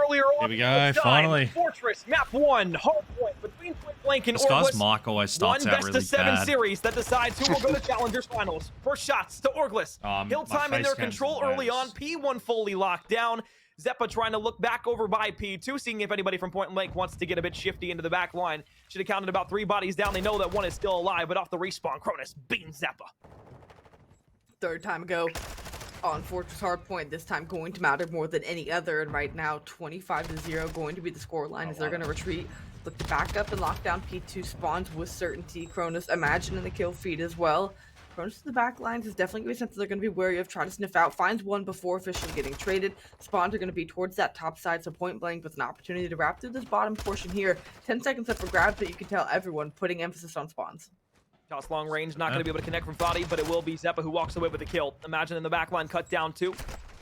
earlier on. Here we go, finally. Fortress, map 1, hardpoint between Pointblank and This guy's Orgless. mic always starts out really One best of 7 bad. series that decides who will go to Challengers Finals. First shots to Orgless. Hill time in their control early on. P1 fully locked down. Zeppa trying to look back over by P2, seeing if anybody from Pointblank wants to get a bit shifty into the back line. Should have counted about 3 bodies down. They know that one is still alive, but off the respawn, Cronus beans Zeppa. Third time ago on Fortress Hardpoint, this time going to matter more than any other, and right now 25-0 going to be the scoreline as they're going to retreat, look to back up and lock down P2 spawns with certainty. Cronus imagine in the kill feed as well. Cronus to the back lines is definitely going to be something they're going to be wary of, try to sniff out, finds one before officially getting traded. Spawns are going to be towards that top side, so Pointblank with an opportunity to wrap through this bottom portion here. 10 seconds up for grabs, but you can tell everyone putting emphasis on spawns. Shots long range, not going to be able to connect from Fadi, but it will be Zeppa who walks away with the kill. Imagine in the back line, cut down 2.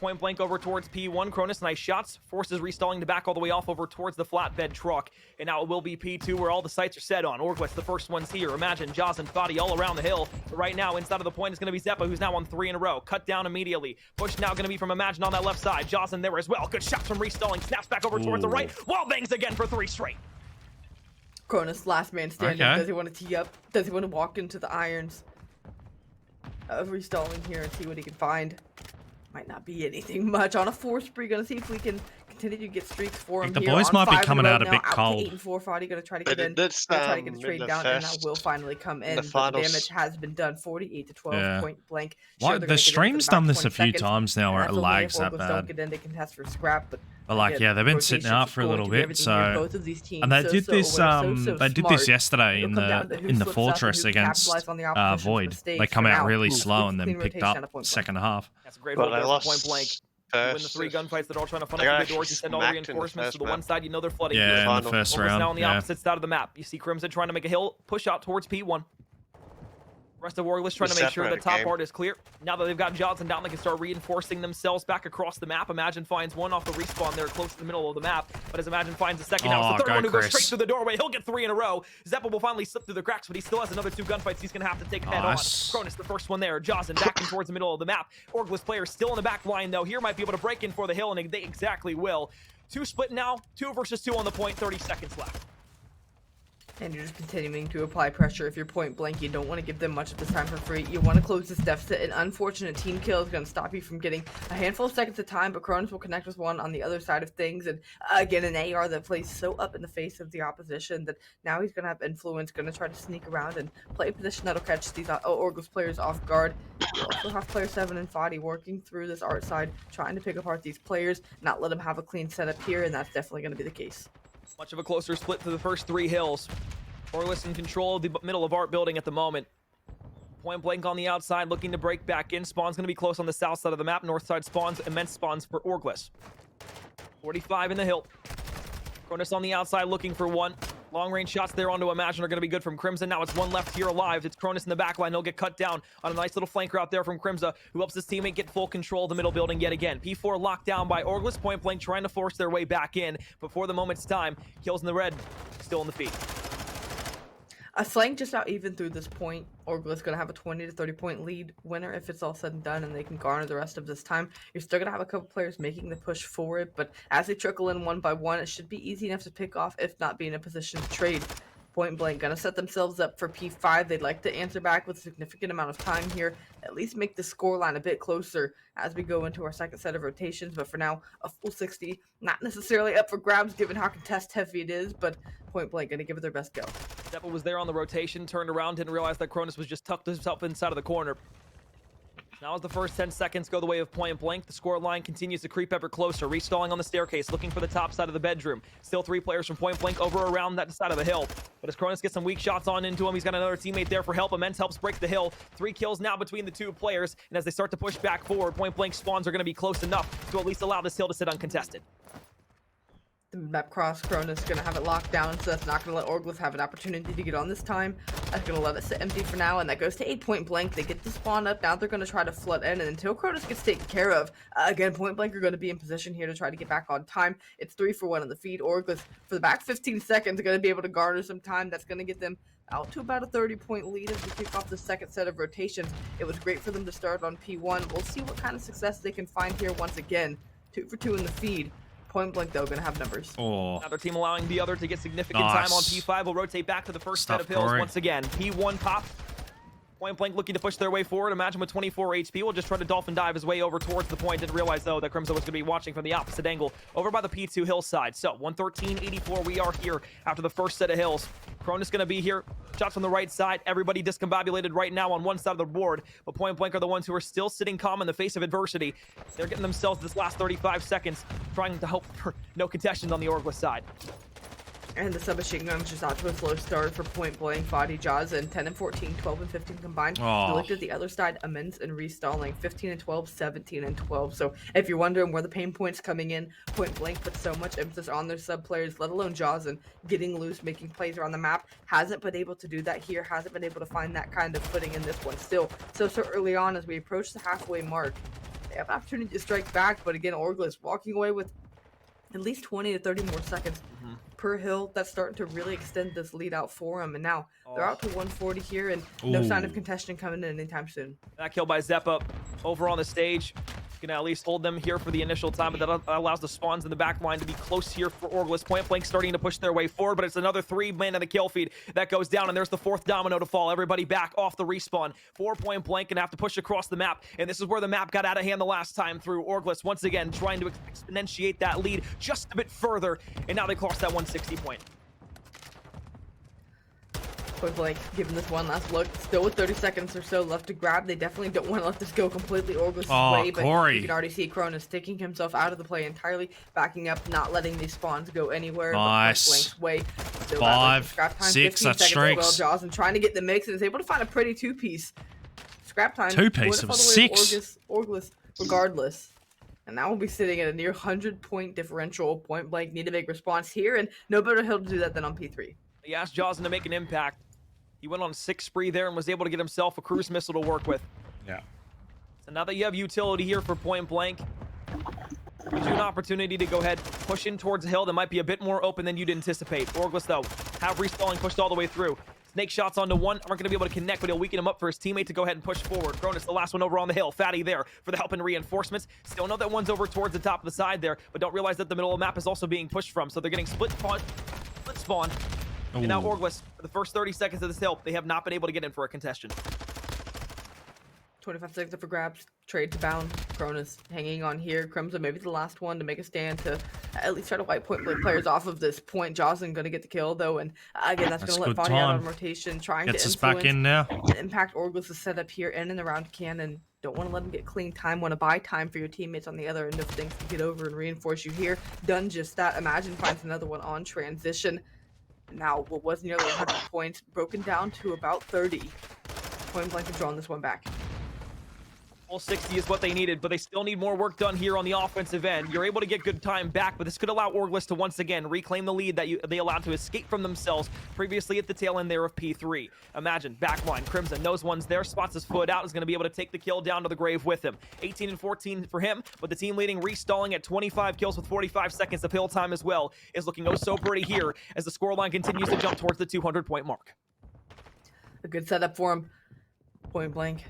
Pointblank over towards P1. Cronus, nice shots. Forces restalling to back all the way off over towards the flatbed truck. And now it will be P2 where all the sights are set on. Orgless, the first one's here. Imagine Jaws and Fadi all around the hill. But right now, inside of the point is going to be Zeppa, who's now on 3 in a row. Cut down immediately. Push now going to be from Imagine on that left side. Jaws in there as well. Good shots from restalling. Snaps back over towards the right. Wall bangs again for 3 straight. Cronus, last man standing. Okay. Does he want to tee up? Does he want to walk into the irons of restalling here and see what he can find? Might not be anything much on a 4 spree. Gonna see if we can continue to get streaks for him. The here boys on might be 5 coming in a out row a bit now, out cold. to 8 and 4. Fadi gonna try to get in. That's Try to get the trade down, and that will finally come in. The damage has been done. 48-12. Point blank. Sure, the stream's done this a few times now where it lags that bad. Don't get in to contest for scrap, but like, yeah, they've been sitting out for a little bit, so and they did this they did this yesterday in the Fortress against Void. They come out really slow and then picked up second half. That's a great hold there for Pointblank. Win the 3 gunfights that are all trying to funnel through the doors and send all the reinforcements to the one side. You know they're flooding. Yeah, in the first round. Now on the opposite side of the map. You see Crimson trying to make a hill push out towards P1. Rest of Orgless trying to make sure the top part is clear. Now that they've got Johnson down, they can start reinforcing themselves back across the map. Imagine finds one off the respawn there close to the middle of the map. But as Imagine finds the second now, it's the third one who goes straight through the doorway. He'll get 3 in a row. Zeppa will finally slip through the cracks, but he still has another 2 gunfights he's going to have to take head on. Cronus, the first one there. Johnson back in towards the middle of the map. Orgless players still in the back line, though. Here might be able to break in for the hill, and they exactly will. 2 split now. 2 versus 2 on the point. 30 seconds left. And you're just continuing to apply pressure. If you're Pointblank, you don't want to give them much of this time for free. You want to close this deficit. An unfortunate team kill is going to stop you from getting a handful of seconds of time, but Cronus will connect with one on the other side of things. And again, an AR that plays so up in the face of the opposition that now he's going to have influence, going to try to sneak around and play a position that'll catch these Orgless players off guard. You also have player 7 and Fadi working through this art side, trying to pick apart these players, not let them have a clean setup here, and that's definitely going to be the case. Much of a closer split to the first 3 hills. Orgless in control of the middle of Art building at the moment. Pointblank on the outside, looking to break back in. Spawn's going to be close on the south side of the map. North side spawns, immense spawns for Orgless. 45 in the hill. Cronus on the outside, looking for one. Long-range shots there onto Imagine are going to be good from Crimson. Now it's one left here alive. It's Cronus in the back line. He'll get cut down on a nice little flank route there from Crimson, who helps his teammate get full control of the middle building yet again. P4 locked down by Orgless. Pointblank trying to force their way back in. Before the moment's time, kills in the red, still in the feed. A slang just out even through this point. Orgless going to have a 20 to 30 point lead winner if it's all said and done, and they can garner the rest of this time. You're still going to have a couple players making the push forward, but as they trickle in one by one, it should be easy enough to pick off, if not be in a position to trade. Pointblank going to set themselves up for P5. They'd like to answer back with a significant amount of time here, at least make the scoreline a bit closer as we go into our second set of rotations. But for now, a full 60, not necessarily up for grabs given how contest heavy it is, but Pointblank going to give it their best go. Zeppa was there on the rotation, turned around, didn't realize that Cronus was just tucked himself inside of the corner. Now as the first 10 seconds go the way of Pointblank, the score line continues to creep ever closer, restalling on the staircase, looking for the top side of the bedroom. Still 3 players from Pointblank over around that side of the hill. But as Cronus gets some weak shots on into him, he's got another teammate there for help. Immense helps break the hill. 3 kills now between the 2 players, and as they start to push back forward, Pointblank spawns are going to be close enough to at least allow this hill to sit uncontested. The map cross, Cronus going to have it locked down, so that's not going to let Orgless have an opportunity to get on this time. That's going to let it sit empty for now, and that goes to 8 Pointblank. They get the spawn up. Now they're going to try to flood in, and until Cronus gets taken care of, again, Pointblank are going to be in position here to try to get back on time. It's 3 for 1 in the feed. Orgless, for the back 15 seconds, are going to be able to garner some time. That's going to get them out to about a 30-point lead as we kick off the second set of rotations. It was great for them to start on P1. We'll see what kind of success they can find here once again. 2 for 2 in the feed. Pointblank, though, going to have numbers. Oh. Another team allowing the other to get significant time on P5. Will rotate back to the first set of hills once again. P1 pop. Pointblank looking to push their way forward. Imagine with 24 HP will just try to dolphin dive his way over towards the point. Didn't realize, though, that Crimson was going to be watching from the opposite angle over by the P2 hillside. So 113.84, we are here after the first set of hills. Cronus going to be here. Shots on the right side. Everybody discombobulated right now on one side of the board. But Pointblank are the ones who are still sitting calm in the face of adversity. They're getting themselves this last 35 seconds, trying to hope for no contestions on the Orgless side. And the submachine guns just out to a slow start for Pointblank, Body Jaws, and 10 and 14, 12 and 15 combined. Oh. You looked at the other side, immense and restalling, 15 and 12, 17 and 12. So if you're wondering where the pain point's coming in, Pointblank puts so much emphasis on their sub players, let alone Jaws, and getting loose, making plays around the map. Hasn't been able to do that here, hasn't been able to find that kind of footing in this one still. So early on, as we approach the halfway mark, they have an opportunity to strike back, but again, Orgless walking away with at least 20 to 30 more seconds per hill. That's starting to really extend this lead out for them. And now they're out to 140 here, and no sign of contention coming in anytime soon. That kill by Zeppa over on the stage. Gonna at least hold them here for the initial time, but that allows the spawns in the back line to be close here for Orgless. Pointblank starting to push their way forward, but it's another 3-man in the kill feed that goes down, and there's the fourth domino to fall. Everybody back off the respawn. 4 Pointblank and have to push across the map, and this is where the map got out of hand the last time through. Orgless once again trying to exponentiate that lead just a bit further, and now they crossed that 160 point. Pointblank giving this one last look, still with 30 seconds or so left to grab. They definitely don't want to let this go completely Orgless' way, but Corey. you can already see Cronus taking himself out of the play entirely, backing up, not letting these spawns go anywhere. Nice. Way. 5, 6, that's streaks. Well, Jaws, and trying to get the mix, and is able to find a pretty two-piece. Scrap time. 2-piece of 6. Orgless, regardless. And now we'll be sitting at a near 100-point differential. Pointblank need a big response here, and no better hill to do that than on P3. He asked Jawson to make an impact. He went on a 6 spree there and was able to get himself a cruise missile to work with. Yeah. So now that you have utility here for Pointblank, gives you an opportunity to go ahead, push in towards a hill that might be a bit more open than you'd anticipate. Orgless, though, have restalling pushed all the way through. Snake shots onto one, aren't going to be able to connect, but he'll weaken him up for his teammate to go ahead and push forward. Cronus, the last one over on the hill. Fatty there for the help and reinforcements. Still know that one's over towards the top of the side there, but don't realize that the middle of the map is also being pushed from, so they're getting split spawn. And now Orgless, for the first 30 seconds of this hill, they have not been able to get in for a contestation. 25 seconds for grabs, trade to bound. Cronus hanging on here. Crimson maybe the last one to make a stand to at least try to wipe Pointblank players off of this point. Jawson going to get the kill, though, and again, that's going to let Body out on rotation, trying to us back in now. And impact Orgless' setup here in and around Cannon. Don't want to let him get clean time. Want to buy time for your teammates on the other end of things to get over and reinforce you here. Done just that. Imagine finds another one on transition. Now, what was nearly 100 points, broken down to about 30. Pointblank have drawn this one back. Full 60 is what they needed, but they still need more work done here on the offensive end. You're able to get good time back, but this could allow Orgless to once again reclaim the lead that they allowed to escape from themselves previously at the tail end there of P3. Imagine, backline, Crimson knows one's there, spots his foot out, is going to be able to take the kill down to the grave with him. 18 and 14 for him, but the team leading restalling at 25 kills with 45 seconds of hill time as well is looking oh so pretty here as the scoreline continues to jump towards the 200-point mark. A good setup for him. Pointblank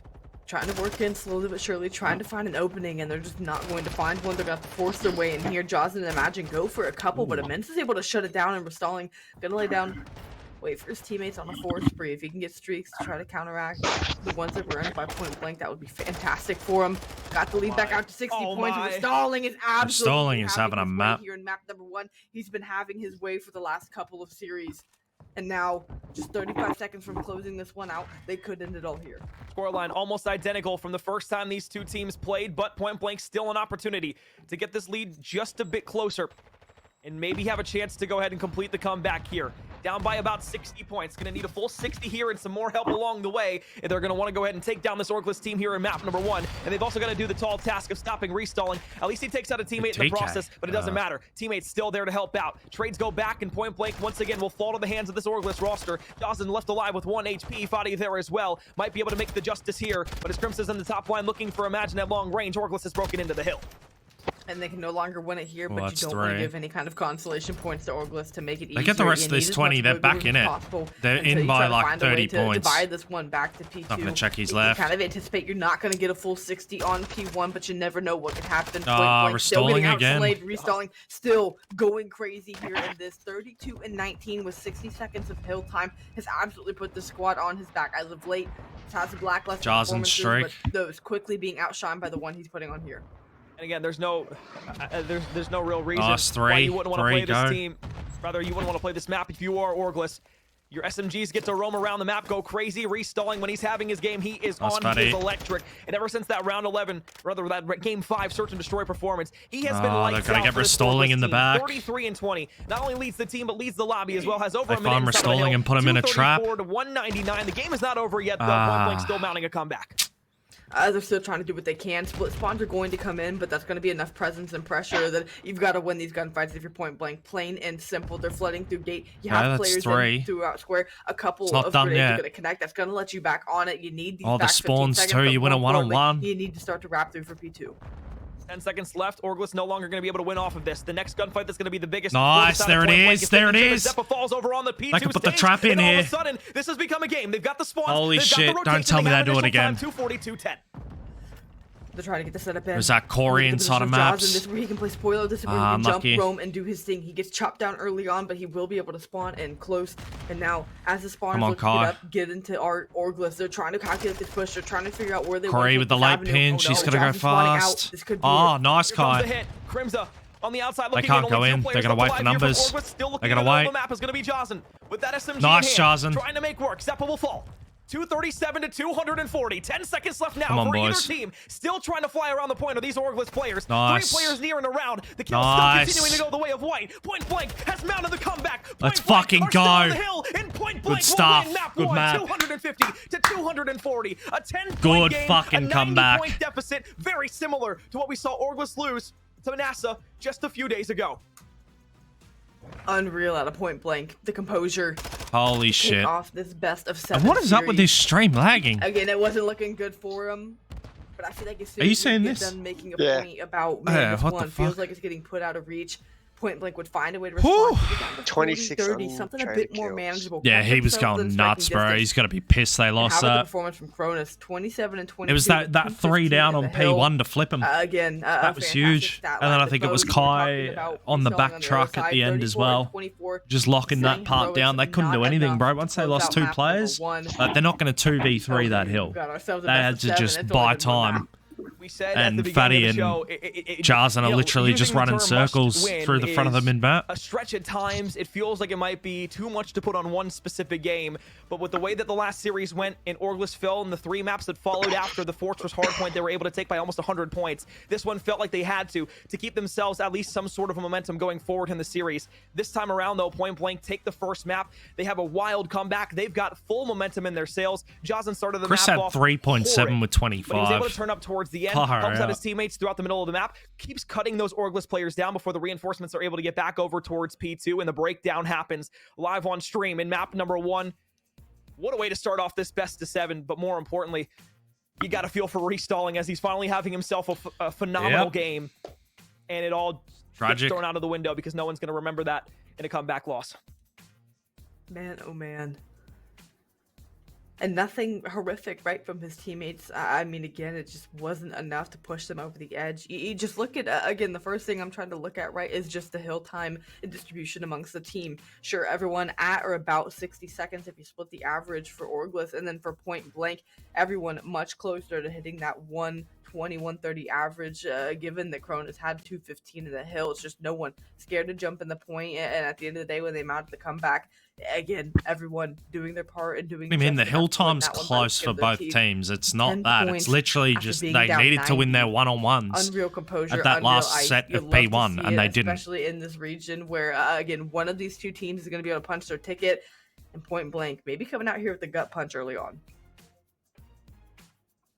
trying to work in slowly but surely, trying to find an opening, and they're just not going to find one. They're going to have to force their way in here. Jaws and Imagine go for a couple, but Immense is able to shut it down, and Restalling gonna lay down, wait for his teammates on a 4 spree. If he can get streaks to try to counteract the ones that were earned by Pointblank, that would be fantastic for him. Got the lead back out to 60 points. Restalling is absolutely having a map here in map number 1. He's been having his way for the last couple of series. And now, just 35 seconds from closing this one out, they could end it all here. Scoreline almost identical from the first time these two teams played, but Pointblank still an opportunity to get this lead just a bit closer and maybe have a chance to go ahead and complete the comeback here. Down by about 60 points. Going to need a full 60 here and some more help along the way. And they're going to want to go ahead and take down this Orgless team here in map number 1. And they've also got to do the tall task of stopping restalling. At least he takes out a teammate in the process, but it doesn't matter. Teammate's still there to help out. Trades go back, and Pointblank once again will fall to the hands of this Orgless roster. Dawson left alive with 1 HP. Fadi there as well. Might be able to make the justice here, but as Crimson's in the top line looking for Imagine at long range, Orgless has broken into the hill. And they can no longer win it here, but you don't want to give any kind of consolation points to Orgless to make it easier. They get the rest of this 20. They're back in it. They're in by like 30 points. To buy this one back to P2. Not going to check his left. You kind of anticipate you're not going to get a full 60 on P1, but you never know what could happen. Restalling again. Restalling, still going crazy here in this 32 and 19 with 60 seconds of hill time has absolutely put the squad on his back as of late. Has a blacklisted performances, but those quickly being outshined by the one he's putting on here. And again, there's no real reason why you wouldn't want to play this team. Rather, you wouldn't want to play this map if you are Orgless. Your SMGs get to roam around the map, go crazy, restalling. When he's having his game, he is on his electric. And ever since that round 11, rather that game 5 search and destroy performance, he has been lights out. They're gonna get restalling in the back. 33 and 20. Not only leads the team, but leads the lobby as well. Has over a minute. If I'm restalling and put him in a trap. 234 to 199. The game is not over yet, though. Pointblank still mounting a comeback. They're still trying to do what they can. Split spawns are going to come in, but that's going to be enough presence and pressure that you've got to win these gunfights if you're point blank. Plain and simple. They're flooding through gate. You have players in throughout square. A couple of grenades are going to connect. That's going to let you back on it. You need these the spawns too. You win a one-on-one. You need to start to wrap through for P2. 10 seconds left. Orgless no longer going to be able to win off of this. The next gunfight that's going to be the biggest. Nice. There it is. There it is. Zeppa falls over on the P2 I can put the trap in here. All of a sudden, this has become a game. They've got the spawns. Holy shit. Don't tell me they do it again. 242-10. They're trying to get the setup in. There's that Corey inside of maps. This is where he can play spoiler. This is where he can jump, roam, and do his thing. He gets chopped down early on, but he will be able to spawn in close. And now, as the spawners look to get up, get into Orgless, they're trying to calculate this push. They're trying to figure out where they want to Corey with the light pinch. He's going to go fast. Nice, Kai. Crimza on the outside. They can't go in. They're going to wait for numbers. They're going to wait. The map is going to be Jazen with that SMG. Nice, Jazen. Trying to make work. Zeppa will fall. 237 to 240. 10 seconds left now for either team. Still trying to fly around the point of these Orgless players. 3 players near and around. The kill still continuing to go the way of white. Pointblank has mounted the comeback. Let's fucking go. Good stuff. Good map. 250 to 240. A 10-point game. Fucking comeback. 90-point deficit. Very similar to what we saw Orgless lose to NASA just a few days ago. Unreal out of Pointblank. The composure. Holy shit. Off this best of 7 and what is series. up with this stream lagging? Again, it wasn't looking good for him. But I feel like as soon as you saying get done making a point about this one, feels like it's getting put out of reach. Pointblank would find a way to respond. 26 30, something a bit more manageable. Yeah, he was going nuts, bro. He's got to be pissed they lost that. The performance from Cronus, 27 and 22. It was that 3 down on P1 to flip him. That was huge. And then I think it was Kai on the back truck at the end as well. Just locking that part down. They couldn't do anything, bro. Once they lost 2 players, they're not going to 2v3 that hill. They had to just buy time. We said and Fatty and Jazen are literally just running circles through the front of the mid-map. A stretch at times, it feels like it might be too much to put on one specific game, but with the way that the last series went and Orgless fell in the 3 maps that followed after the Fortress hardpoint, they were able to take by almost 100 points. This one felt like they had to keep themselves at least some sort of a momentum going forward in the series. This time around, though, Pointblank take the first map. They have a wild comeback. They've got full momentum in their sails. Jazen started the Chris map had 3.7 with 25. But he was able to turn up towards the end. Helps out his teammates throughout the middle of the map, keeps cutting those Orgless players down before the reinforcements are able to get back over towards P2, and the breakdown happens live on stream in map number 1. What a way to start off this best of 7, but more importantly, you got to feel for restalling as he's finally having himself a phenomenal game, and it all gets thrown out of the window because no one's going to remember that in a comeback loss. Man, oh man. And nothing horrific, right, from his teammates. I mean, again, it just wasn't enough to push them over the edge. You just look at, again, the first thing I'm trying to look at, right, is just the hill time and distribution amongst the team. Sure, everyone at or about 60 seconds if you split the average for Orgless, and then for Pointblank, everyone much closer to hitting that 120, 130 average, given that Cronus had 215 in the hill. It's just no one scared to jump in the point, and at the end of the day, when they mounted the comeback, again, everyone doing their part and doing. I mean, the hill time's close for both teams. It's not that. It's literally just they needed to win their one-on-ones. Unreal composure at that last set of P1, and they didn't. Especially in this region where, again, one of these 2 teams is going to be able to punch their ticket, and Pointblank maybe coming out here with the gut punch early on.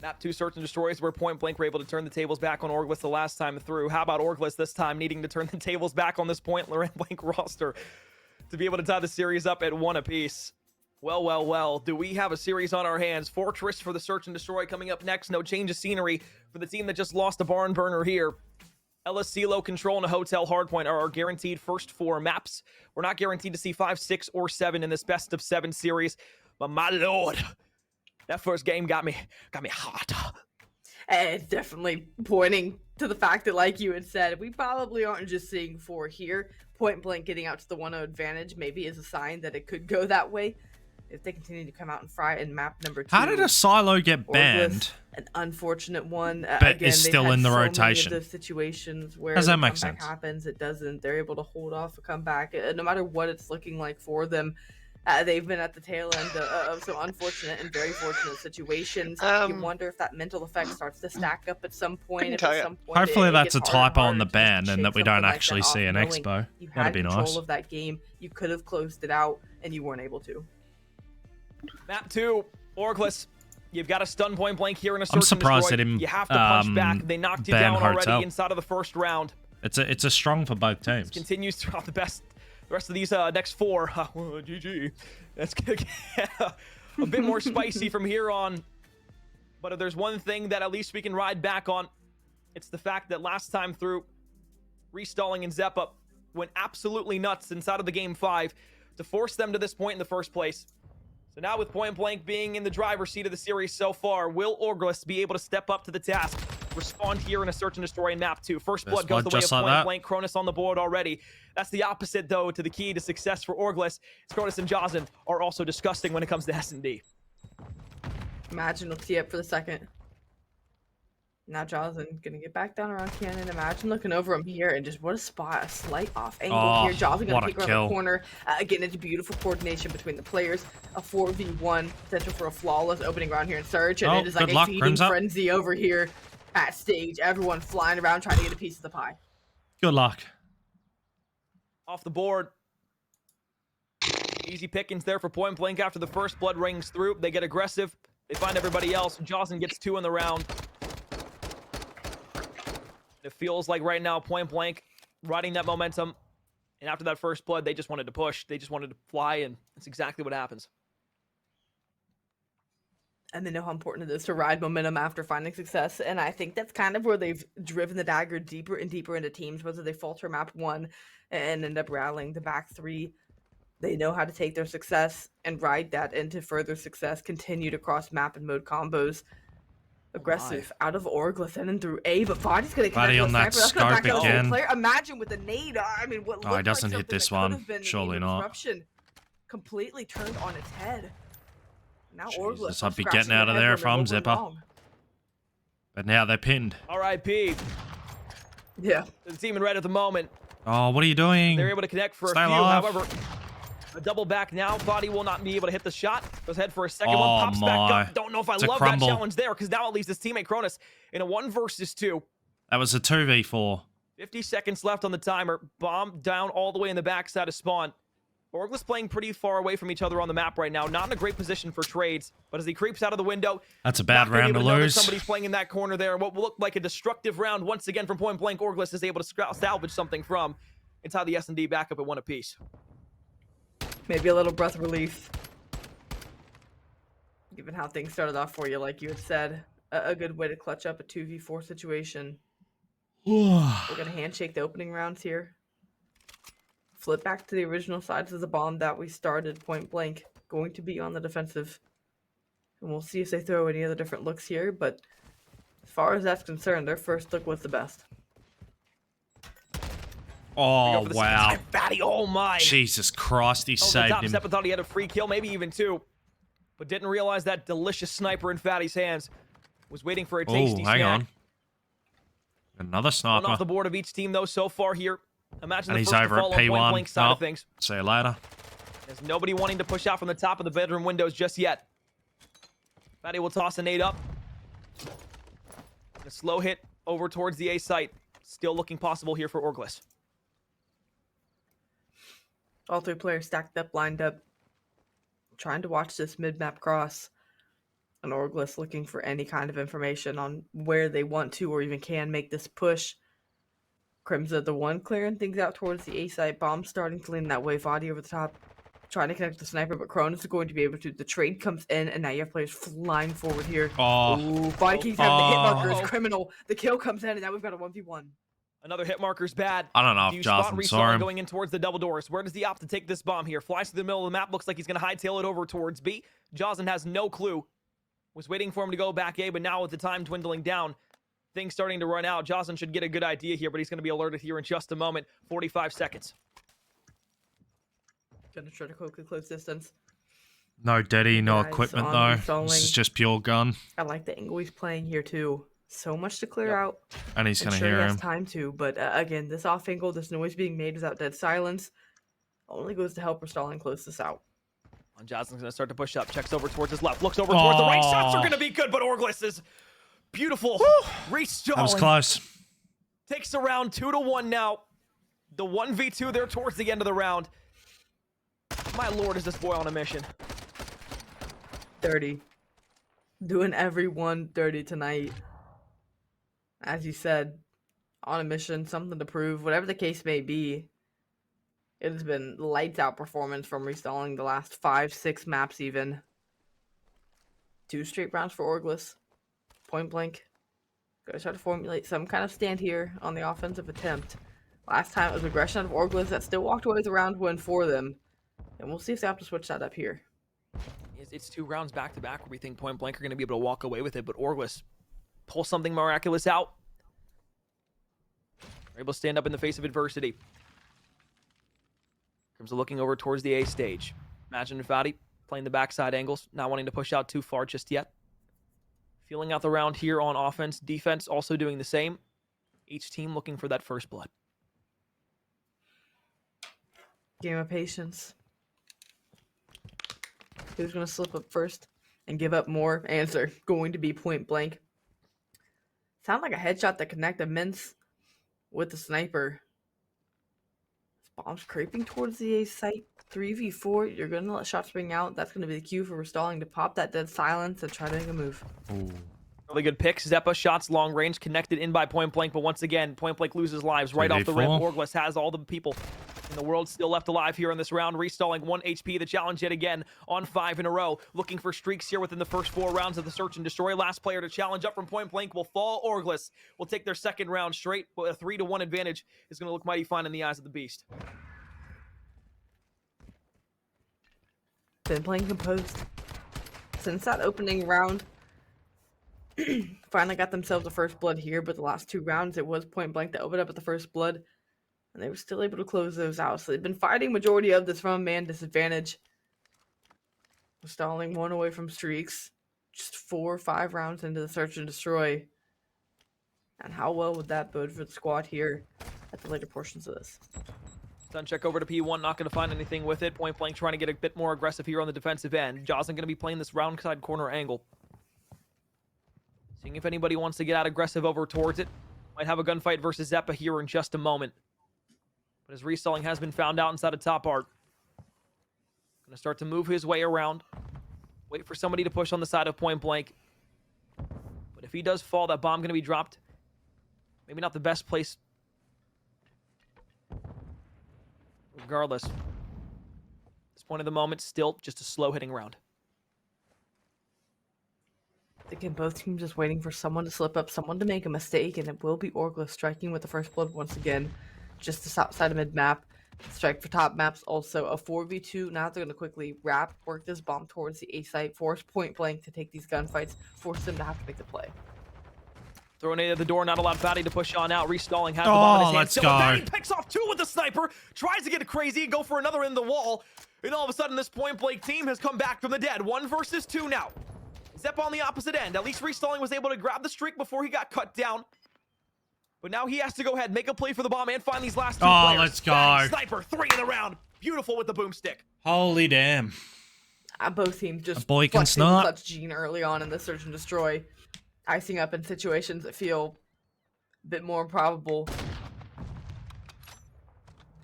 Map 2 search and destroys where Pointblank were able to turn the tables back on Orgless the last time through. How about Orgless this time needing to turn the tables back on this Pointblank roster to be able to tie the series up at 1 apiece? Well, do we have a series on our hands? Fortress for the search and destroy coming up next. No change of scenery for the team that just lost a barn burner here. LSC low control and a hotel hardpoint are our guaranteed first 4 maps. We're not guaranteed to see 5, 6, or 7 in this best of 7 series, but my lord, that first game got me hot. It's definitely pointing to the fact that, like you had said, we probably aren't just seeing 4 here. Point Blank getting out to the 1-0 advantage maybe is a sign that it could go that way if they continue to come out and fry in map number 2. How did a silo get banned? An unfortunate one. But Again, is still in the rotation. Many of those situations where does that the make comeback sense? happens, it doesn't. They're able to hold off a comeback. No matter what it's looking like for them, they've been at the tail end of some unfortunate and very fortunate situations. You wonder if that mental effect starts to stack up at some point. Hopefully that's a typo on the ban and that we don't actually see an expo. That'd be nice. You had control of that game. You could have closed it out, and you weren't able to. Map 2, Orgless. You've got a stun Point Blank here in a search and destroy. I'm surprised they didn't You have to punch back. They knocked you down already inside of the first round. It's a strong for both teams. This continues throughout the rest of these next 4. GG. That's gonna get a bit more spicy from here on. But if there's one thing that at least we can ride back on, it's the fact that last time through, Restalling and Zeppa went absolutely nuts inside of the game 5 to force them to this point in the first place. So now with Point Blank being in the driver's seat of the series so far, will Orgless be able to step up to the task? Respond here in a search and destroy in map 2. First blood goes the way of Point Blank. Cronus on the board already. That's the opposite, though, to the key to success for Orgless. Cronus and Jazen are also disgusting when it comes to S&D. Imagine will tee up for the second. Now Jazen gonna get back down around Cannon. Imagine looking over him here and just what a spot, a slight off angle here. Jazen gonna kick around the corner. Again, it's beautiful coordination between the players. A 4v1 potential for a flawless opening round here in Surge, and it is like a feeding frenzy over here at stage. Everyone flying around trying to get a piece of the pie. Good luck. Off the board. Easy pickings there for Point Blank after the first blood rings through. They get aggressive. They find everybody else. Jazen gets 2 in the round. It feels like right now Point Blank riding that momentum, and after that first blood, they just wanted to push. They just wanted to fly, and that's exactly what happens. And they know how important it is to ride momentum after finding success, and I think that's kind of where they've driven the dagger deeper and deeper into teams, whether they falter map 1 and end up rallying the back 3. They know how to take their success and ride that into further success, continue to cross map and mode combos. Aggressive out of Orgless and then through A, but Body's gonna Body on that scarp again. Imagine with the nade. I mean, what he doesn't hit this one. Surely not. Completely turned on its head. Now Orgless. I'd be getting out of there if I'm Zeppa. But now they're pinned. R.I.P. Yeah. The team in red at the moment. Oh, what are you doing? They're able to connect for a few. However, a double back now. Body will not be able to hit the shot. Goes ahead for a second one. Pops back up. Don't know if I love that challenge there, because now it leaves his teammate Cronus in a 1 versus 2. That was a 2v4. 50 seconds left on the timer. Bomb down all the way in the backside of spawn. Orgless playing pretty far away from each other on the map right now. Not in a great position for trades, but as he creeps out of the window, that's a bad round to lose. Somebody's playing in that corner there. What will look like a destructive round once again from Point Blank. Orgless is able to salvage something from inside the S&D back up at 1 apiece. Maybe a little breath of relief. Given how things started off for you, like you had said. A good way to clutch up a 2v4 situation. We're going to handshake the opening rounds here. Flip back to the original sides of the bomb that we started. Point Blank going to be on the defensive. And we'll see if they throw any other different looks here. But as far as that's concerned, their first look was the best. Oh, wow. Fatty, oh my. Jesus Christ, he saved him. Zeppa thought he had a free kill, maybe even 2. But didn't realize that delicious sniper in Fatty's hands was waiting for a tasty snack. Hang on. Another sniper. One off the board of each team, though, so far here. Imagine and the he's first over at P1. Side of things. See you later. There's nobody wanting to push out from the top of the bedroom windows just yet. Fatty will toss a nade up. A slow hit over towards the A site. Still looking possible here for Orgless. All 3 players stacked up, lined up, trying to watch this mid-map cross. And Orgless looking for any kind of information on where they want to or even can make this push. Crimza, the one clearing things out towards the A site. Bomb starting to lean that way. Vadi over the top, trying to connect the sniper, but Cronus is going to be able to. The trade comes in, and now you have players flying forward here. Ooh, Vikings have the hit marker is criminal. The kill comes in, and now we've got a 1v1. Another hit marker's bad. I don't know Do you if spot Jocelyn saw Reselling him. going in towards the double doors? Where does he opt to take this bomb here? Flies to the middle of the map. Looks like he's going to hightail it over towards B. Jocelyn has no clue. Was waiting for him to go back A, but now with the time dwindling down, things starting to run out. Jocelyn should get a good idea here, but he's going to be alerted here in just a moment. 45 seconds. Gonna try to quickly close distance. No Deddy, no Guys, equipment on though. Reselling. This is just pure gun. I like the angle he's playing here too. So much to clear out. And he's gonna sure hear he has him. time to, but again, this off angle, this noise being made without dead silence, only goes to help Reselling close this out. And Jocelyn's going to start to push up. Checks over towards his left. Looks over towards the right. Shots are going to be good, but Orgless is beautiful. Restalling. That was close. Takes the round 2-1 now. The 1v2 there towards the end of the round. My lord, is this boy on a mission. 30. Doing everyone dirty tonight. As you said, on a mission, something to prove, whatever the case may be. It has been lights out performance from Restalling the last 5-6 maps even. 2 straight rounds for Orgless. Point blank. Gotta try to formulate some kind of stand here on the offensive attempt. Last time it was aggression out of Orgless that still walked away with a round win for them. And we'll see if they have to switch that up here. It's 2 rounds back-to-back where we think Point Blank are going to be able to walk away with it, but Orgless pull something miraculous out. They're able to stand up in the face of adversity. Crimson looking over towards the A stage. Imagine Fadi playing the backside angles, not wanting to push out too far just yet. Feeling out the round here on offense. Defense also doing the same. Each team looking for that first blood. Game of patience. Who's going to slip up first and give up more? Answer. Going to be Point Blank. Sound like a headshot that connected Mince with the sniper. Bombs creeping towards the A site. 3v4. You're going to let shots ring out. That's going to be the cue for Restalling to pop that dead silence and try to make a move. Ooh. Really good picks. Zeppa shots long range, connected in by Point Blank, but once again, Point Blank loses lives right off the rip. Orgless has all the people in the world still left alive here in this round. Restalling 1 HP. The challenge yet again on 5 in a row. Looking for streaks here within the first 4 rounds of the search and destroy. Last player to challenge up from Point Blank will fall. Orgless will take their second round straight, but a 3-1 advantage is going to look mighty fine in the eyes of the beast. Been playing composed since that opening round. Finally got themselves a first blood here, but the last 2 rounds it was Point Blank that opened up at the first blood, and they were still able to close those out. So they've been fighting majority of this from a man disadvantage. Stalling 1 away from streaks, just 4 or 5 rounds into the search and destroy. And how well would that bode for the squad here at the later portions of this? Sun check over to P1, not going to find anything with it. Point Blank trying to get a bit more aggressive here on the defensive end. Jocelyn going to be playing this round side corner angle. Seeing if anybody wants to get out aggressive over towards it. Might have a gunfight versus Zeppa here in just a moment. But his Restalling has been found out inside of top art. Going to start to move his way around. Wait for somebody to push on the side of Point Blank. But if he does fall, that bomb going to be dropped. Maybe not the best place. Regardless, at this point of the moment, still just a slow hitting round. Again, both teams just waiting for someone to slip up, someone to make a mistake, and it will be Orgless striking with the first blood once again. Just the south side of mid-map. Strike for top maps, also a 4v2. Now they're going to quickly work this bomb towards the A site, force Point Blank to take these gunfights, force them to have to make the play. Throwing it at the door, not allowed Fatty to push on out. Restalling has the ball in his hand. Let's go. Fatty picks off 2 with the sniper, tries to get crazy and go for another in the wall. And all of a sudden, this Point Blank team has come back from the dead. 1 versus 2 now. Zep on the opposite end. At least Restalling was able to grab the streak before he got cut down. But now he has to go ahead, make a play for the bomb, and find these last 2 players. Let's go. Fatty, sniper, 3 in the round. Beautiful with the boomstick. Holy damn. Both teams just a boy can snap. Clutch Gene early on in the search and destroy, icing up in situations that feel a bit more improbable,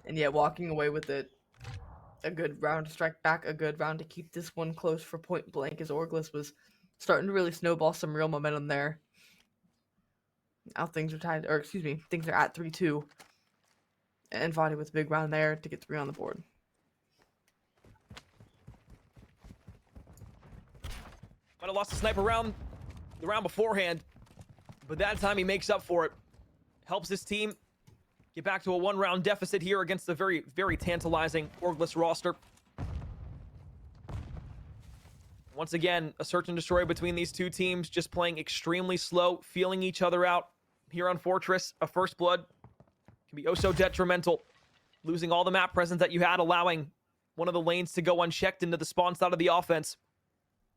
and yet walking away with it. A good round to strike back, a good round to keep this one close for Point Blank, as Orgless was starting to really snowball some real momentum there. Now things are tied, or excuse me, things are at 3-2. And Vadi with a big round there to get 3 on the board. Might have lost the sniper round the round beforehand, but that time he makes up for it. Helps his team get back to a 1-round deficit here against a very, very tantalizing Orgless roster. Once again, a search and destroy between these two teams, just playing extremely slow, feeling each other out. Here on Fortress, a first blood can be oh so detrimental. Losing all the map presence that you had, allowing one of the lanes to go unchecked into the spawn side of the offense.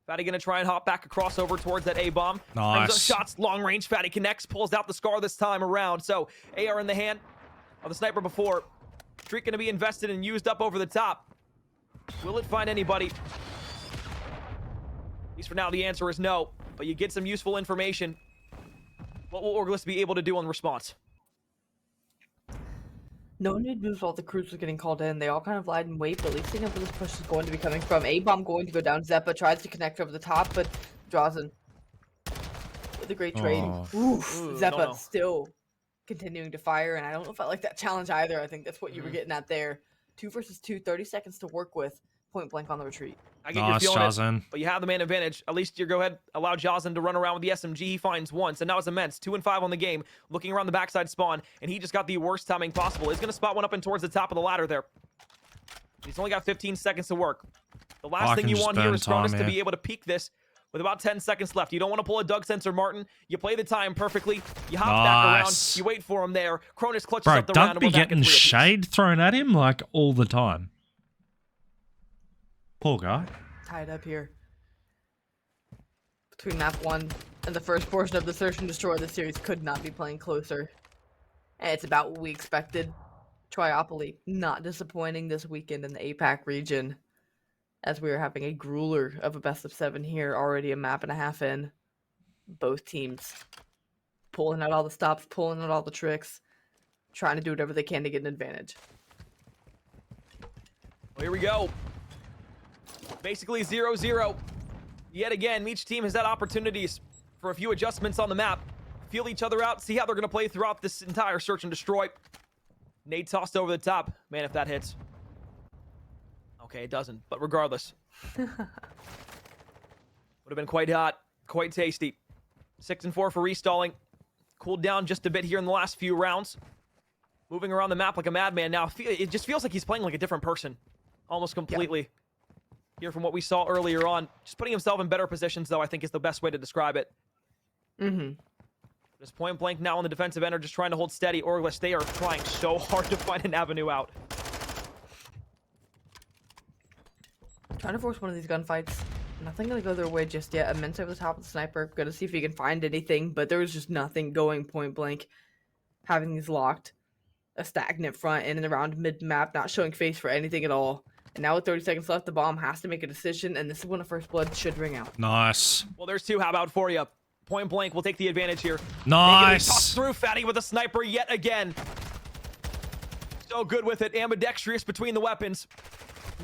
Fatty gonna try and hop back across over towards that A-bomb. Nice. Shots, long range. Fatty connects, pulls out the Scar this time around. So AR in the hand of the sniper before. Streak gonna be invested and used up over the top. Will it find anybody? At least for now, the answer is no. But you get some useful information. What will Orgless be able to do in response? No need moves while the crews were getting called in. They all kind of lied in wait, but at least they know where this push is going to be coming from. A-bomb going to go down. Zeppa tries to connect over the top, but draws in with a great trade. Oof. Zeppa still continuing to fire, and I don't know if I like that challenge either. I think that's what you were getting at there. 2 versus 2, 30 seconds to work with. Point blank on the retreat. I get you're feeling it, but you have the man advantage. At least you go ahead, allow Jazen to run around with the SMG. He finds once, and now it's immense. 2 and 5 on the game, looking around the backside spawn, and he just got the worst timing possible. He's going to spot one up and towards the top of the ladder there. He's only got 15 seconds to work. The last thing you want here is Cronus to be able to peek this with about 10 seconds left. You don't want to pull a Doug Sensor Martin. You play the time perfectly. You hop back around. You wait for him there. Cronus clutches up the round. Bro, Doug be getting shade thrown at him like all the time. Poor guy. Tied up here. Between map 1 and the first portion of the Search and Destroy, the series could not be playing closer. And it's about what we expected. Triopoly not disappointing this weekend in the APAC region, as we are having a grueler of a best of 7 here, already a map and a half in. Both teams pulling out all the stops, pulling out all the tricks, trying to do whatever they can to get an advantage. Well, here we go. Basically 0-0. Yet again, each team has had opportunities for a few adjustments on the map. Feel each other out, see how they're going to play throughout this entire Search and Destroy. Nade tossed over the top. Man, if that hits. Okay, it doesn't, but regardless. Would have been quite hot, quite tasty. 6 and 4 for restalling. Cooled down just a bit here in the last few rounds. Moving around the map like a madman now. It just feels like he's playing like a different person. Almost completely. Yep. Here from what we saw earlier on. Just putting himself in better positions, though, I think is the best way to describe it. Just point blank now on the defensive end, are just trying to hold steady. Orgless, they are trying so hard to find an avenue out. Trying to force one of these gunfights. Nothing gonna go their way just yet. Immense over the top of the sniper. Gonna see if he can find anything, but there was just nothing going point blank. Having these locked. A stagnant front in and around mid-map, not showing face for anything at all. And now with 30 seconds left, the bomb has to make a decision, and this is when a first blood should ring out. Nice. Well, there's 2. How about for you? Point blank will take the advantage here. Nice. Toss through Fatty with a sniper yet again. So good with it. Ambidextrous between the weapons.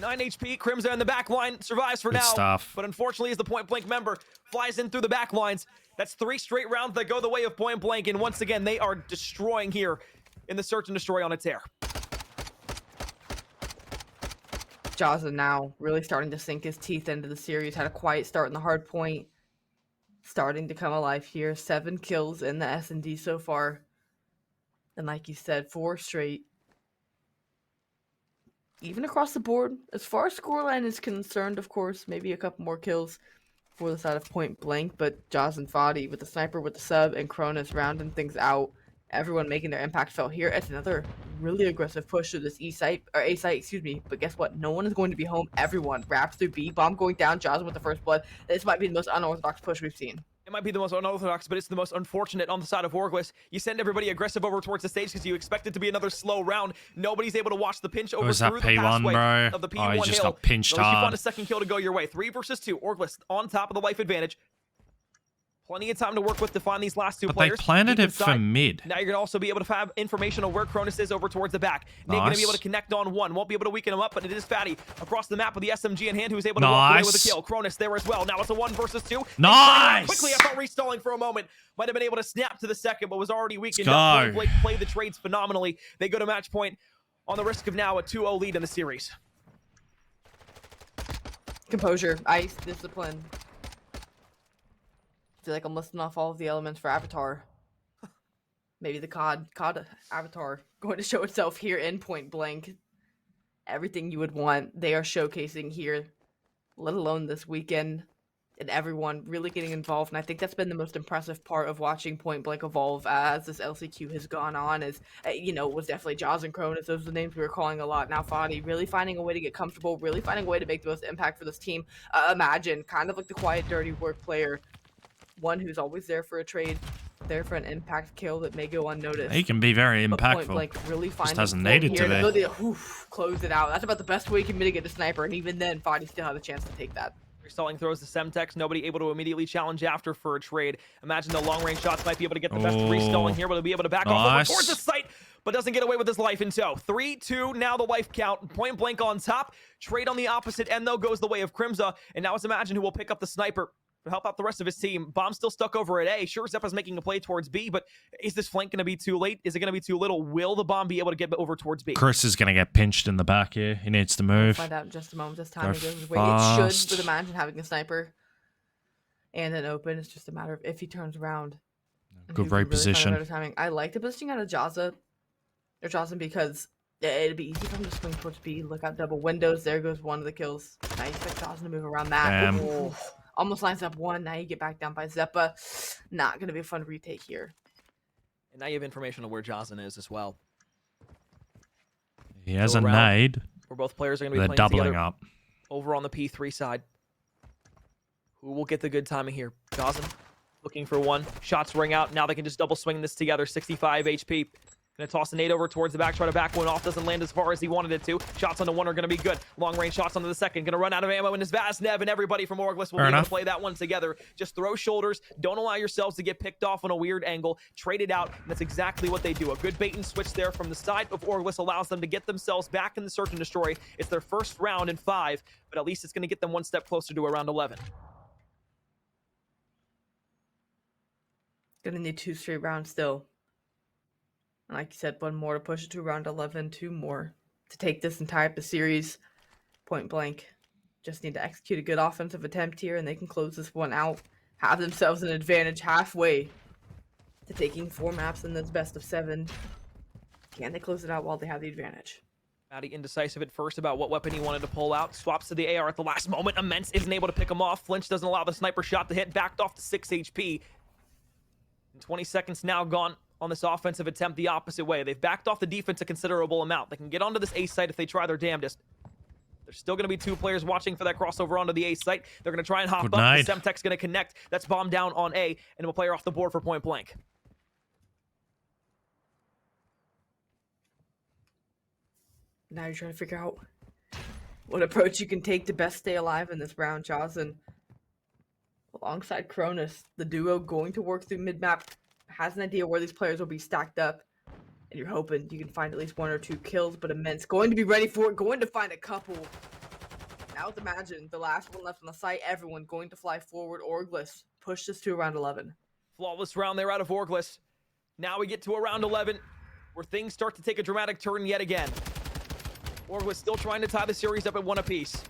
9 HP. Crimson in the back line. Survives for now. Stuff. But unfortunately, as the point blank member flies in through the back lines, that's 3 straight rounds that go the way of point blank. And once again, they are destroying here in the Search and Destroy on a tear. Jazen now really starting to sink his teeth into the series. Had a quiet start in the hard point. Starting to come alive here. 7 kills in the S&D so far. And like you said, 4 straight. Even across the board, as far as scoreline is concerned, of course, maybe a couple more kills for the side of point blank. But Jazen Fadi with the sniper, with the sub, and Cronus rounding things out. Everyone making their impact felt here. It's another really aggressive push to this A site, excuse me. But guess what? No one is going to be home. Everyone wraps through B. Bomb going down. Jazen with the first blood. This might be the most unorthodox push we've seen. It might be the most unorthodox, but it's the most unfortunate on the side of Orgless. You send everybody aggressive over towards the stage because you expect it to be another slow round. Nobody's able to watch the pinch over through the pathway of the P1 hill. Just got pinched hard. You find hard. a second kill to go your way. 3 versus 2. Orgless on top of the life advantage. Plenty of time to work with to find these last 2 players. But they planted it for mid. Now you're going to also be able to have information on where Cronus is over towards the back. Nice. Nate going to be able to connect on 1. Won't be able to weaken him up, but it is Fatty across the map with the SMG in hand who's able to walk away with a kill. Cronus there as well. Now it's a 1 versus 2. Nice! Quickly, I thought restalling for a moment. Might have been able to snap to the second, but was already weakened up. Blake played the trades phenomenally. They go to match point on the risk of now a 2-0 lead in the series. Composure, ice, discipline. I feel like I'm listing off all of the elements for Avatar. maybe the COD avatar going to show itself here in Point Blank. Everything you would want, they are showcasing here, let alone this weekend, and everyone really getting involved. And I think that's been the most impressive part of watching Point Blank evolve as this LCQ has gone on. Is was definitely Jaws and Cronus. Those are the names we were calling a lot. Now Fadi really finding a way to get comfortable, really finding a way to make the most impact for this team. Imagine kind of like the quiet, dirty work player, one who's always there for a trade, there for an impact kill that may go unnoticed. He can be very impactful. Point Blank really just hasn't needed to be. Close it out. That's about the best way you can mitigate a sniper, and even then, Fadi still had a chance to take that. Stalling throws the Semtex, nobody able to immediately challenge after for a trade. Imagine the long-range shots might be able to get the best restalling here, but he'll be able to back off over towards the site, but doesn't get away with his life in tow. 3-2, now the life count. Point Blank on top. Trade on the opposite end, though, goes the way of Crimza, and now it's Imagine who will pick up the sniper to help out the rest of his team. Bomb still stuck over at A. Sure, Zeppa's making a play towards B, but is this flank going to be too late? Is it going to be too little? Will the bomb be able to get over towards B? Chris is going to get pinched in the back here. He needs to move. We'll find out in just a moment. This time it goes his way. It should, with Imagine having a sniper and an open. It's just a matter of if he turns around. Good reposition. I like the positioning out of Jaza or Johnson because it'd be easy for him to swing towards B. Look out double windows. There goes one of the kills. Now you expect Johnson to move around that. Almost lines up one. Now you get back down by Zeppa. Not going to be a fun retake here. And now you have information on where Jocelyn is as well. He has a nade. Where both players are going to be playing doubling together. Up. Over on the P3 side. Who will get the good timing here? Jocelyn looking for one. Shots ring out. Now they can just double swing this together. 65 HP. Gonna toss the nade over towards the back, try to back one off, doesn't land as far as he wanted it to. Shots on the one are gonna be good. Long range shots onto the second, gonna run out of ammo in his vast Nev, and everybody from Orgless will be able to play that one together. Just throw shoulders, don't allow yourselves to get picked off on a weird angle, trade it out, and that's exactly what they do. A good bait and switch there from the side of Orgless allows them to get themselves back in the search and destroy. It's their first round in 5, but at least it's gonna get them one step closer to around 11. Gonna need 2 straight rounds still. And like you said, 1 more to push it to round 11, 2 more to take this entire series. Point Blank just need to execute a good offensive attempt here, and they can close this one out. Have themselves an advantage halfway to taking 4 maps in this best of 7. Can they close it out while they have the advantage? Matty indecisive at first about what weapon he wanted to pull out. Swaps to the AR at the last moment. Immense isn't able to pick him off. Flinch doesn't allow the sniper shot to hit. Backed off to 6 HP. And 20 seconds now gone on this offensive attempt the opposite way. They've backed off the defense a considerable amount. They can get onto this A site if they try their damnedest. There's still going to be 2 players watching for that crossover onto the A site. They're going to try and hop up. The Semtech's going to connect. That's bomb down on A, and a player off the board for Point Blank. Now you're trying to figure out what approach you can take to best stay alive in this round, Jocelyn. Alongside Cronus, the duo going to work through mid-map, has an idea where these players will be stacked up, and you're hoping you can find at least 1 or 2 kills, but Immense going to be ready for it, going to find a couple. Now with Imagine, the last one left on the site, everyone going to fly forward. Orgless push this to around 11. Flawless round there out of Orgless. Now we get to around 11, where things start to take a dramatic turn yet again. Orgless still trying to tie the series up at 1 apiece.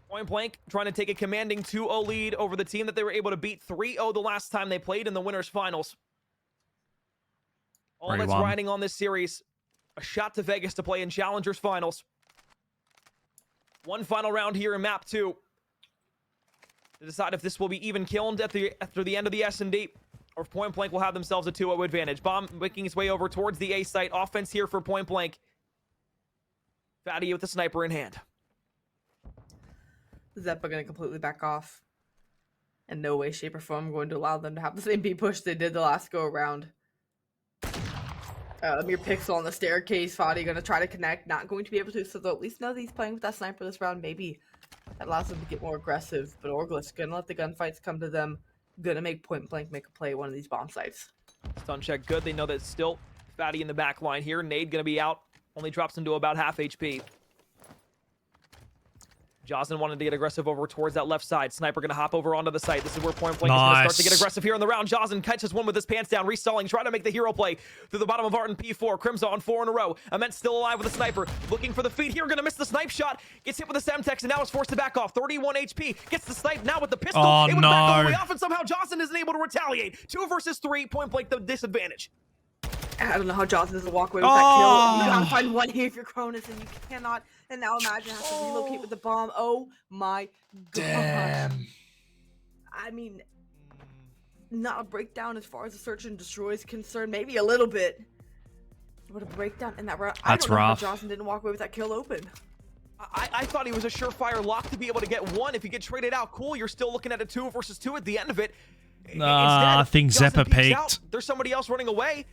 Point Blank trying to take a commanding 2-0 lead over the team that they were able to beat 3-0 the last time they played in the winners finals. All that's riding on this series, a shot to Vegas to play in Challengers finals. 1 final round here in map 2 to decide if this will be even killed after the end of the S&D, or if Point Blank will have themselves a 2-0 advantage. Bomb making his way over towards the A site. Offense here for Point Blank. Fatty with the sniper in hand. Zeppa going to completely back off. In no way, shape, or form going to allow them to have the same B push they did the last go around. Mere Pixel on the staircase. Fadi going to try to connect. Not going to be able to, so they'll at least know that he's playing with that sniper this round. Maybe that allows them to get more aggressive. But Orgless going to let the gunfights come to them. Going to make Point Blank make a play at one of these bomb sites. Stun check good. They know that it's still Fatty in the back line here. Nade going to be out. Only drops him to about half HP. Joslin wanted to get aggressive over towards that left side. Sniper gonna hop over onto the site. This is where Pointblank is gonna start to get aggressive here in the round. Joslin catches one with his pants down, restalling, trying to make the hero play through the bottom of Art and P4. Crimson on 4 in a row. Immense still alive with a sniper, looking for the feed here, gonna miss the snipe shot. Gets hit with the Semtex, and now is forced to back off. 31 HP, gets the snipe now with the pistol. Oh, able to back all the way off, and somehow Joslin isn't able to retaliate. 2 versus 3, Pointblank the disadvantage. I don't know how Johnson doesn't walk away with that kill. You gotta find one here if you're Cronus, and you cannot. And now imagine having to relocate with the bomb. Oh my god. Damn. I mean, not a breakdown as far as the search and destroy is concerned. Maybe a little bit. But a breakdown in that round. That's I don't know rough. how Johnson didn't walk away with that kill open. I thought he was a surefire lock to be able to get one. If you get traded out, cool. You're still looking at a 2 versus 2 at the end of it. I think Zeppa peeked. Out, there's somebody else running away.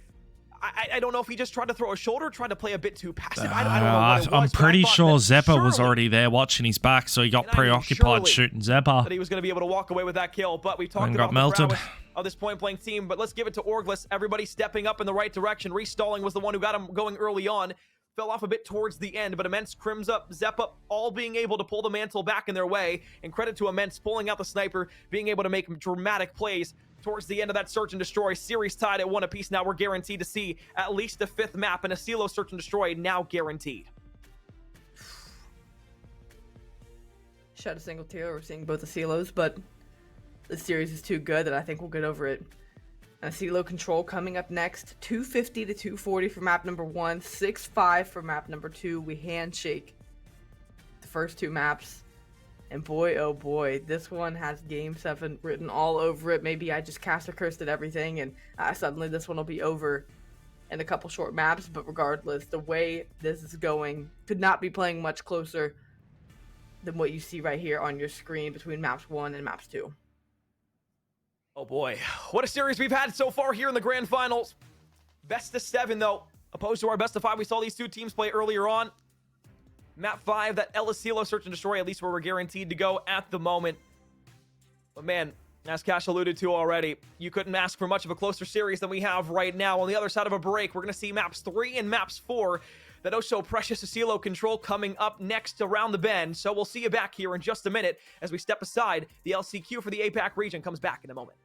I don't know if he just tried to throw a shoulder, tried to play a bit too passive. I don't know what it was, I'm pretty sure Zeppa was surely, already there watching his back, so he got preoccupied shooting Zeppa. That he was going to be able to walk away with that kill, but we talked about the prowess of this Pointblank team, but let's give it to Orgless. Everybody stepping up in the right direction. Restalling was the one who got him going early on. Fell off a bit towards the end, but Immense, Crims up, Zep up, all being able to pull the mantle back in their way. And credit to Immense pulling out the sniper, being able to make dramatic plays towards the end of that search and destroy. Series tied at 1 apiece. Now we're guaranteed to see at least a 5th map, and a silo search and destroy now guaranteed. Shut a single tier. We're seeing both the silos, but the series is too good that I think we'll get over it. And silo control coming up next. 250 to 240 for map number 1. 6-5 for map number 2. We handshake the first 2 maps. And boy, oh boy, this one has Game 7 written all over it. Maybe I just cast a curse at everything, and suddenly this one will be over in a couple short maps. But regardless, the way this is going could not be playing much closer than what you see right here on your screen between maps 1 and maps 2. Oh boy, what a series we've had so far here in the grand finals. Best of 7 though, opposed to our best of 5. We saw these 2 teams play earlier on. Map 5, that Silo search and destroy, at least where we're guaranteed to go at the moment. But man, as Cash alluded to already, you couldn't ask for much of a closer series than we have right now. On the other side of a break, we're going to see maps 3 and maps 4. That oh so precious Silo control coming up next around the bend. So we'll see you back here in just a minute as we step aside. The LCQ for the APAC region comes back in a moment.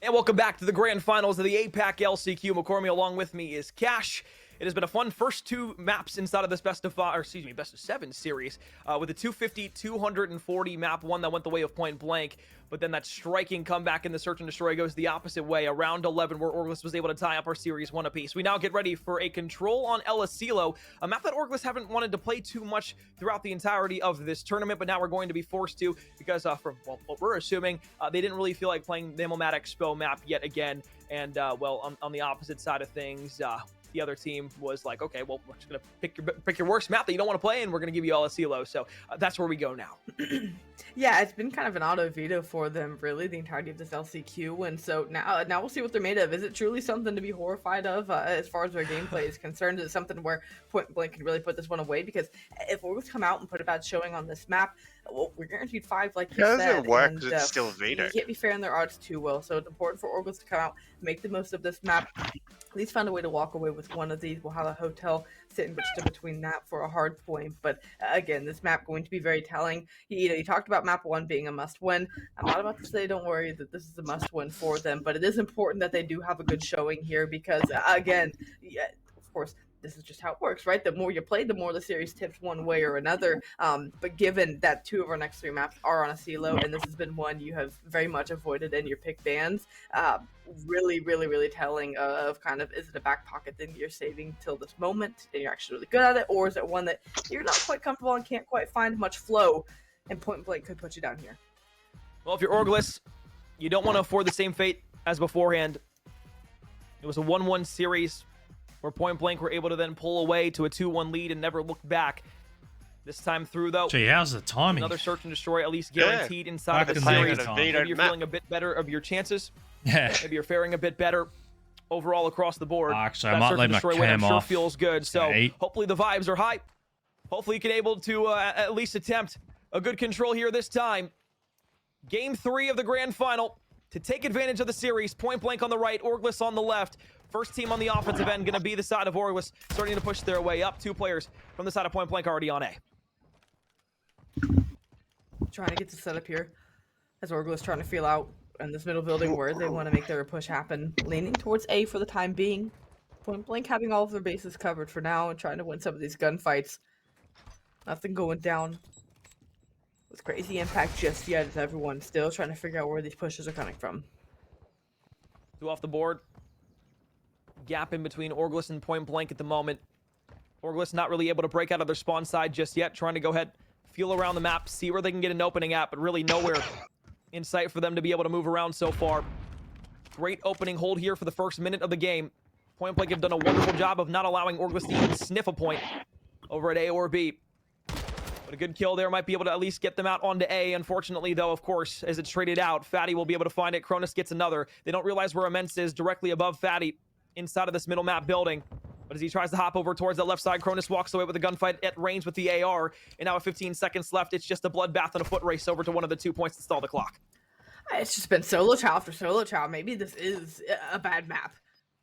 And welcome back to the grand finals of the APAC LCQ. McCormick along with me is Cash. It has been a fun first two maps inside of this best of 7 series with a 250, 240 map, one that went the way of Pointblank, but then that striking comeback in the Search and Destroy goes the opposite way, around 11 where Orgless was able to tie up our series one apiece. We now get ready for a control on LCQ, a map that Orgless haven't wanted to play too much throughout the entirety of this tournament, but now we're going to be forced to because from what we're assuming, they didn't really feel like playing the Mw2 Expo map yet again, and well, on the opposite side of things, the other team was like, okay, well, we're just going to pick your worst map that you don't want to play, and we're going to give you all a CeeLo. So that's where we go now. Yeah, it's been kind of an auto veto for them, really, the entirety of this LCQ. And so now we'll see what they're made of. Is it truly something to be horrified of as far as their gameplay is concerned? Is it something where Pointblank can really put this one away? Because if Orgless come out and put a bad showing on this map, well, we're guaranteed 5, like you said. It doesn't work because it's still veto. You can't be fair in their odds too well. So it's important for Orgless to come out, make the most of this map, at least find a way to walk away with one of these. We'll have a hotel sitting just between that for a hard point. But again, this map going to be very telling. You talked about map 1 being a must-win. I'm not about to say don't worry that this is a must-win for them, but it is important that they do have a good showing here because, again, yeah, of course, this is just how it works, right? The more you play, the more the series tips one way or another. But given that 2 of our next 3 maps are on a CeeLo, and this has been one you have very much avoided in your pick bans, really, really, really telling of kind of, is it a back pocket thing you're saving till this moment and you're actually really good at it, or is it one that you're not quite comfortable and can't quite find much flow, and Pointblank could put you down here? Well, if you're Orgless, you don't want to afford the same fate as beforehand. It was a 1-1 series where Pointblank were able to then pull away to a 2-1 lead and never look back. This time through, though, gee, how's the timing? Another Search and Destroy, at least guaranteed inside of the series. Maybe you're feeling a bit better of your chances. Yeah. Maybe you're faring a bit better overall across the board. Actually, I might leave my cam off. Sure feels good. So hopefully the vibes are high. Hopefully you can able to at least attempt a good control here this time. Game 3 of the grand final to take advantage of the series. Pointblank on the right, Orgless on the left. First team on the offensive end going to be the side of Orgless, starting to push their way up. 2 players from the side of Pointblank already on A. Trying to get the setup here as Orgless trying to feel out in this middle building where they want to make their push happen. Leaning towards A for the time being. Pointblank having all of their bases covered for now and trying to win some of these gunfights. Nothing going down with crazy impact just yet as everyone's still trying to figure out where these pushes are coming from. 2 off the board. Gap in between Orgless and Pointblank at the moment. Orgless not really able to break out of their spawn side just yet, trying to go ahead, feel around the map, see where they can get an opening at, but really nowhere in sight for them to be able to move around so far. Great opening hold here for the first minute of the game. Pointblank have done a wonderful job of not allowing Orgless to even sniff a point over at A or B. But a good kill there might be able to at least get them out onto A. Unfortunately, though, of course, as it's traded out, Fatty will be able to find it. Cronus gets another. They don't realize where Immense is, directly above Fatty inside of this middle map building. But as he tries to hop over towards that left side, Cronus walks away with a gunfight at range with the AR. And now with 15 seconds left, it's just a bloodbath and a foot race over to one of the 2 points to stall the clock. It's just been solo child after solo child. Maybe this is a bad map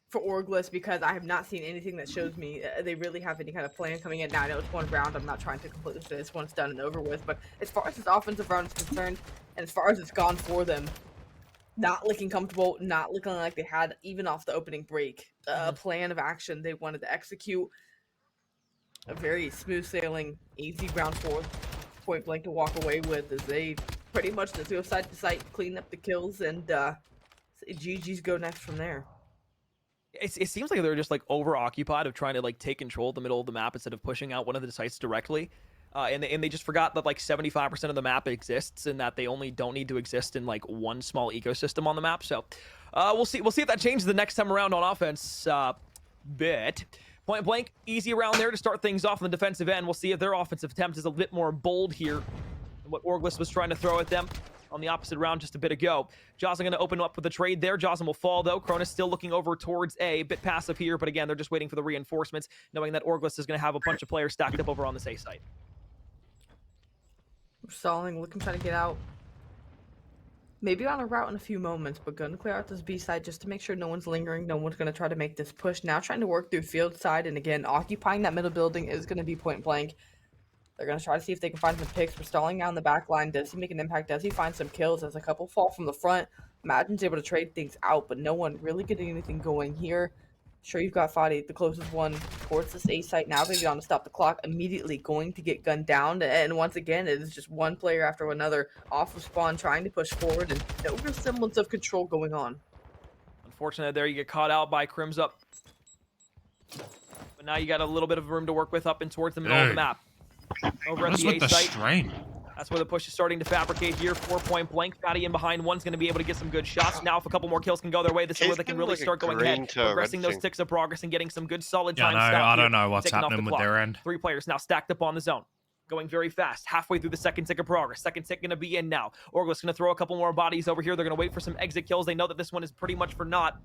for Orgless because I have not seen anything that shows me they really have any kind of plan coming in. Now, I know it's 1 round. I'm not trying to completely say this one's done and over with. But as far as this offensive round is concerned, and as far as it's gone for them, not looking comfortable, not looking like they had, even off the opening break, a plan of action they wanted to execute. A very smooth sailing, easy round 4 Pointblank to walk away with as they pretty much just go side to side, clean up the kills, and GG's go next from there. It seems like they're just like over-occupied of trying to like take control of the middle of the map instead of pushing out one of the sites directly. And they just forgot that like 75% of the map exists and that they only don't need to exist in like one small ecosystem on the map. So we'll see if that changes the next time around on offense. Bit Pointblank easy around there to start things off on the defensive end. We'll see if their offensive attempt is a bit more bold here than what Orgless was trying to throw at them on the opposite round just a bit ago. Joslin going to open up with the trade there. Joslin will fall, though. Cronus still looking over towards A. Bit passive here, but again, they're just waiting for the reinforcements, knowing that Orgless is going to have a bunch of players stacked up over on this A site. Stalling, looking, trying to get out. Maybe on a route in a few moments, but going to clear out this B side just to make sure no one's lingering. No one's going to try to make this push. Now trying to work through field side, and again, occupying that middle building is going to be Pointblank. They're going to try to see if they can find some picks. We're stalling down the back line. Does he make an impact? Does he find some kills? As a couple fall from the front, Imagine's able to trade things out, but no one really getting anything going here. Sure, you've got Fadi, the closest one towards this A site now. Maybe on to stop the clock, immediately going to get gunned down. And once again, it is just one player after another off of spawn trying to push forward, and no real semblance of control going on. Unfortunately, there you get caught out by Crims up. But now you got a little bit of room to work with up and towards the middle of the map. Over at the A site. Strain? That's where the push is starting to fabricate here. 4-point blank. Fatty in behind. One's going to be able to get some good shots. Now, if a couple more kills can go their way, this is where they can really start going ahead, progressing those ticks of progress and getting some good solid time. I don't know what's happening with their end. 3 players now stacked up on the zone. Going very fast, halfway through the second tick of progress. Second tick going to be in now. Orgless going to throw a couple more bodies over here. They're going to wait for some exit kills. They know that this one is pretty much for naught.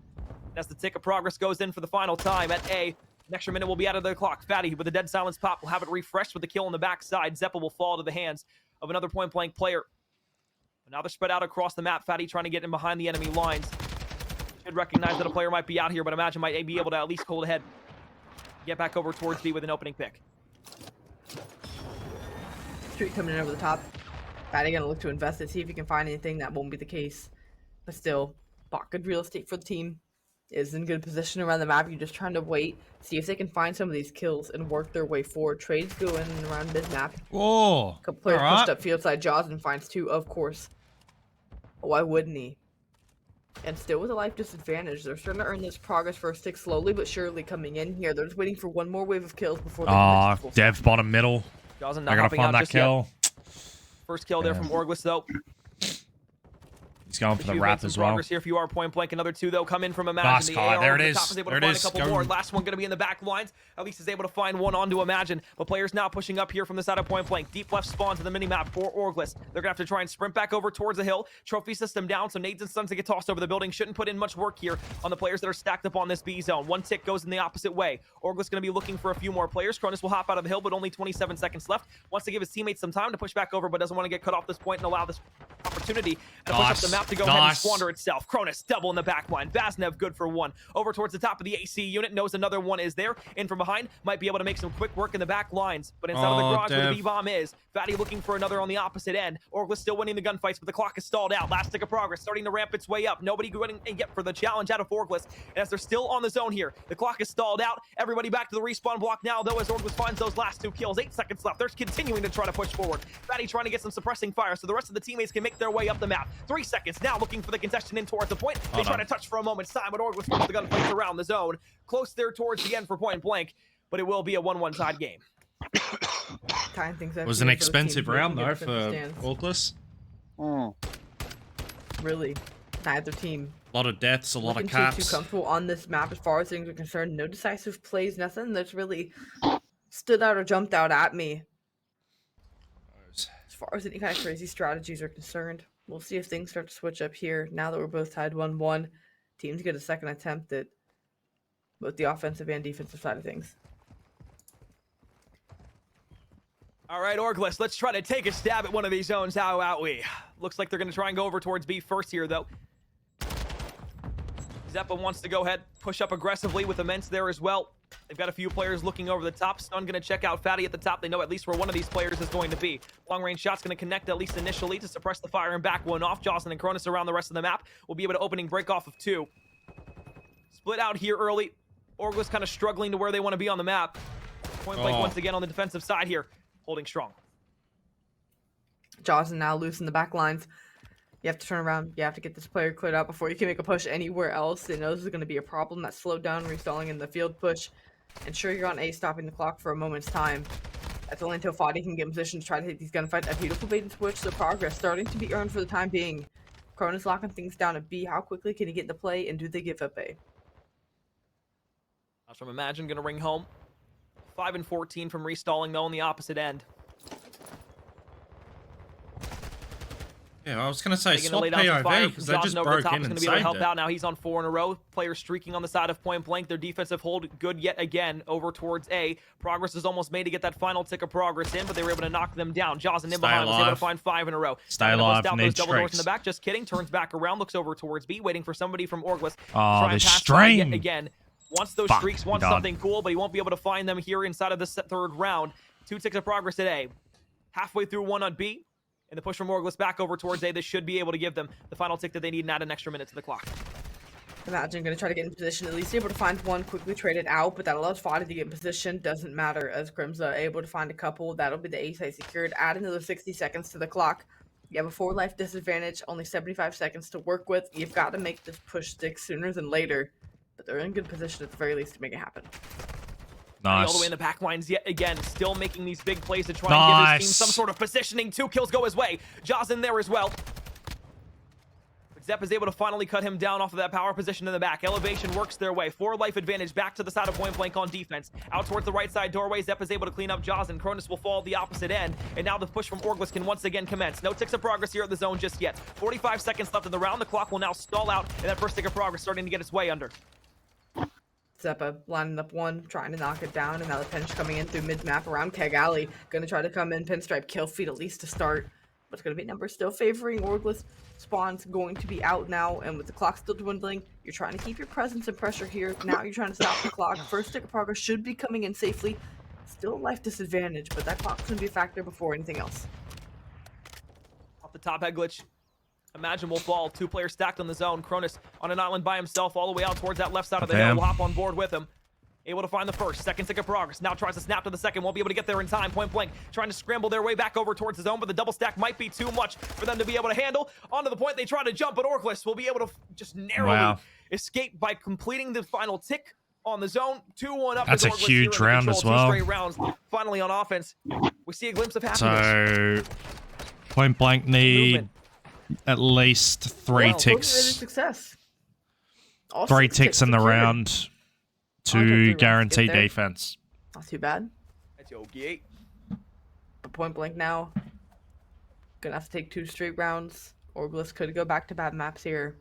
As the tick of progress goes in for the final time at A, an extra minute will be out of the clock. Fatty with a dead silence pop will have it refreshed with the kill on the backside. Zeppa will fall to the hands of another point-blank player. But now they're spread out across the map. Fatty trying to get in behind the enemy lines. Should recognize that a player might be out here, but Imagine might be able to at least hold ahead. Get back over towards B with an opening pick. Street coming in over the top. Fatty gonna look to invest it, see if he can find anything. That won't be the case. But still, bought good real estate for the team. Is in good position around the map. You're just trying to wait, see if they can find some of these kills and work their way forward. Trades go in and around mid-map. Whoa! A couple players pushed up field side. Jaws and finds 2, of course. Why wouldn't he? And still with a life disadvantage. They're starting to earn this progress first tick, slowly but surely coming in here. They're just waiting for one more wave of kills before they Dev bottom middle. Jaws not gonna find that kill. First kill there from Orgless though. He's going for the wrap as well. Here if you are point blank. Another 2 though come in from Imagine. The AR there it is. There it is. Last one going to be in the back lines. At least is able to find one onto Imagine. But players now pushing up here from the side of point blank. Deep left spawn to the mini map for Orgless. They're going to have to try and sprint back over towards the hill. Trophy system down, so nades and stuns to get tossed over the building. Shouldn't put in much work here on the players that are stacked up on this B zone. One tick goes in the opposite way. Orgless going to be looking for a few more players. Cronus will hop out of the hill, but only 27 seconds left. Wants to give his teammates some time to push back over, but doesn't want to get cut off this point and allow this opportunity to push up the map to go ahead and squander itself. Cronus double in the back line. Vaznev good for 1. Over towards the top of the AC unit. Knows another one is there. In from behind. Might be able to make some quick work in the back lines. But inside of the garage where the B-bomb is. Fatty looking for another on the opposite end. Orgless still winning the gunfights, but the clock is stalled out. Last tick of progress starting to ramp its way up. Nobody going and get for the challenge out of Orgless. And as they're still on the zone here, the clock is stalled out. Everybody back to the respawn block now, though, as Orgless finds those last 2 kills. 8 seconds left. They're continuing to try to push forward. Fatty trying to get some suppressing fire so the rest of the teammates can make their way up the map. 3 seconds now looking for the contestant in towards the point. They try to touch for a moment's time, but Orgless wins the gunfights around the zone. Close there towards the end for point blank, but it will be a 1-1 tied game. It was an expensive round though for Orgless. Really, neither team. A lot of deaths, a lot of caps. Too comfortable on this map as far as things are concerned. No decisive plays, nothing that's really stood out or jumped out at me. As far as any kind of crazy strategies are concerned, we'll see if things start to switch up here. Now that we're both tied 1-1, teams get a second attempt at both the offensive and defensive side of things. All right, Orgless, let's try to take a stab at one of these zones. How about we? Looks like they're going to try and go over towards B first here, though. Zeppa wants to go ahead, push up aggressively with Immense there as well. They've got a few players looking over the top. Stun going to check out Fatty at the top. They know at least where one of these players is going to be. Long-range shot's going to connect at least initially to suppress the fire and back one off. Jocelyn and Cronus around the rest of the map will be able to opening break off of 2. Split out here early. Orgless kind of struggling to where they want to be on the map. Point blank once again on the defensive side here. Holding strong. Jocelyn now loose in the back lines. You have to turn around. You have to get this player cleared out before you can make a push anywhere else. They know this is going to be a problem. That slowed down restalling in the field push. And sure, you're on A, stopping the clock for a moment's time. That's only until Fadi can get in position to try to hit these gunfights. A beautiful bait and switch. The progress starting to be earned for the time being. Cronus locking things down at B. How quickly can he get into play, and do they give up A? That's from Imagine going to ring home. 5 and 14 from restalling, though, on the opposite end. Yeah, I was going to say swap POV because they just broke in and saved help out. Now he's on 4 in a row. Players streaking on the side of point blank. Their defensive hold good yet again over towards A. Progress is almost made to get that final tick of progress in, but they were able to knock them down. Jaws and in behind was able to find 5 in a row. Stay alive, those double doors in the back. Just kidding. Turns back around, looks over towards B, waiting for somebody from Orgless. Oh, the strain. Yet again. Wants those streaks, wants something cool, but he won't be able to find them here inside of this 3rd round. 2 ticks of progress today. halfway through one on B. And the push from Orgless back over towards A. This should be able to give them the final tick that they need and add an extra minute to the clock. Imagine going to try to get in position, at least able to find one, quickly trade it out, but that allows Foddy to get in position. Doesn't matter as Grimza able to find a couple. That'll be the A side secured. Add another 60 seconds to the clock. You have a 4 life disadvantage, only 75 seconds to work with. You've got to make this push stick sooner than later, but they're in good position at the very least to make it happen. Nice. All the way in the back lines yet again, still making these big plays to try and give his team some sort of positioning. 2 kills go his way. Jaws in there as well. But Zepp is able to finally cut him down off of that power position in the back. Elevation works their way. 4 life advantage back to the side of Pointblank on defense. Out towards the right side doorway, Zepp is able to clean up Jaws, and Cronus will fall the opposite end. And now the push from Orgless can once again commence. No ticks of progress here at the zone just yet. 45 seconds left in the round. The clock will now stall out, and that first tick of progress starting to get its way under. Zeppa lining up one, trying to knock it down, and now the pinch coming in through mid-map around Keg Alley. Gonna try to come in, pinstripe, kill feed at least to start. But it's gonna be numbers still favoring Orgless. Spawn's going to be out now, and with the clock still dwindling, you're trying to keep your presence and pressure here. Now you're trying to stop the clock. First tick of progress should be coming in safely. Still a life disadvantage, but that clock's gonna be a factor before anything else. Off the top head glitch. Imagine will fall. 2 players stacked on the zone. Cronus on an island by himself all the way out towards that left side of the hill. Will hop on board with him. Able to find the first. Second tick of progress. Now tries to snap to the second. Won't be able to get there in time. Pointblank trying to scramble their way back over towards the zone, but the double stack might be too much for them to be able to handle. Onto the point they try to jump, but Orgless will be able to just narrowly escape by completing the final tick on the zone. 2-1 up. That's a huge round as well. 2 straight rounds. Finally on offense. We see a glimpse of happiness. So Pointblank need at least 3 ticks. Success. 3 ticks in the round to guarantee defense. Not too bad. That's okay. But Pointblank now gonna have to take 2 straight rounds. Orgless could go back to bad maps here,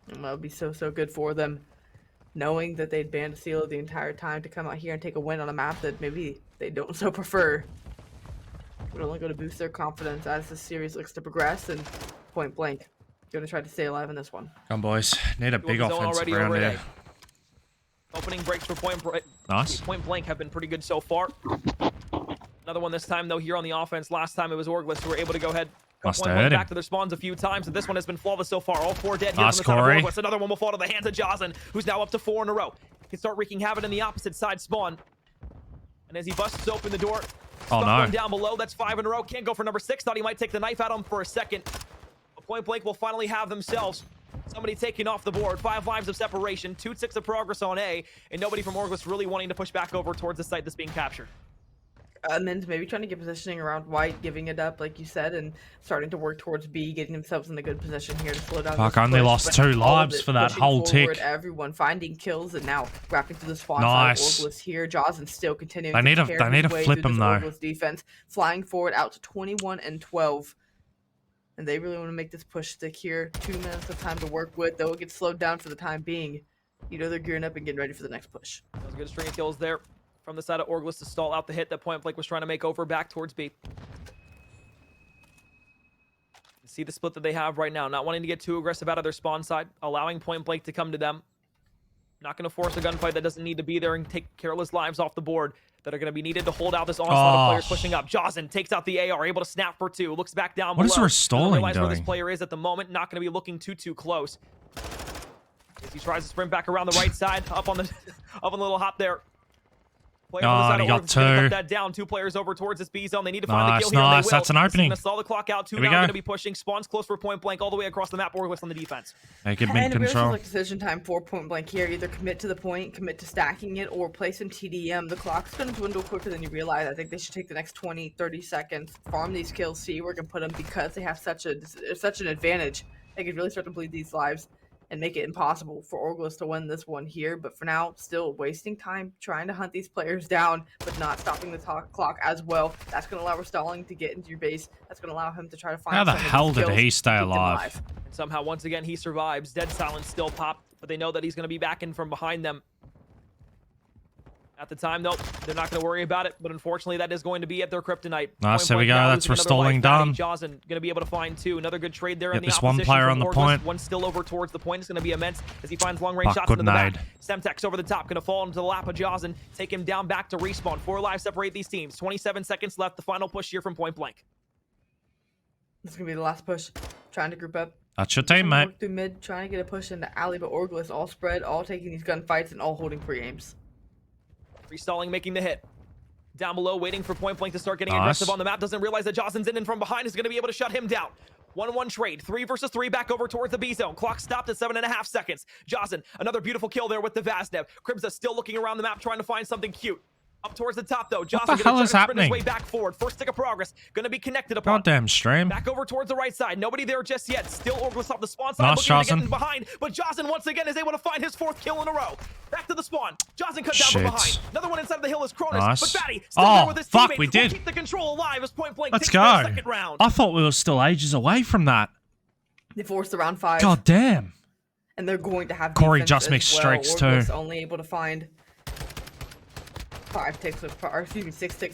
and that would be so good for them, knowing that they'd banned Seal the entire time to come out here and take a win on a map that maybe they don't so prefer. Would only going to boost their confidence as the series looks to progress, and Pointblank going to try to stay alive in this one. Come on, boys. Need a big offensive round here. Opening breaks for Pointblank. Nice. Pointblank have been pretty good so far. Another one this time, though, here on the offense. Last time it was Orgless who were able to go ahead. Must have heard him. Back to their spawns a few times, and this one has been flawless so far. All 4 dead here from the side of Orgless. Another one will fall to the hands of Jazen, who's now up to 4 in a row. Can start wreaking havoc in the opposite side spawn. And as he busts open the door, one down below, that's 5 in a row. Can't go for number 6. Thought he might take the knife at him for a second. But Pointblank will finally have themselves somebody taking off the board. 5 lives of separation, 2 ticks of progress on A, and nobody from Orgless really wanting to push back over towards the site that's being captured. And then maybe trying to get positioning around White, giving it up, like you said, and starting to work towards B, getting themselves in a good position here to slow down. Fuck, I only lost 2 lives for that whole tick. Everyone finding kills, and now wrapping to the spawn side. Orgless here, Jazen still continuing. They need to flip him though. Orgless defense flying forward out to 21 and 12. And they really want to make this push stick here. 2 minutes of time to work with, though it gets slowed down for the time being. You know they're gearing up and getting ready for the next push. That was a good string of kills there from the side of Orgless to stall out the hit that Pointblank was trying to make over back towards B. See the split that they have right now. Not wanting to get too aggressive out of their spawn side. Allowing Pointblank to come to them. Not going to force a gunfight that doesn't need to be there and take careless lives off the board that are going to be needed to hold out this onslaught of players pushing up. Jazen takes out the AR, able to snap for 2. Looks back down below. What is Restalling doing? Where this player is at the moment. Not going to be looking too close. As he tries to sprint back around the right side, up on the little hop there. He got 2. Cut that down. 2 players over towards this B zone. They need to find the kill here. Nice, that's an opening. Going to stall the clock out. 2 now going to be pushing. Spawns close for Pointblank all the way across the map. Orgless on the defense. Make it mid control. Like decision time for Pointblank here. Either commit to the point, commit to stacking it, or play some TDM. The clock's going to dwindle quicker than you realize. I think they should take the next 20, 30 seconds, farm these kills, see where we can put them, because they have such an advantage. They could really start to bleed these lives and make it impossible for Orgless to win this one here. But for now, still wasting time trying to hunt these players down, but not stopping the clock as well. That's going to allow Restalling to get into your base. That's going to allow him to try to find How the hell did he stay alive? And somehow, once again, he survives. Dead silence still popped, but they know that he's going to be back in from behind them. At the time, though, they're not going to worry about it, but unfortunately, that is going to be at their kryptonite. Nice, there we go. That's restoring done. Jazen going to be able to find 2. Another good trade there. Get this one player on the point. One still over towards the point. It's going to be immense as he finds long-range shots into the back. Semtex over the top, going to fall into the lap of Jazen. Take him down back to respawn. 4 lives separate these teams. 27 seconds left. The final push here from Pointblank. This is going to be the last push. Trying to group up. That's your team, mate. Through mid, trying to get a push into alley, but Orgless all spread, all taking these gunfights and all holding pre-aims. Restalling, making the hit. Down below, waiting for Pointblank to start getting aggressive on the map. Doesn't realize that Jazen's in and from behind is going to be able to shut him down. 1-1 trade. 3 versus 3 back over towards the B zone. Clock stopped at 7.5 seconds. Jazen, another beautiful kill there with the Vaznev. Kribza still looking around the map, trying to find something cute. Up towards the top, though. Jazen gonna try to sprint his way back forward. First stick of progress. Gonna be connected upon. Goddamn stream. Back over towards the right side. Nobody there just yet. Still Orgless off the spawn side. Looking to get in behind. But Jazen once again is able to find his 4th kill in a row. Back to the spawn. Jazen cut down from behind. Another one inside of the hill is Cronus. Nice. But Fatty still there with his teammate. We did. Keep the control alive as Pointblank Let's takes go. the second round. I thought we were still ages away from that. They forced the round 5. God damn. And they're going to have Corey just makes streaks too. Only able to find 6 ticks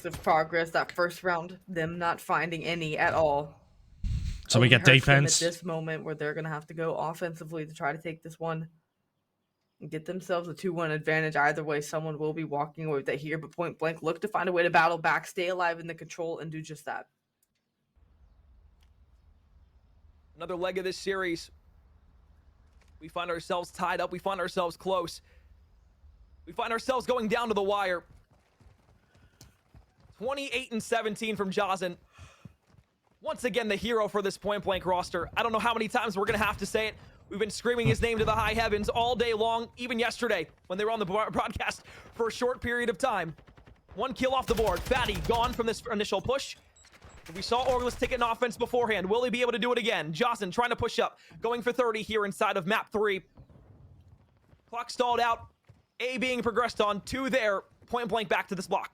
of progress that first round, them not finding any at all. So we get defense at this moment where they're gonna have to go offensively to try to take this one and get themselves a 2-1 advantage. Either way, someone will be walking away with that here, but Pointblank look to find a way to battle back, stay alive in the control, and do just that. Another leg of this series. We find ourselves tied up. We find ourselves close. We find ourselves going down to the wire. 28-17 from Jazen. Once again, the hero for this Pointblank roster. I don't know how many times we're going to have to say it. We've been screaming his name to the high heavens all day long, even yesterday when they were on the broadcast for a short period of time. 1 kill off the board. Fatty gone from this initial push. We saw Orgless take an offense beforehand. Will he be able to do it again? Jazen trying to push up. Going for 30 here inside of map 3. Clock stalled out. A being progressed on. 2 there. Pointblank back to this block.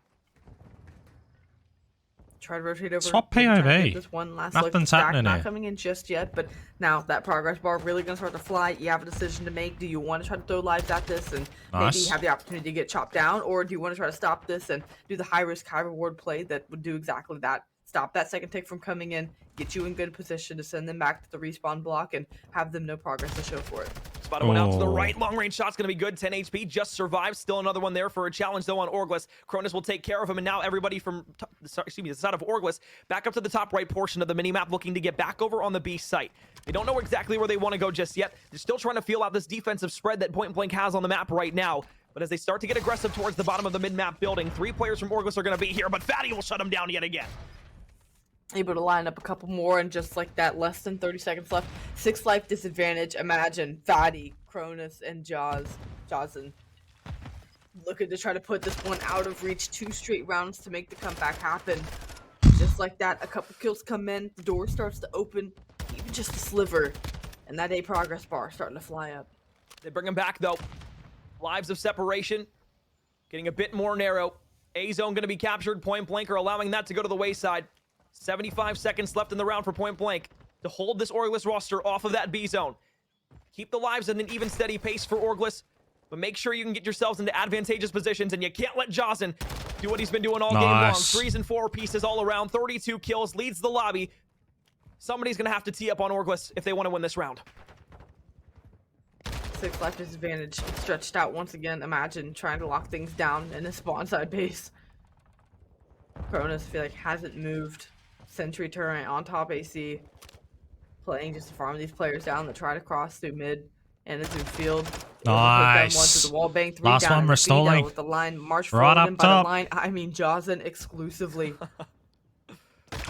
Try to rotate over. Swap POV. This one last Nothing's happening not here. Coming in just yet, but now that progress bar really going to start to fly. You have a decision to make. Do you want to try to throw lives at this and maybe have the opportunity to get chopped down? Or do you want to try to stop this and do the high-risk, high-reward play that would do exactly that? Stop that second tick from coming in, get you in good position to send them back to the respawn block and have them no progress to show for it. Spotted one out to the right. Long range shot's going to be good. 10 HP. Just survived. Still another one there for a challenge, though, on Orgless. Cronus will take care of him. And now everybody from the side of Orgless back up to the top right portion of the minimap looking to get back over on the B site. They don't know exactly where they want to go just yet. They're still trying to feel out this defensive spread that Pointblank has on the map right now. But as they start to get aggressive towards the bottom of the mid-map building, 3 players from Orgless are going to be here. But Fatty will shut them down yet again. Able to line up a couple more, and just like that, less than 30 seconds left. 6 life disadvantage. Imagine Fatty, Cronus, and Jazen looking to try to put this one out of reach. 2 straight rounds to make the comeback happen. Just like that, a couple kills come in, the door starts to open, even just a sliver, and that A progress bar starting to fly up. They bring him back, though. Lives of separation getting a bit more narrow. A zone going to be captured. Pointblank are allowing that to go to the wayside. 75 seconds left in the round for Pointblank to hold this Orgless roster off of that B zone. Keep the lives at an even steady pace for Orgless, but make sure you can get yourselves into advantageous positions, and you can't let Jazen do what he's been doing all game long. 3s and 4 pieces all around. 32 kills, leads the lobby. Somebody's going to have to tee up on Orgless if they want to win this round. 6 life disadvantage stretched out once again. Imagine trying to lock things down in a spawn side base. Cronus, I feel like, hasn't moved. Sentry turret on top AC. Playing just to farm these players down that try to cross through mid and through field. Nice. The wall bang, 3 last down one restoring. with the line. March right up by top. The line. I mean, Jazen exclusively.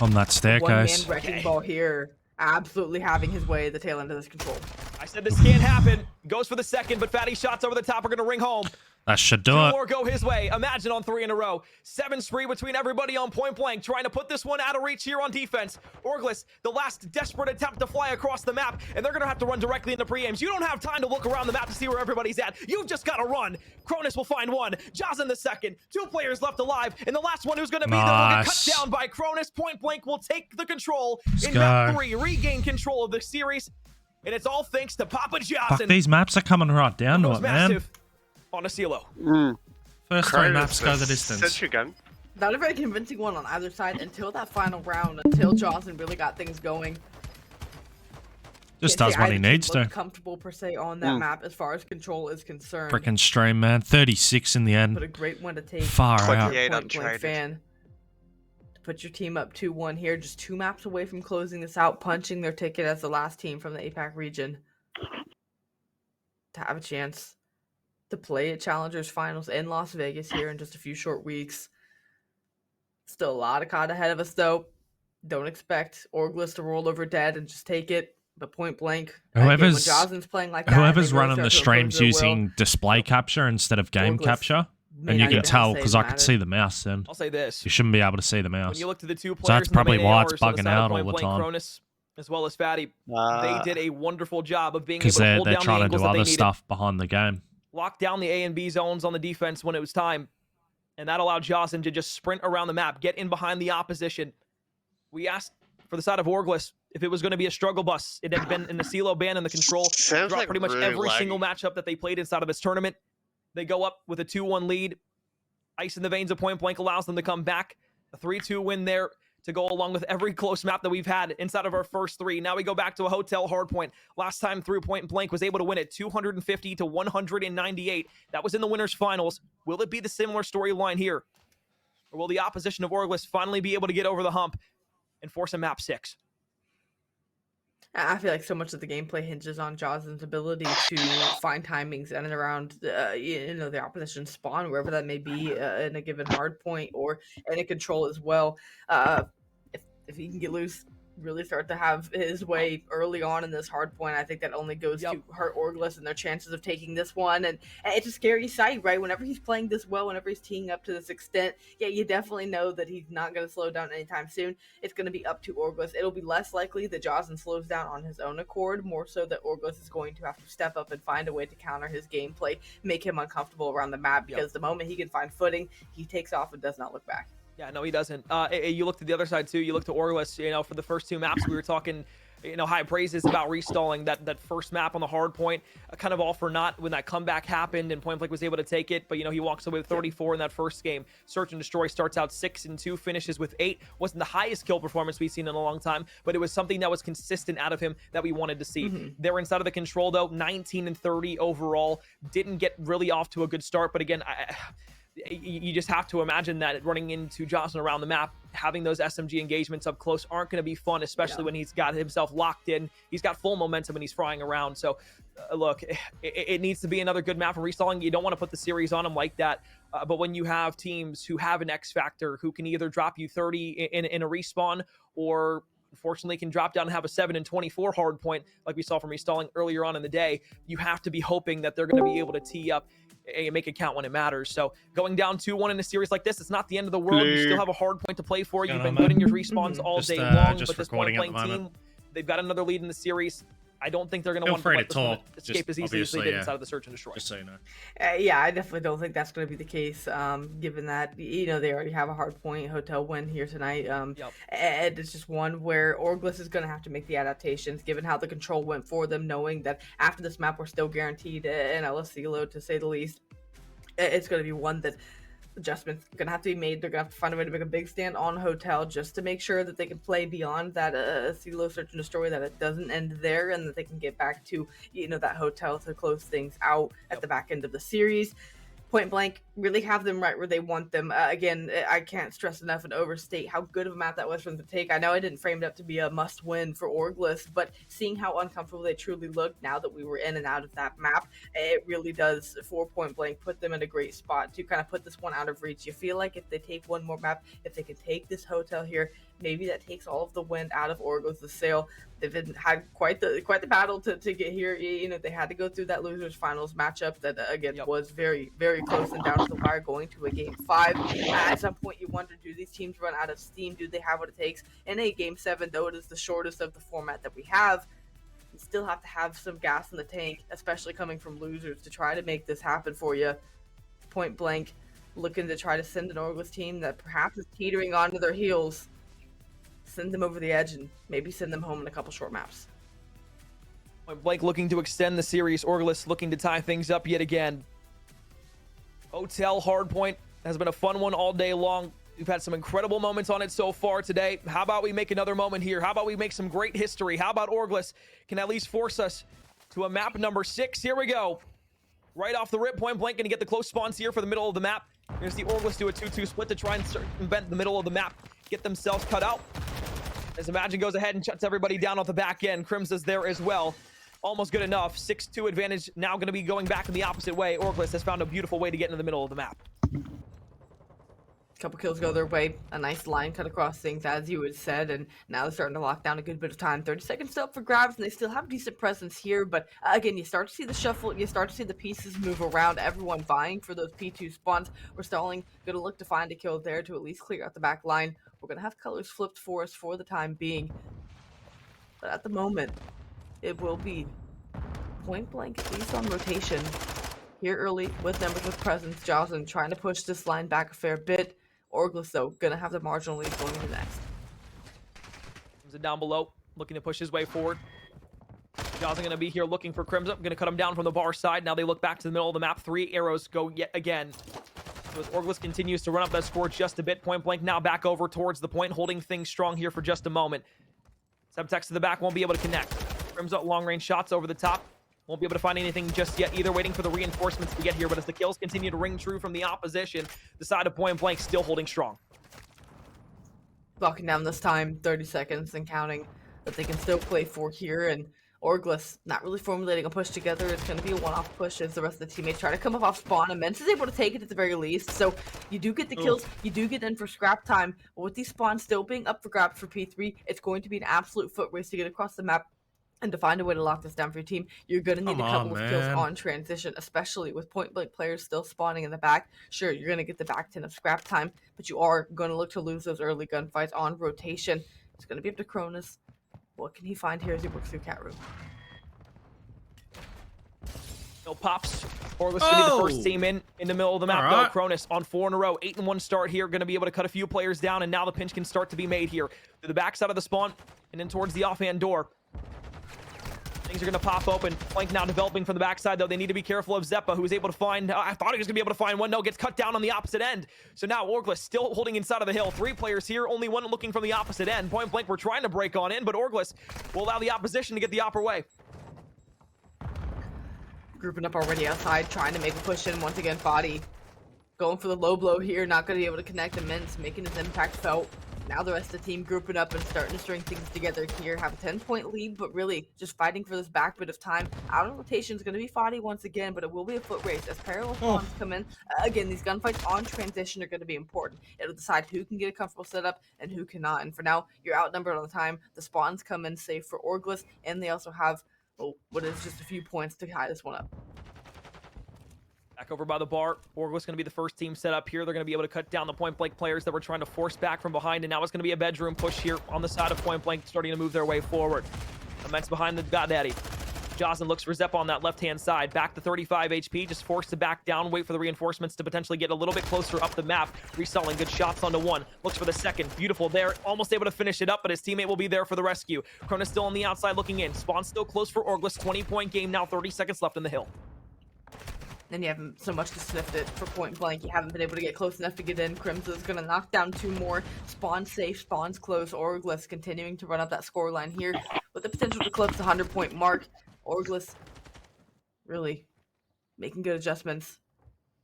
On that staircase. One-man wrecking ball here. Absolutely having his way at the tail end of this control. I said this can't happen. Goes for the second, but Fatty shots over the top are going to ring home. That should do 2 it. more go his way. Imagine on 3 in a row. 7 spree between everybody on Pointblank, trying to put this one out of reach here on defense. Orgless, the last desperate attempt to fly across the map, and they're going to have to run directly into pre-aims. You don't have time to look around the map to see where everybody's at. You've just got to run. Cronus will find 1. Jazen the second. 2 players left alive, and the last one who's going to be there will get cut down by Cronus. Pointblank will take the control in map 3, regain control of the series, and it's all thanks to Papa Jazen. Fuck, these maps are coming right down to it, man. On a silo. First 3 maps go the distance. Sentry gun. Not a very convincing one on either side until that final round, until Johnson really got things going. Just does what he needs to. Comfortable per se on that map as far as control is concerned. Freaking stream, man. 36 in the end. But a great one to take. Far out. Pointblank fan. To put your team up 2-1 here, just 2 maps away from closing this out, punching their ticket as the last team from the APAC region to have a chance to play at Challengers Finals in Las Vegas here in just a few short weeks. Still a lot of COD ahead of us, though. Don't expect Orgless to roll over dead and just take it. But Pointblank, whoever's playing like that, running the streams using display capture instead of game capture, and you can tell because I could see the mouse. Then I'll say this: you shouldn't be able to see the mouse. When you look to the 2 players, so that's probably why it's bugging out all the time. Cronus, as well as Fatty, they did a wonderful job of being able to hold they're down trying the to do other stuff behind the game. Lock down the A and B zones on the defense when it was time, and that allowed Jocelyn to just sprint around the map, get in behind the opposition. We asked for the side of Orgless if it was going to be a struggle bus. It had been in the CeeLo ban and the control. Dropped like pretty much every single matchup that they played inside of this tournament. They go up with a 2-1 lead. Ice in the veins of Pointblank allows them to come back. A 3-2 win there to go along with every close map that we've had inside of our first 3. Now we go back to a hotel hardpoint. Last time through, Pointblank was able to win it 250 to 198. That was in the winners finals. Will it be the similar storyline here? Or will the opposition of Orgless finally be able to get over the hump and force a map 6? I feel like so much of the gameplay hinges on Joslin's ability to find timings in and around, the opposition spawn, wherever that may be, in a given hard point or in a control as well. If he can get loose, really start to have his way early on in this hard point, I think that only goes to hurt Orgless and their chances of taking this one. And it's a scary sight, right? Whenever he's playing this well, whenever he's teeing up to this extent, yeah, you definitely know that he's not going to slow down anytime soon. It's going to be up to Orgless. It'll be less likely that Joslin slows down on his own accord, more so that Orgless is going to have to step up and find a way to counter his gameplay, make him uncomfortable around the map, because the moment he can find footing, he takes off and does not look back. Yeah, no, he doesn't. You look to the other side, too. You look to Orgless, for the first 2 maps, we were talking, high praises about restalling that first map on the hard point, kind of all for naught when that comeback happened and Pointblank was able to take it. But, he walks away with 34 in that first game. Search and Destroy starts out 6-2, finishes with 8. Wasn't the highest kill performance we've seen in a long time, but it was something that was consistent out of him that we wanted to see. They're inside of the control, though, 19-30 overall. Didn't get really off to a good start, but again, you just have to imagine that running into Jocelyn around the map, having those SMG engagements up close aren't going to be fun, especially when he's got himself locked in. He's got full momentum and he's flying around. So, look, it needs to be another good map for restalling. You don't want to put the series on him like that. But when you have teams who have an X factor, who can either drop you 30 in a respawn, or unfortunately can drop down and have a 7-24 hard point like we saw from restalling earlier on in the day, you have to be hoping that they're going to be able to tee up and make it count when it matters. So going down 2-1 in a series like this, it's not the end of the world. You still have a hard point to play for. You've been good in your respawns all day long, but this Pointblank team, they've got another lead in the series. I don't think they're going to want to let this one escape as easily as they did inside of the Search and Destroy. Just so you know. Yeah, I definitely don't think that's going to be the case, given that, they already have a hard point hotel win here tonight. And it's just one where Orgless is going to have to make the adaptations, given how the control went for them, knowing that after this map, we're still guaranteed an LSC load, to say the least. It's going to be one that adjustments are going to have to be made. They're going to have to find a way to make a big stand on hotel just to make sure that they can play beyond that CeeLo Search and Destroy, that it doesn't end there, and that they can get back to, that hotel to close things out at the back end of the series. Pointblank really have them right where they want them. Again, I can't stress enough and overstate how good of a map that was for them to take. I know I didn't frame it up to be a must-win for Orgless, but seeing how uncomfortable they truly looked now that we were in and out of that map, it really does, for Pointblank, put them in a great spot to kind of put this one out of reach. You feel like if they take one more map, if they can take this hotel here, maybe that takes all of the wind out of Orgless' sail. They've had quite the battle to get here. They had to go through that losers finals matchup that again was very, very close and down to the wire, going to a game 5. At some point, you wonder, do these teams run out of steam? Do they have what it takes in a game 7? Though it is the shortest of the format that we have, you still have to have some gas in the tank, especially coming from losers, to try to make this happen for you. Pointblank looking to try to send an Orgless team that perhaps is teetering onto their heels, send them over the edge, and maybe send them home in a couple short maps. Pointblank looking to extend the series. Orgless looking to tie things up yet again. Hotel Hardpoint has been a fun one all day long. We've had some incredible moments on it so far today. How about we make another moment here? How about we make some great history? How about Orgless can at least force us to a map number 6? Here we go. Right off the rip, Pointblank gonna get the close spawns here for the middle of the map. You're gonna see Orgless do a 2-2 split to try and circumvent the middle of the map, get themselves cut out. As Imagine goes ahead and shuts everybody down off the back end. Crims is there as well. Almost good enough. 6-2 advantage now gonna be going back in the opposite way. Orgless has found a beautiful way to get into the middle of the map. Couple kills go their way, a nice line cut across things, as you had said, and now they're starting to lock down a good bit of time. 30 seconds still up for grabs, and they still have decent presence here, but again, you start to see the shuffle, you start to see the pieces move around, everyone vying for those P2 spawns. We're stalling, gonna look to find a kill there to at least clear out the back line. We're gonna have colors flipped for us for the time being, but at the moment, it will be Pointblank, at least on rotation, here early with numbers with presence. Jocelyn trying to push this line back a fair bit. Orgless, though, gonna have the marginal lead going to next. Comes it down below, looking to push his way forward. Jocelyn gonna be here looking for Crimson. Gonna cut him down from the bar side. Now they look back to the middle of the map. 3 arrows go yet again. So as Orgless continues to run up that score just a bit, Pointblank now back over towards the point, holding things strong here for just a moment. Subtext to the back, won't be able to connect. Crimson long-range shots over the top. Won't be able to find anything just yet either, waiting for the reinforcements to get here. But as the kills continue to ring true from the opposition, the side of Pointblank still holding strong. Locking down this time, 30 seconds and counting, that they can still play for here. And Orgless not really formulating a push together. It's going to be a one-off push as the rest of the teammates try to come up off spawn. Immense is able to take it at the very least. So you do get the kills, you do get in for scrap time. But with these spawns still being up for grabs for P3, it's going to be an absolute foot race to get across the map. And to find a way to lock this down for your team, you're going to need a couple of kills on transition, especially with Pointblank players still spawning in the back. Sure, you're going to get the back 10 of scrap time, but you are going to look to lose those early gunfights on rotation. It's going to be up to Cronus. What can he find here as he works through Cat Room? No pops. Orgless going to be the first team in the middle of the map, though. Cronus on 4 in a row. 8-1 start here. Going to be able to cut a few players down, and now the pinch can start to be made here. To the backside of the spawn, and then towards the offhand door. Things are going to pop open. Blank now developing from the backside, though. They need to be careful of Zeppa, who was able to find... I thought he was going to be able to find one. No, gets cut down on the opposite end. So now Orgless still holding inside of the hill. 3 players here, only one looking from the opposite end. Pointblank, we're trying to break on in, but Orgless will allow the opposition to get the upper way. Grouping up already outside, trying to make a push in. Once again, Fadi going for the low blow here. Not going to be able to connect. Immense, making his impact felt. Now the rest of the team grouping up and starting to string things together here. Have a 10-point lead, but really just fighting for this back bit of time. Out of rotation is going to be Fadi once again, but it will be a foot race as parallel spawns come in. Again, these gunfights on transition are going to be important. It'll decide who can get a comfortable setup and who cannot. And for now, you're outnumbered on the time. The spawns come in safe for Orgless, and they also have what is just a few points to tie this one up. Back over by the bar. Orgless going to be the first team set up here. They're going to be able to cut down the Pointblank players that were trying to force back from behind. And now it's going to be a bedroom push here on the side of Pointblank, starting to move their way forward. Immense behind the Goddaddy. Jocelyn looks for Zeppa on that left-hand side. Back to 35 HP. Just forced to back down. Wait for the reinforcements to potentially get a little bit closer up the map. Reselling good shots onto 1. Looks for the second. Beautiful there. Almost able to finish it up, but his teammate will be there for the rescue. Cronus still on the outside looking in. Spawn still close for Orgless. 20-point game now. 30 seconds left in the hill. And you haven't so much to sniff it for Pointblank. You haven't been able to get close enough to get in. Crimson's going to knock down 2 more. Spawn safe, spawns close. Orgless continuing to run up that scoreline here with the potential to eclipse the 100-point mark. Orgless really making good adjustments.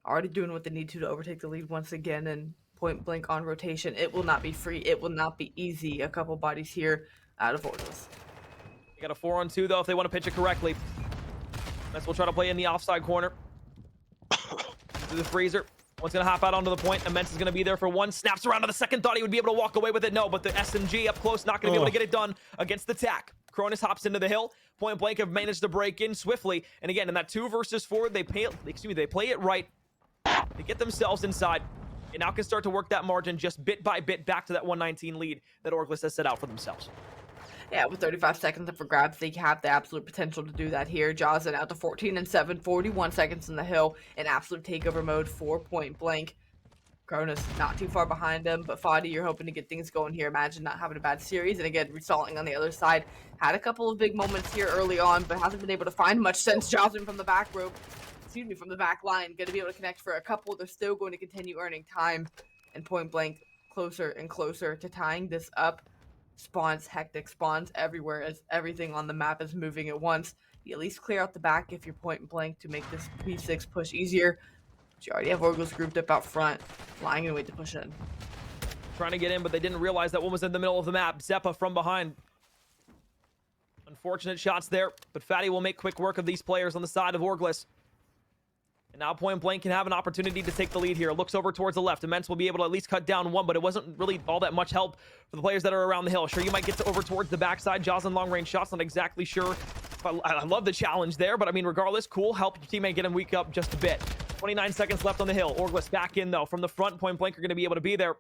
Already doing what they need to overtake the lead once again. And Pointblank on rotation. It will not be free. It will not be easy. A couple bodies here out of Orgless. They got a 4-on-2, though, if they want to pitch it correctly. Let's we'll try to play in the offside corner. To the freezer. One's going to hop out onto the point. Immense is going to be there for 1. Snaps around to the second. Thought he would be able to walk away with it. No, but the SMG up close. Not going to be able to get it done against the tack. Cronus hops into the hill. Pointblank have managed to break in swiftly. And again, in that 2 versus 4, they play it right. They get themselves inside. And now can start to work that margin just bit by bit back to that 119 lead that Orgless has set out for themselves. Yeah, with 35 seconds up for grabs, they have the absolute potential to do that here. Jocelyn out to 14-7, 41 seconds in the hill, in absolute takeover mode for Pointblank. Cronus not too far behind him, but Fadi, you're hoping to get things going here. Imagine not having a bad series, and again, resalting on the other side. Had a couple of big moments here early on, but hasn't been able to find much since Jocelyn from the back rope. from the back line, going to be able to connect for a couple. They're still going to continue earning time, and Point Blank closer and closer to tying this up. Spawns, hectic spawns everywhere as everything on the map is moving at once. You at least clear out the back if you're Point Blank to make this P6 push easier. But you already have Orgless grouped up out front, lying in wait to push in. Trying to get in, but they didn't realize that one was in the middle of the map. Zeppa from behind. Unfortunate shots there, but Fatty will make quick work of these players on the side of Orgless. And now Point Blank can have an opportunity to take the lead here. Looks over towards the left. Immense will be able to at least cut down one, but it wasn't really all that much help for the players that are around the hill. Sure, you might get to over towards the backside. Jaws in long range shots, not exactly sure. I love the challenge there, but I mean, regardless, cool. Help your teammate get him weak up just a bit. 29 seconds left on the hill. Orgless back in, though. From the front, Point Blank are going to be able to be there.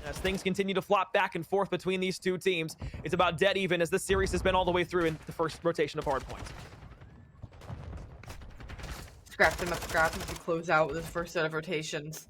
As things continue to flop back and forth between these two teams, it's about dead even as this series has been all the way through in the first rotation of hardpoint. Scrapped him to close out with his first set of rotations.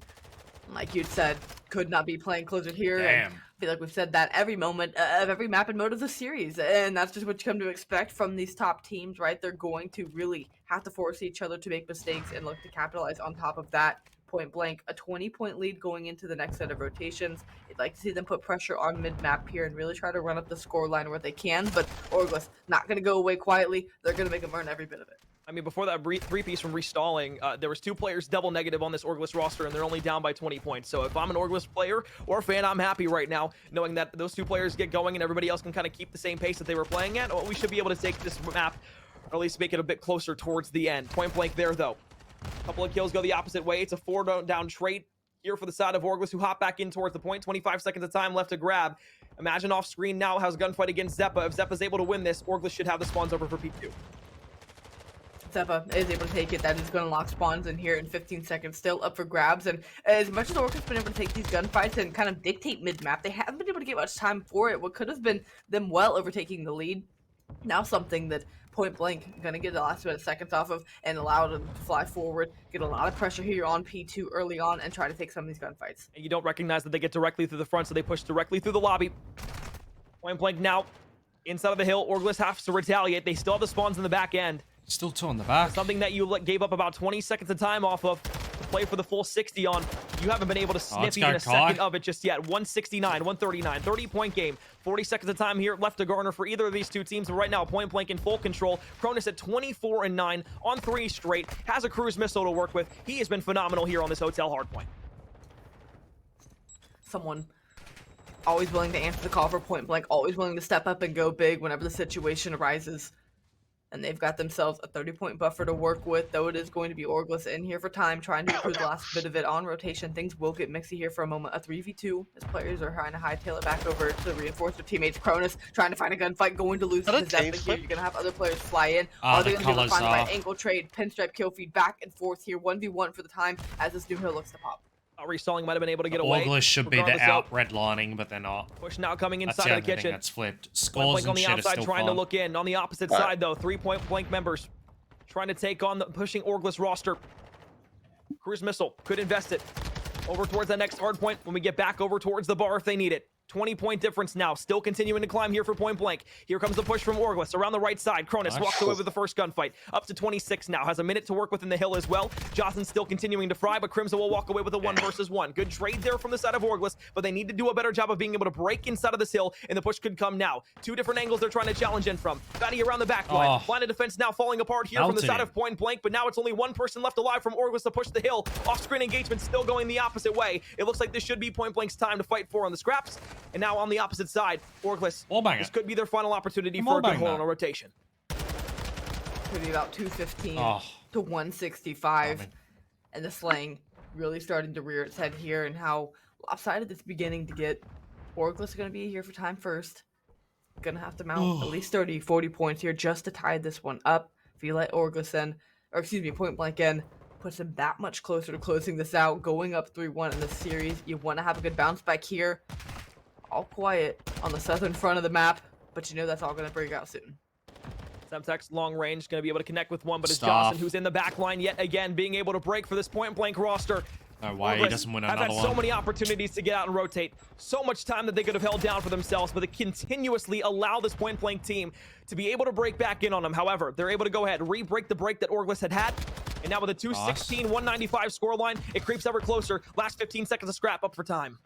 Like you'd said, could not be playing closer here. Damn. And I feel like we've said that every moment of every map and mode of the series. And that's just what you come to expect from these top teams, right? They're going to really have to force each other to make mistakes and look to capitalize on top of that. Point Blank, a 20-point lead going into the next set of rotations. You'd like to see them put pressure on mid-map here and really try to run up the scoreline where they can, but Orgless not going to go away quietly. They're going to make them earn every bit of it. I mean, before that three-piece from restalling, there was 2 players double negative on this Orgless roster, and they're only down by 20 points. So if I'm an Orgless player or fan, I'm happy right now, knowing that those 2 players get going and everybody else can kind of keep the same pace that they were playing at. Well, we should be able to take this map, or at least make it a bit closer towards the end. Point Blank there, though. Couple of kills go the opposite way. It's a 4-down trade here for the side of Orgless, who hop back in towards the point. 25 seconds of time left to grab. Imagine off screen now has a gunfight against Zeppa. If Zeppa's able to win this, Orgless should have the spawns over for P2. Zeppa is able to take it. That is going to lock spawns in here in 15 seconds, still up for grabs. And as much as Orgless been able to take these gunfights and kind of dictate mid-map, they haven't been able to get much time for it. What could have been them well overtaking the lead. Now something that Point Blank going to get the last bit of seconds off of and allow them to fly forward, get a lot of pressure here on P2 early on and try to take some of these gunfights. And you don't recognize that they get directly through the front, so they push directly through the lobby. Point Blank now inside of the hill. Orgless has to retaliate. They still have the spawns in the back end. Still 2 on the back. Something that you gave up about 20 seconds of time off of to play for the full 60 on. You haven't been able to snip even a second of it just yet. 169, 139, 30-point game. 40 seconds of time here left to garner for either of these two teams. But right now, Point Blank in full control. Cronus at 24-9 on 3 straight. Has a cruise missile to work with. He has been phenomenal here on this hotel hardpoint. Someone always willing to answer the call for Point Blank. Always willing to step up and go big whenever the situation arises. And they've got themselves a 30-point buffer to work with, though it is going to be Orgless in here for time, trying to improve the last bit of it on rotation. Things will get mixy here for a moment. A 3v2 as players are trying to hightail it back over to reinforce their teammates. Cronus trying to find a gunfight, going to lose his Zeppa here. You're going to have other players fly in. Are they going to be able to find the right angle trade, pinstripe kill feed back and forth here. 1v1 for the time as this new hill looks to pop. Restalling might have been able to get away. Orgless should be the out redlining, but they're not. Push now coming inside of the kitchen. That's flipped. Scores on the and shit outside are still trying fun. to look in. On the opposite side, though, 3 Point Blank members trying to take on the pushing Orgless roster. Cruise missile could invest it over towards that next hard point when we get back over towards the bar if they need it. 20-point difference now. Still continuing to climb here for Point Blank. Here comes the push from Orgless around the right side. Cronus walks away with the first gunfight. Up to 26 now. Has a minute to work within the hill as well. Joslin's still continuing to fry, but Crimson will walk away with a 1 versus 1. Good trade there from the side of Orgless, but they need to do a better job of being able to break inside of this hill, and the push could come now. 2 different angles they're trying to challenge in from. Fatty around the back line. Line of defense now falling apart here from the side of Point Blank, but now it's only 1 person left alive from Orgless to push the hill. Off-screen engagement still going the opposite way. It looks like this should be Point Blank's time to fight for on the scraps, and now on the opposite side, Orgless. This could be their final opportunity for a good hold on a rotation. Could be about 215 to 165. And the slaying really starting to rear its head here, and how lopsided it's beginning to get. Orgless is going to be here for time first. Gonna have to mount at least 30, 40 points here just to tie this one up. If you let Orgless in, or excuse me, Point Blank in, puts him that much closer to closing this out, going up 3-1 in this series. You want to have a good bounce back here. All quiet on the southern front of the map, but you know that's all going to break out soon. Semtex long range, going to be able to connect with one, but it's Johnson who's in the back line yet again, being able to break for this Point Blank roster. No way he doesn't win another one. I've had so many opportunities to get out and rotate. So much time that they could have held down for themselves, but they continuously allow this Point Blank team to be able to break back in on them. However, they're able to go ahead, re-break the break that Orgless had. And now with a 216, 195 scoreline, it creeps ever closer. Last 15 seconds of scrap up for time.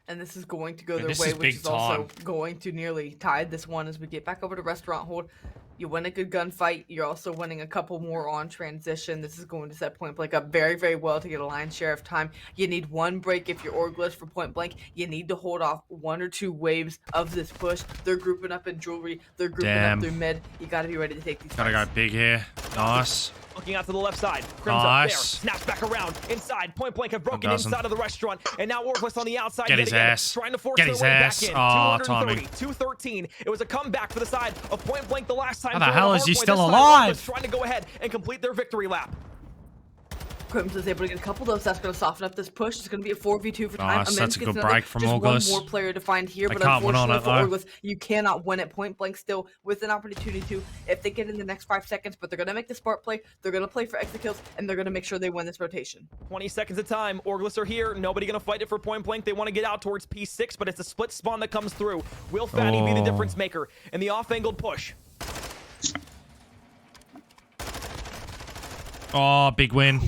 And this is going to go their way, which is also going to nearly tie this one as we get back over to Restaurant Hold. You win a good gunfight. You're also winning a couple more on transition. This is going to set Pointblank up very, very well to get a lion's share of time. You need one break if you're Orgless for Pointblank. You need to hold off 1 or 2 waves of this push. They're grouping up in jewelry. They're grouping up through mid. You got to be ready to take these Gotta go big here. Nice. Looking out to the left side. Crim's up there. Snaps back around. Inside. Pointblank have broken inside of the restaurant. And now Orgless on the outside. Get his ass. Trying to force Get their his way ass. back in. Oh, timing. 213. It was a comeback for the side of Pointblank the last time. How the hell is he still alive? Trying to go ahead and complete their victory lap. Crims is able to get a couple of those. That's going to soften up this push. It's going to be a 4v2 for time. Nice. That's a good break from Orgless. Orgless. One more player to find here, but unfortunately for Orgless, you cannot win at Pointblank still with an opportunity to if they get in the next 5 seconds. But they're going to make the smart play. They're going to play for exit kills, and they're going to make sure they win this rotation. 20 seconds of time. Orgless are here. Nobody going to fight it for Pointblank. They want to get out towards P6, but it's a split spawn that comes through. Will Fatty be the difference maker in the off-angled push? Oh, big win.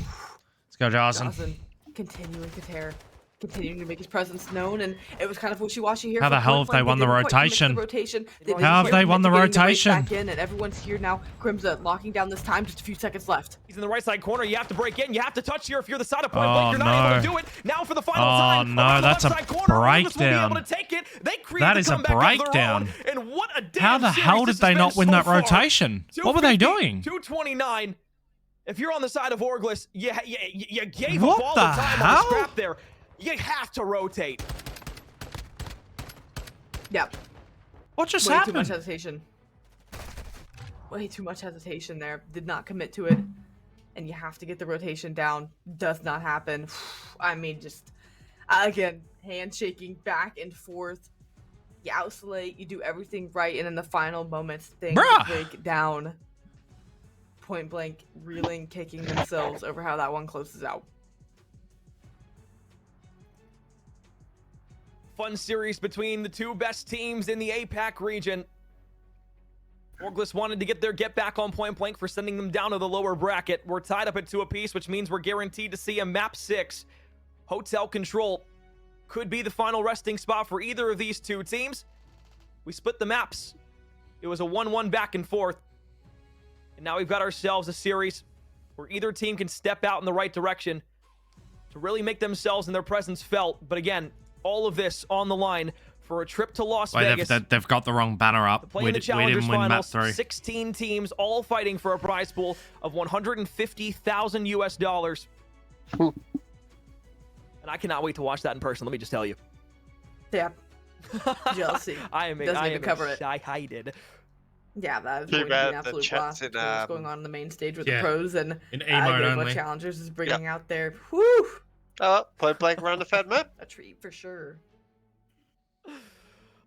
Go, Johnson. Continuing to tear, continuing to make his presence known, and it was kind of wishy-washy here. How the hell have they won the rotation? How have they won the rotation? Back in, and everyone's here now. Crimson locking down this time. Just a few seconds left. He's in the right side corner. You have to break in. You have to touch here if you're the side of Pointblank. You're not able to do it. Now for the final time. Oh no, that's a breakdown. That is a breakdown. And what a How the hell did they not win that rotation? What were they doing? 229. If you're on the side of Orgless, you gave what up all the time hell? on the scrap there. You have to rotate. Yep. What just Way happened? Too much hesitation. Way too much hesitation there. Did not commit to it. And you have to get the rotation down. Does not happen. I mean, just, again, handshaking back and forth. You outslay, you do everything right, and in the final moments, things break down. Pointblank reeling, kicking themselves over how that one closes out. Fun series between the two best teams in the APAC region. Orgless wanted to get their get back on Pointblank for sending them down to the lower bracket. We're tied up at 2 apiece, which means we're guaranteed to see a map 6. Hotel control could be the final resting spot for either of these two teams. We split the maps. It was a 1-1 back and forth. And now we've got ourselves a series where either team can step out in the right direction to really make themselves and their presence felt. But again, all of this on the line for a trip to Las Vegas. They've got the wrong banner up. We didn't win map 3. 16 teams all fighting for a prize pool of $150,000 US. And I cannot wait to watch that in person, let me just tell you. Yeah. Jealousy. I am excited. Yeah, that is going to be an absolute blast. What's going on the main stage with the pros and what challengers is bringing out there. Whew! Oh, Pointblank around the Fed map. A treat for sure.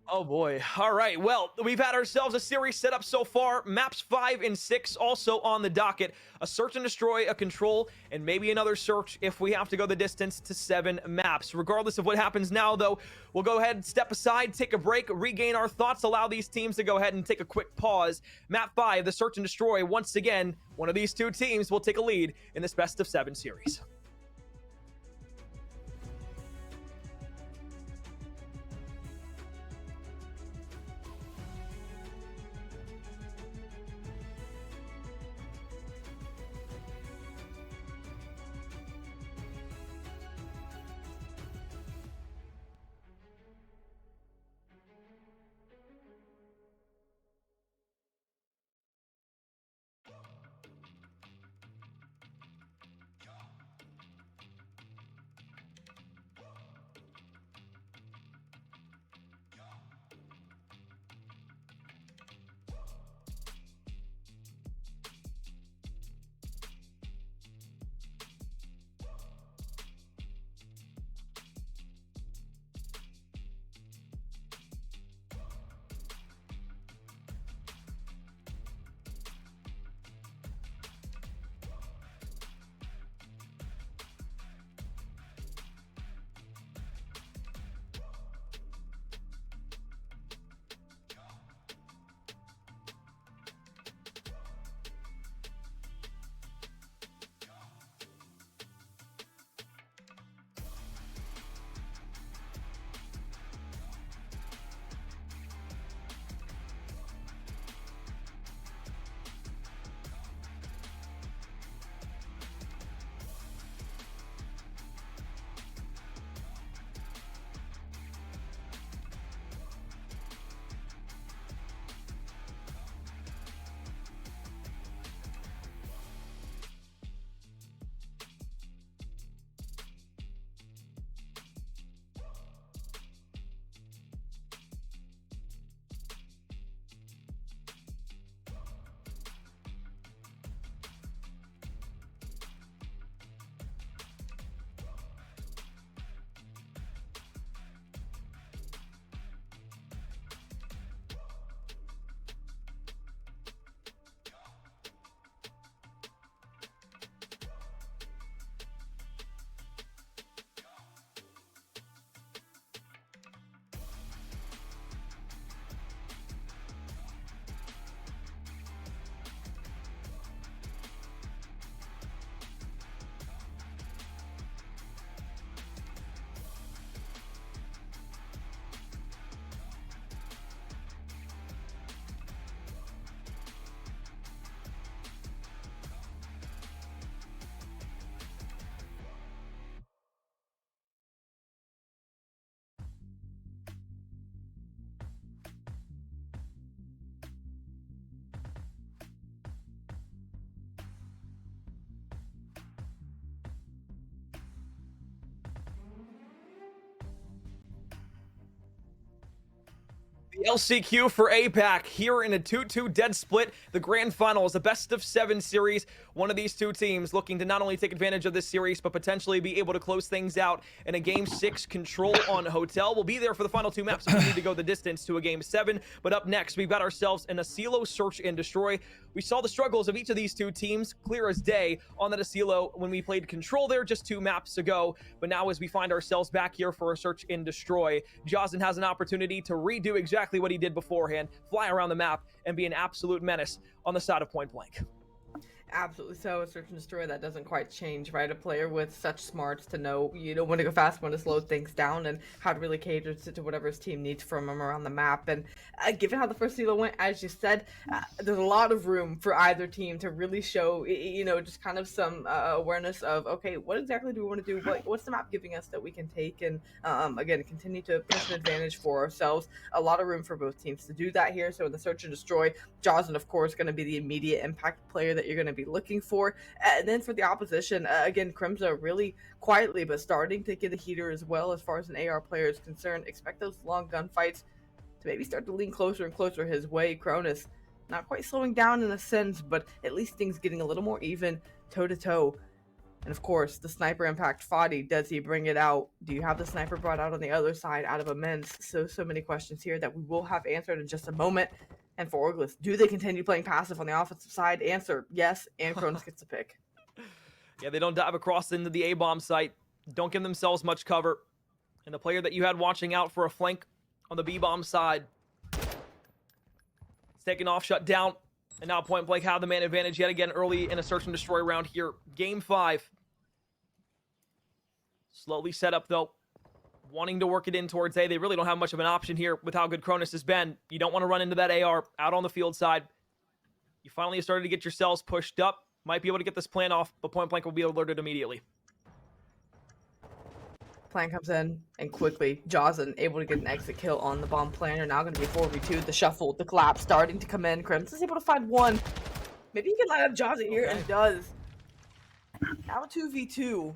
Oh boy. All right. Well, we've had ourselves a series set up so far. Maps 5 and 6 also on the docket. A search and destroy, a control, and maybe another search if we have to go the distance to 7 maps. Regardless of what happens now, though, we'll go ahead and step aside, take a break, regain our thoughts, allow these teams to go ahead and take a quick pause. Map 5, the search and destroy. Once again, one of these two teams will take a lead in this best of 7 series. LCQ for APAC here in a 2-2 dead split. The grand final is a best-of-7 series. One of these two teams looking to not only take advantage of this series, but potentially be able to close things out in a Game 6 control on Hotel. We'll be there for the final two maps if we need to go the distance to a Game 7. But up next, we've got ourselves an Asilo Search and Destroy. We saw the struggles of each of these two teams clear as day on that Asilo when we played Control there just 2 maps ago. But now as we find ourselves back here for a Search and Destroy, Jazen has an opportunity to redo exactly what he did beforehand, fly around the map, and be an absolute menace on the side of Pointblank. Absolutely so. A Search and Destroy, that doesn't quite change, right? A player with such smarts to know, when to go fast, when to slow things down, and how to really cater to whatever his team needs from him around the map. And given how the first Silo went, as you said, there's a lot of room for either team to really show, just kind of some awareness of, okay, what exactly do we want to do? What's the map giving us that we can take? And again, continue to push an advantage for ourselves. A lot of room for both teams to do that here. So in the Search and Destroy, Jazen, of course, going to be the immediate impact player that you're going to be looking for. And then for the opposition, again, Crimza really quietly but starting to get a heater as well as far as an AR player is concerned. Expect those long gunfights to maybe start to lean closer and closer his way. Cronus not quite slowing down in a sense, but at least things getting a little more even toe to toe. And of course, the sniper impact Fadi, does he bring it out? Do you have the sniper brought out on the other side out of immense? So many questions here that we will have answered in just a moment. And for Orgless, do they continue playing passive on the offensive side? Answer, yes, and Cronus gets a pick. Yeah, they don't dive across into the A-bomb site. Don't give themselves much cover. And the player that you had watching out for a flank on the B-bomb side, it's taken off, shut down. And now Pointblank have the man advantage yet again early in a Search and Destroy round here. Game 5. Slowly set up, though. Wanting to work it in towards A. They really don't have much of an option here with how good Cronus has been. You don't want to run into that AR out on the field side. You finally started to get yourselves pushed up. Might be able to get this plan off, but Pointblank will be alerted immediately. Plan comes in, and quickly, Jazen able to get an exit kill on the bomb planner. Now going to be 4v2. The shuffle, the collapse starting to come in. Crimson is able to find one. Maybe he can line up Jazen here, and does. Now a 2v2.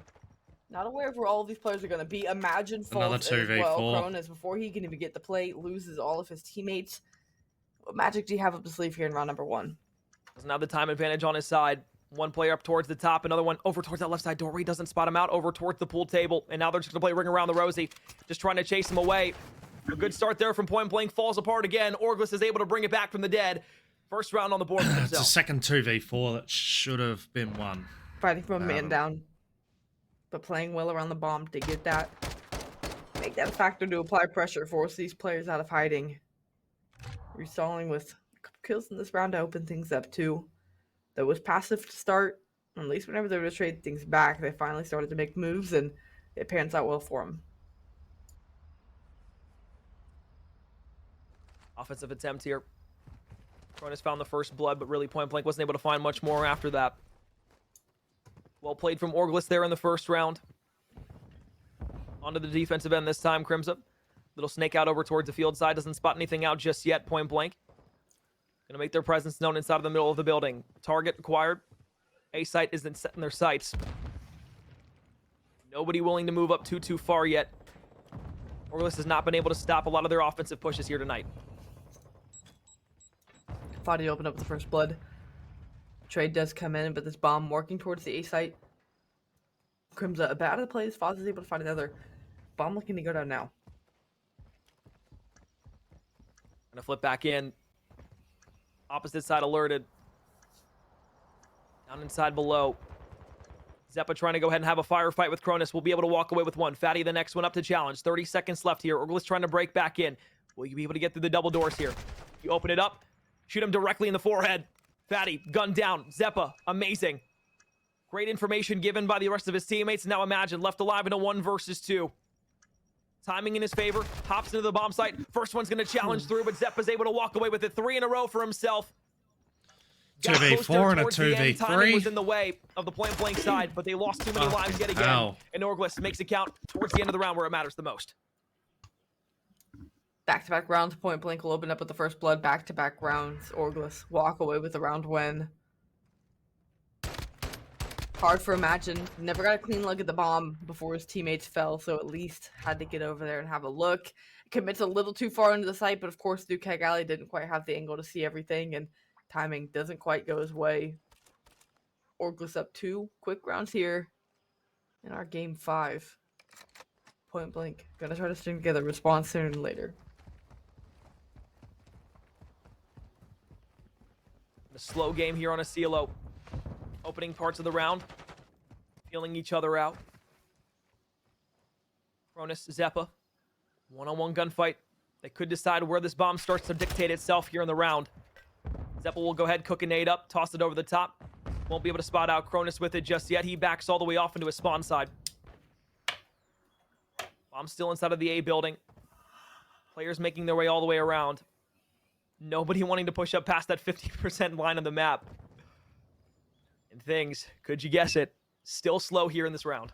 Not aware of where all of these players are going to be. Imagine falls as well. Cronus, before he can even get the play, loses all of his teammates. What magic do you have up his sleeve here in round number 1? There's now the time advantage on his side. One player up towards the top, another one over towards that left side door. He doesn't spot him out over towards the pool table. And now they're just going to play Ring Around the Rosie, just trying to chase him away. A good start there from Pointblank. Falls apart again. Orgless is able to bring it back from the dead. First round on the board for himself. It's a second 2v4 that should have been won. Fighting from a man down. But playing well around the bomb to get that. Make that a factor to apply pressure, force these players out of hiding. Restalling with a couple kills in this round to open things up too. That was passive to start. At least whenever they were to trade things back, they finally started to make moves, and it pans out well for them. Offensive attempt here. Cronus found the first blood, but really Pointblank wasn't able to find much more after that. Well played from Orgless there in the first round. Onto the defensive end this time, Crimson. Little snake out over towards the field side. Doesn't spot anything out just yet, Pointblank. Gonna make their presence known inside of the middle of the building. Target acquired. A site isn't set in their sights. Nobody willing to move up too far yet. Orgless has not been able to stop a lot of their offensive pushes here tonight. Fadi opened up the first blood. Trade does come in, but this bomb working towards the A site. Crimson a bit out of the play. Foz is able to find another bomb looking to go down now. Gonna flip back in. Opposite side alerted. Down inside below. Zeppa trying to go ahead and have a firefight with Cronus. Will be able to walk away with one. Fatty the next one up to challenge. 30 seconds left here. Orgless trying to break back in. Will you be able to get through the double doors here? You open it up. Shoot him directly in the forehead. Fatty, gun down. Zeppa, amazing. Great information given by the rest of his teammates. Now imagine, left alive in a 1 versus 2. Timing in his favor. Hops into the bomb site. First one's going to challenge through, but Zeppa's able to walk away with it. 3 in a row for himself. 2v4 and a 2v3. Timing was in the way of the Pointblank side, but they lost too many lives yet again. Ow. And Orgless makes it count towards the end of the round where it matters the most. Back-to-back rounds. Pointblank will open up with the first blood. Back-to-back rounds. Orgless walk away with the round win. Hard for Imagine. Never got a clean look at the bomb before his teammates fell, so at least had to get over there and have a look. Commits a little too far into the site, but of course, Keg Alley didn't quite have the angle to see everything, and timing doesn't quite go his way. Orgless up 2 quick rounds here in our game 5. Point Blank gonna try to string together response sooner than later. A slow game here on a CLO. Opening parts of the round. Feeling each other out. Cronus, Zeppa. One-on-one gunfight. They could decide where this bomb starts to dictate itself here in the round. Zeppa will go ahead, cook a nade up, toss it over the top. Won't be able to spot out Cronus with it just yet. He backs all the way off into his spawn side. Bomb's still inside of the A building. Players making their way all the way around. Nobody wanting to push up past that 50% line on the map. And things, could you guess it, still slow here in this round.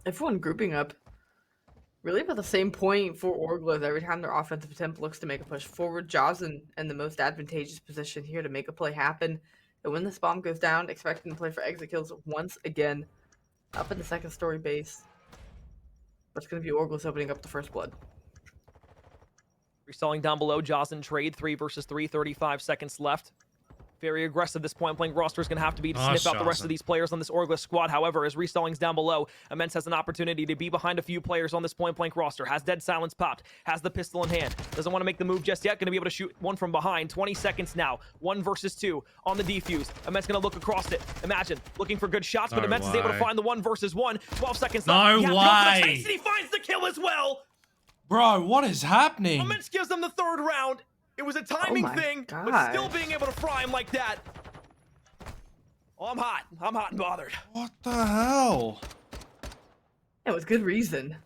Everyone grouping up really about the same point for Orgless every time their offensive attempt looks to make a push forward. Jaws in the most advantageous position here to make a play happen. And when this bomb goes down, expecting to play for exit kills once again. Up in the second story base. But it's going to be Orgless opening up the first blood. Restalling down below, Jaws in trade, 3 versus 3, 35 seconds left. Very aggressive, this Point Blank roster is going to have to be to sniff out the rest of these players on this Orgless squad. However, as restalling's down below, Immense has an opportunity to be behind a few players on this Point Blank roster. Has Dead Silence popped, has the pistol in hand. Doesn't want to make the move just yet, going to be able to shoot one from behind. 20 seconds now, 1 versus 2 on the defuse. Immense going to look across it. Imagine, looking for good shots, but Immense is able to find the 1 versus 1. 12 seconds left. No way! He finds the kill as well! Bro, what is happening? Immense gives them the 3rd round. It was a timing thing, but still being able to fry him like that. Oh, I'm hot. I'm hot and bothered. What the hell? It was good reason.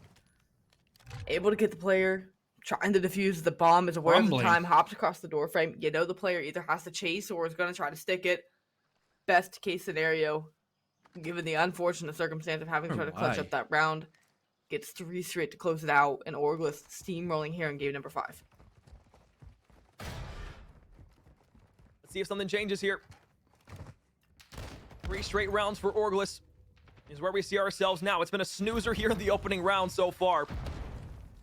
Able to get the player, trying to defuse the bomb, is aware of the time, hops across the door frame. You know the player either has to chase or is going to try to stick it. Best case scenario, given the unfortunate circumstance of having to try to clutch up that round, gets 3 straight to close it out, and Orgless steamrolling here in game number 5. Let's see if something changes here. 3 straight rounds for Orgless is where we see ourselves now. It's been a snoozer here in the opening round so far.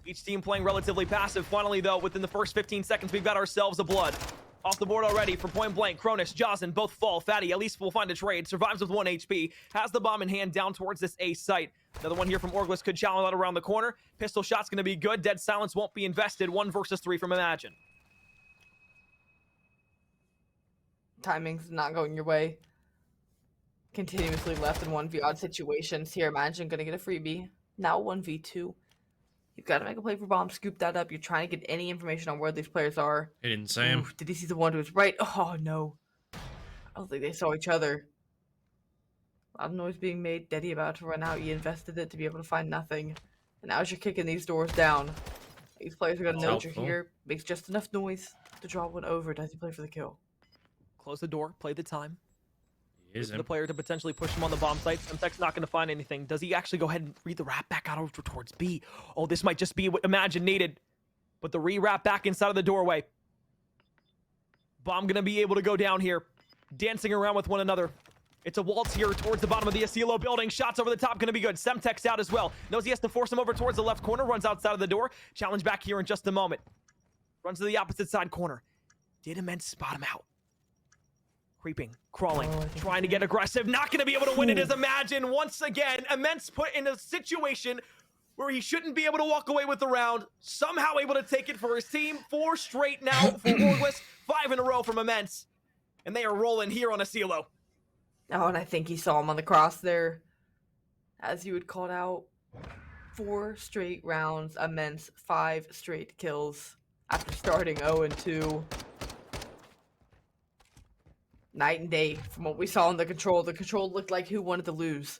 Each team playing relatively passive. Finally, though, within the first 15 seconds, we've got ourselves a blood. Off the board already for Point Blank. Cronus, Josin both fall. Fatty at least will find a trade. Survives with 1 HP. Has the bomb in hand down towards this A site. Another one here from Orgless could challenge out around the corner. Pistol shot's going to be good. Dead Silence won't be invested. 1 versus 3 from Imagine. Timing's not going your way. Continuously left in 1v odd situations. Here, Imagine gonna get a freebie. Now 1v2. You've got to make a play for bomb, scoop that up. You're trying to get any information on where these players are. He didn't see him. Did he see the one to his right? Oh, no. I don't think they saw each other. A lot of noise being made. Deddy about to run out. You invested it to be able to find nothing. And now as you're kicking these doors down, these players are going to know that you're here. Makes just enough noise to draw one over. Does he play for the kill? Close the door. Play the time. Is the player to potentially push him on the bomb site. Semtech's not going to find anything. Does he actually go ahead and read the wrap back out over towards B? Oh, this might just be what Imagine needed. But the re-wrap back inside of the doorway. Bomb going to be able to go down here. Dancing around with one another. It's a waltz here towards the bottom of the Asilo building. Shots over the top going to be good. Semtech's out as well. Knows he has to force him over towards the left corner. Runs outside of the door. Challenge back here in just a moment. Runs to the opposite side corner. Did Immense spot him out? Creeping, crawling, trying to get aggressive. Not going to be able to win it as Imagine. Once again, Immense put in a situation where he shouldn't be able to walk away with the round. Somehow able to take it for his team. 4 straight now for Orgless. 5 in a row from Immense. And they are rolling here on Asilo. Oh, and I think he saw him on the cross there. As you had called out. 4 straight rounds. Immense 5 straight kills. After starting 0-2. Night and day from what we saw in the control. The control looked like who wanted to lose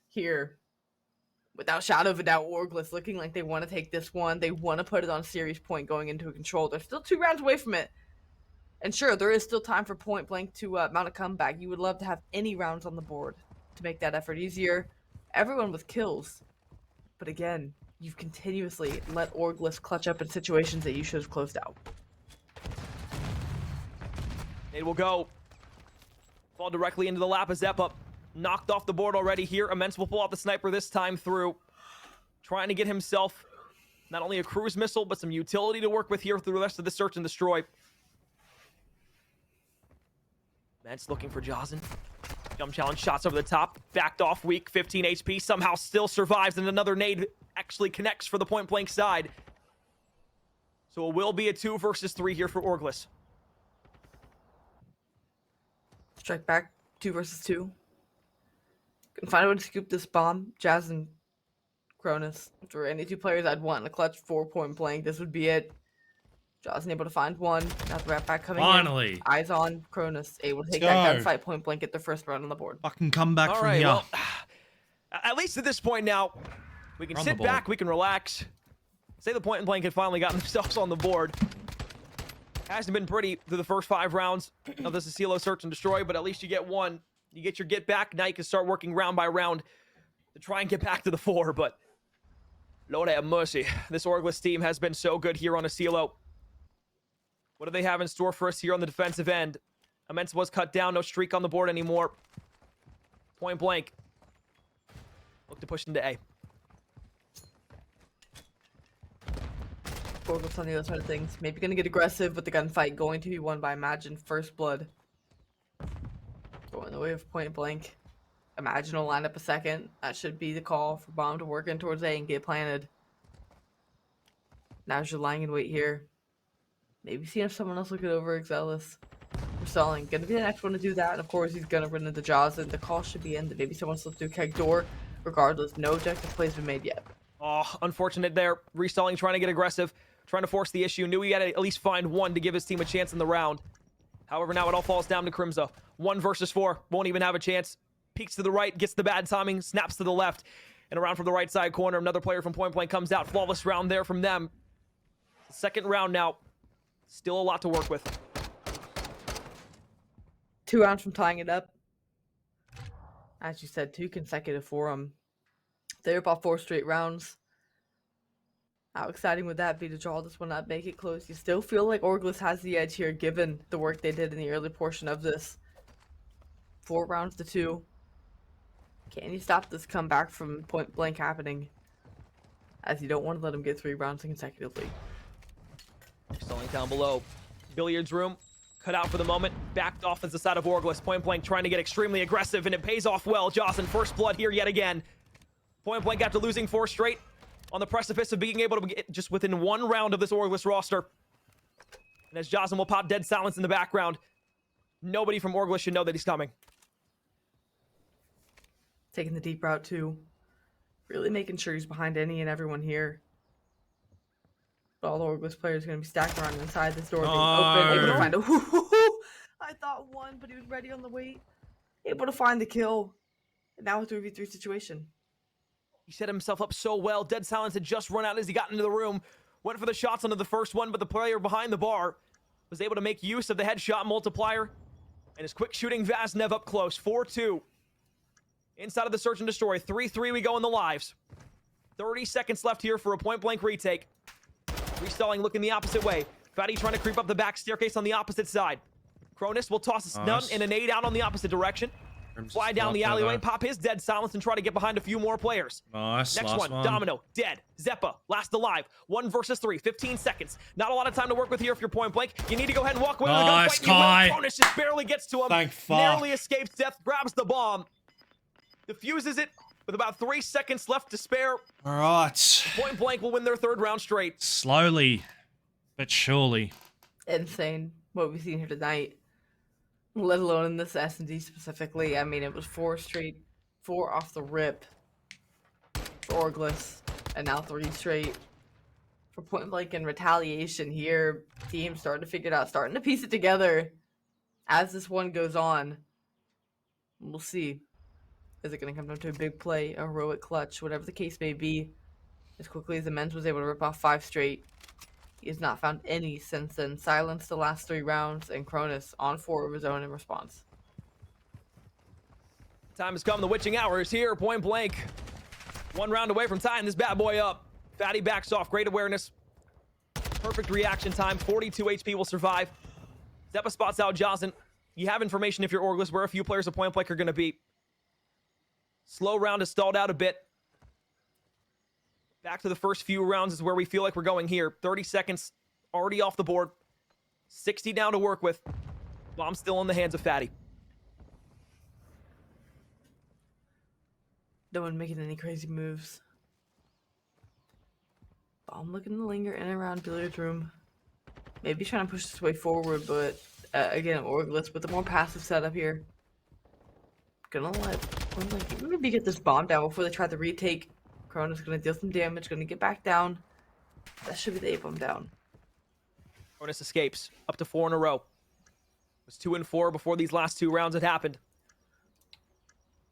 here. Without shadow of a doubt, Orgless looking like they want to take this one. They want to put it on series point going into a control. They're still 2 rounds away from it. And sure, there is still time for Point Blank to mount a comeback. You would love to have any rounds on the board to make that effort easier. Everyone with kills. But again, you've continuously let Orgless clutch up in situations that you should have closed out. It will go. Fall directly into the lap of Zeppa. Knocked off the board already here. Immense will pull out the sniper this time through. Trying to get himself not only a cruise missile, but some utility to work with here through the rest of the search and destroy. Immense looking for Jazen. Jump challenge shots over the top. Backed off weak. 15 HP. Somehow still survives, and another nade actually connects for the point blank side. So it will be a 2 versus 3 here for Orgless. Strike back, 2 versus 2. Can find a way to scoop this bomb. Jazz and Cronus. If there were any 2 players I'd want in a clutch 4-point blank, this would be it. Jazz able to find one. Now the rat back coming Finally. in. Eyes on Cronus. Able to take that gunfight point blank, get the first round on the board. Fucking come back from right, here. well, at least at this point now, we can sit back, we can relax. Say the point and blank had finally gotten themselves on the board. Hasn't been pretty through the first 5 rounds of this Asilo search and destroy, but at least you get one. You get your get back. Now you can start working round by round to try and get back to the 4, but Lord have mercy. This Orgless team has been so good here on Asilo. What do they have in store for us here on the defensive end? Immense was cut down. No streak on the board anymore. Point blank. Look to push into A. Orgless on the other side of things. Maybe going to get aggressive with the gunfight. Going to be won by Imagine First Blood. Going the way of point blank. Imagine will line up a second. That should be the call for bomb to work in towards A and get planted. Now you're lying in wait here. Maybe seeing if someone else will get over Exelis. We're stalling. Gonna be the next one to do that. And of course, he's gonna run into Jaws. And the call should be in that maybe someone slipped through keg door. Regardless, no objective play's been made yet. Oh, unfortunate there. Restalling, trying to get aggressive. Trying to force the issue. Knew he had to at least find one to give his team a chance in the round. However, now it all falls down to Crimzo. 1 versus 4. Won't even have a chance. Peeks to the right. Gets the bad timing. Snaps to the left. And around from the right side corner. Another player from Point Blank comes out. Flawless round there from them. Second round now. Still a lot to work with. 2 rounds from tying it up. As you said, 2 consecutive for them. They're about 4 straight rounds. How exciting would that be to draw this one up, make it close? You still feel like Orgless has the edge here, given the work they did in the early portion of this. 4 rounds to 2. Can you stop this comeback from point blank happening? As you don't want to let them get 3 rounds consecutively. Stalling down below. Billiards room. Cut out for the moment. Backed off as the side of Orgless. Point blank trying to get extremely aggressive, and it pays off well. Jocelyn, first blood here yet again. Point blank after losing 4 straight. On the precipice of being able to get just within 1 round of this Orgless roster. And as Jocelyn will pop dead silence in the background, nobody from Orgless should know that he's coming. Taking the deep route too. Really making sure he's behind any and everyone here. But all the Orgless players are going to be stacked around inside this door being open. Able to find a I thought 1, but he was ready on the wait. Able to find the kill. And now it's a 3v3 situation. He set himself up so well. Dead silence had just run out as he got into the room. Went for the shots onto the first one, but the player behind the bar was able to make use of the headshot multiplier. And his quick shooting Vaznev up close. 4-2. Inside of the search and destroy. 3-3 we go in the lives. 30 seconds left here for a point blank retake. Restalling looking the opposite way. Fatty trying to creep up the back staircase on the opposite side. Cronus will toss a stun and a nade out on the opposite direction. Fly down the alleyway, pop his dead silence, and try to get behind a few more players. Nice. Next one, Domino, dead. Zeppa, last alive. 1 versus 3, 15 seconds. Not a lot of time to work with here if you're point blank. You need to go ahead and walk away with a gunfight. Kai. Cronus just barely gets to him. Thank fuck. Narrowly escapes death, grabs the bomb. Diffuses it with about 3 seconds left to spare. All right. Point blank will win their 3rd round straight. Slowly, but surely. Insane what we've seen here tonight. Let alone in this S&D specifically. I mean, it was 4 straight, 4 off the rip for Orgless, and now 3 straight for Point Blank in retaliation here. Teams starting to figure it out, starting to piece it together as this one goes on. We'll see. Is it going to come down to a big play, a heroic clutch, whatever the case may be? As quickly as the men's was able to rip off 5 straight. He has not found any since then. Silenced the last 3 rounds, and Cronus on 4 of his own in response. Time has come. The witching hour is here. Point blank. 1 round away from tying this bad boy up. Fatty backs off. Great awareness. Perfect reaction time. 42 HP will survive. Zeppa spots out Johnson. you have information if you're Orgless where a few players of Pointblank are going to be. Slow round has stalled out a bit. Back to the first few rounds is where we feel like we're going here. 30 seconds already off the board. 60 down to work with. Bomb still in the hands of Fatty. No one making any crazy moves. Bomb looking to linger in and around billiard room. Maybe trying to push this way forward, but again, Orgless with a more passive setup here. Gonna let maybe get this bomb down before they try the retake. Cronus gonna deal some damage, gonna get back down. That should be the A-bomb down. Cronus escapes up to 4 in a row. It was 2 and 4 before these last 2 rounds had happened.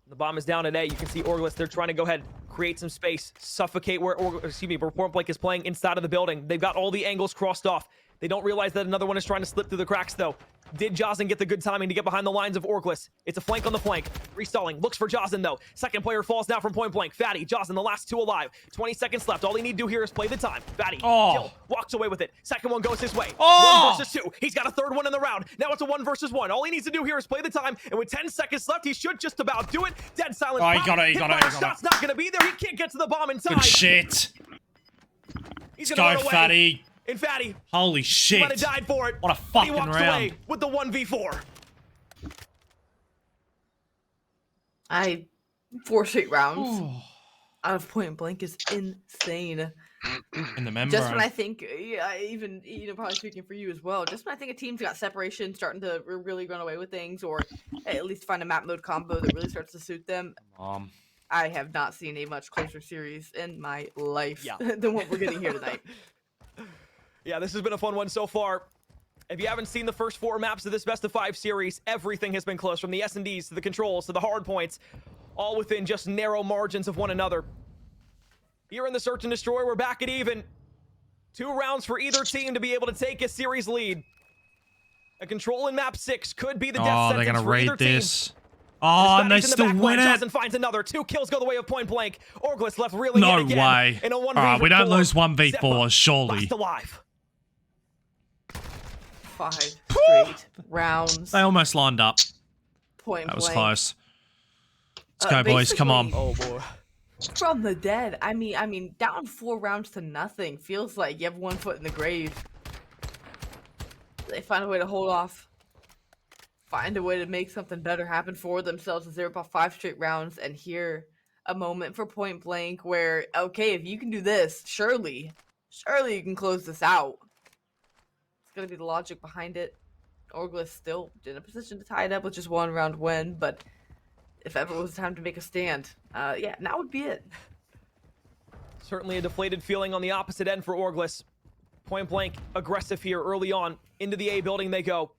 The bomb is down at A. You can see Orgless. They're trying to go ahead, create some space, suffocate where Pointblank is playing inside of the building. They've got all the angles crossed off. They don't realize that another one is trying to slip through the cracks, though. Did Jozen get the good timing to get behind the lines of Orgless? It's a flank on the flank. Restalling. Looks for Jozen, though. Second player falls down from Pointblank. Fatty, Jozen, the last 2 alive. 20 seconds left. All he need to do here is play the time. Fatty, kill, walks away with it. Second one goes his way. 1 versus 2. He's got a third one in the round. Now it's a 1 versus 1. All he needs to do here is play the time, and with 10 seconds left, he should just about do it. Dead silence. Oh, he got it. Shot's not going to be there. He can't get to the bomb in time. Good shit. He's going to Go, Fatty. And Fatty, holy shit. he might have died for it. What a fucking he walks round. away with the 1v4. 4 straight rounds out of Pointblank is insane. In the membrane. Just when I think, even probably speaking for you as well, just when I think a team's got separation, starting to really run away with things, or at least find a map mode combo that really starts to suit them. I have not seen a much closer series in my life than what we're getting here tonight. Yeah, this has been a fun one so far. If you haven't seen the first 4 maps of this best of 5 series, everything has been close, from the S&Ds to the controls to the hard points, all within just narrow margins of one another. Here in the Search and Destroy, we're back at even. 2 rounds for either team to be able to take a series lead. A control in map 6 could be the death sentence they're gonna for raid either team. this. And they still win it. Jozen finds another. 2 kills go the way of Pointblank. Orgless left really No again way. In a 1v4. We don't lose 1v4, surely. Last alive. 5 straight rounds. They almost lined up. Pointblank. That was close. Let's go, boys. Come on. Oh, boy. From the dead. I mean, down 4 rounds to nothing. Feels like you have 1 foot in the grave. They find a way to hold off. Find a way to make something better happen for themselves as they're about 5 straight rounds. And here, a moment for Pointblank where, okay, if you can do this, surely you can close this out. It's going to be the logic behind it. Orgless still in a position to tie it up with just 1 round win, but if ever was time to make a stand, yeah, now would be it. Certainly a deflated feeling on the opposite end for Orgless. Pointblank aggressive here early on. Into the A building they go.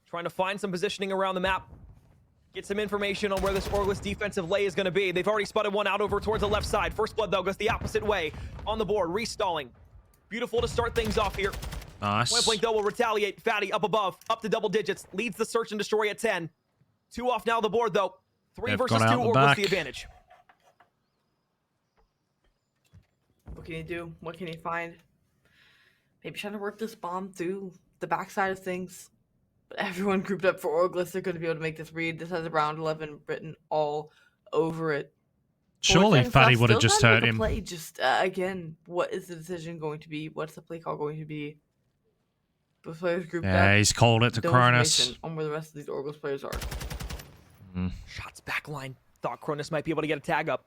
Trying to find some positioning around the map. Get some information on where this Orgless defensive lay is going to be. They've already spotted one out over towards the left side. First blood, though, goes the opposite way. On the board, restalling. Beautiful to start things off here. Nice. Pointblank, though, will retaliate. Fatty up above, up to double digits. Leads the search and destroy at 10. 2 off now the board, though. 3 versus 2, Orgless the advantage. What can he do? What can he find? Maybe trying to work this bomb through the backside of things. But everyone grouped up for Orgless. They're going to be able to make this read. This has round 11 written all over it. Surely Fatty would have just hurt him. Play. Just, again, what is the decision going to be? What's the play call going to be? Both players grouped up. Yeah, he's called it to Cronus. On where the rest of these Orgless players are. Shots backline. Thought Cronus might be able to get a tag up.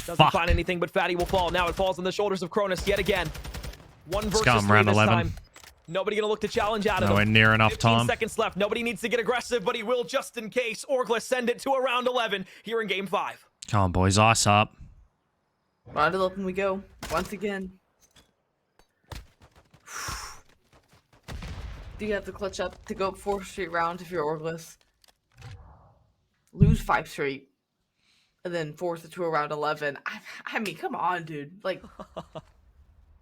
Doesn't find anything, but Fatty will fall. Now it falls on the shoulders of Cronus yet again. 1 versus 3 round this 11. time. Nobody gonna look to challenge out of him. Nowhere near enough 15 time. seconds left. Nobody needs to get aggressive, but he will just in case. Orgless send it to a round 11 here in game 5. Come on, boys. Ice up. Round 11 we go. Once again. Do you have to clutch up to go up 4 straight rounds if you're Orgless? Lose 5 straight. And then force it to around 11. I mean, come on, dude. Like,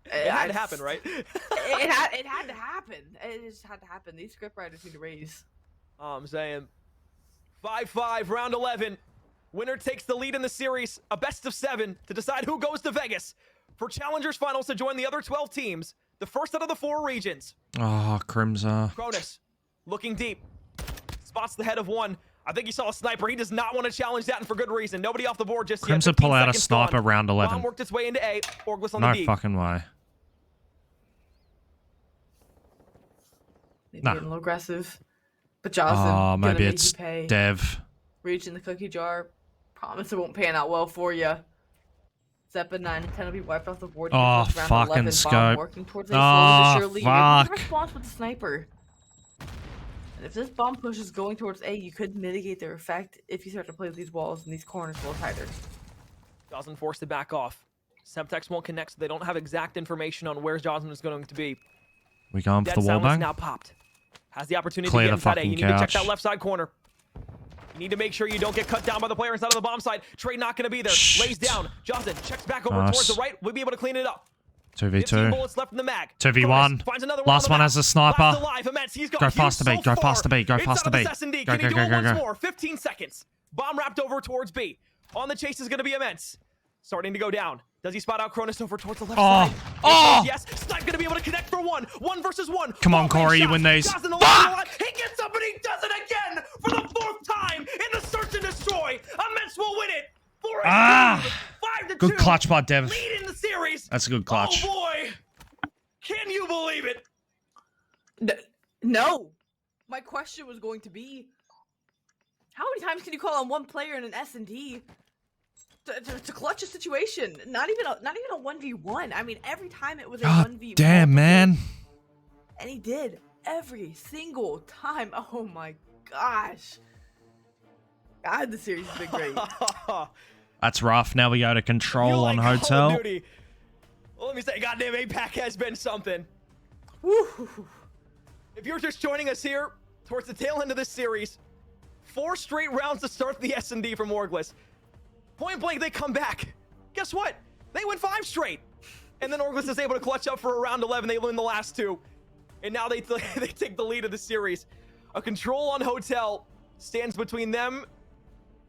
it had to happen, right? it had to happen. It just had to happen. These script writers need to raise. I'm saying 5-5, round 11. Winner takes the lead in the series. A best of 7 to decide who goes to Vegas for Challengers Finals to join the other 12 teams. The first out of the 4 regions. Oh, Crimson. Cronus looking deep. Spots the head of one. I think he saw a sniper. He does not want to challenge that, and for good reason. Nobody off the board just yet. Crimson pull out a sniper round 11. Bomb worked its way into A. Orgless on the D. No fucking way. Maybe getting a little aggressive. But Johnson, oh, maybe it's Dev. Reaching the cookie jar. Promise it won't pan out well for you. Zeppin 9 and 10 will be wiped off the board. Oh, fucking scope. Working towards oh, fuck. Response with the sniper. And if this bomb push is going towards A, you could mitigate their effect if you start to play with these walls and these corners a little tighter. Johnson forced to back off. Semtex won't connect, so they don't have exact information on where Johnson is going to be. We going for Dead the wall bang? now popped. Has the opportunity Clear to get inside A. You need to check couch. that left side corner. You need to make sure you don't get cut down by the player inside of the bomb side. Trey not going to be there. Shit. Lays down. Johnson checks back over towards the right. We'll be able to clean it up. 2v2. Bullets left in the mag. 2v1. Last one has a sniper. Go faster B. Go faster B. Go faster B. Go, go, go, go, go. 15 seconds. Bomb wrapped over towards B. On the chase is going to be immense. Starting to go down. Does he spot out Cronus over towards the left side? Oh! Yes. Snipe going to be able to connect for one. 1 versus 1. Come on, Corey, you win these. Fuck! He gets up and he does it again for the 4th time in the search and destroy. Immense will win it. 5-2. Good clutch by Dev. Lead in the series. That's a good clutch. Oh boy. Can you believe it? No. My question was going to be, how many times can you call on one player in an S&D to clutch a situation? Not even a 1v1. I mean, every time it was a 1v1. Damn, man. And he did every single time. Oh my gosh. God, the series has been great. That's rough. Now we go to control on hotel. Well, let me say, goddamn, APAC has been something. Woo. If you're just joining us here towards the tail end of this series, 4 straight rounds to start the S&D from Orgless. Point blank, they come back. Guess what? They win 5 straight. And then Orgless is able to clutch up for a round 11. They win the last 2. And now they take the lead of the series. A control on hotel stands between them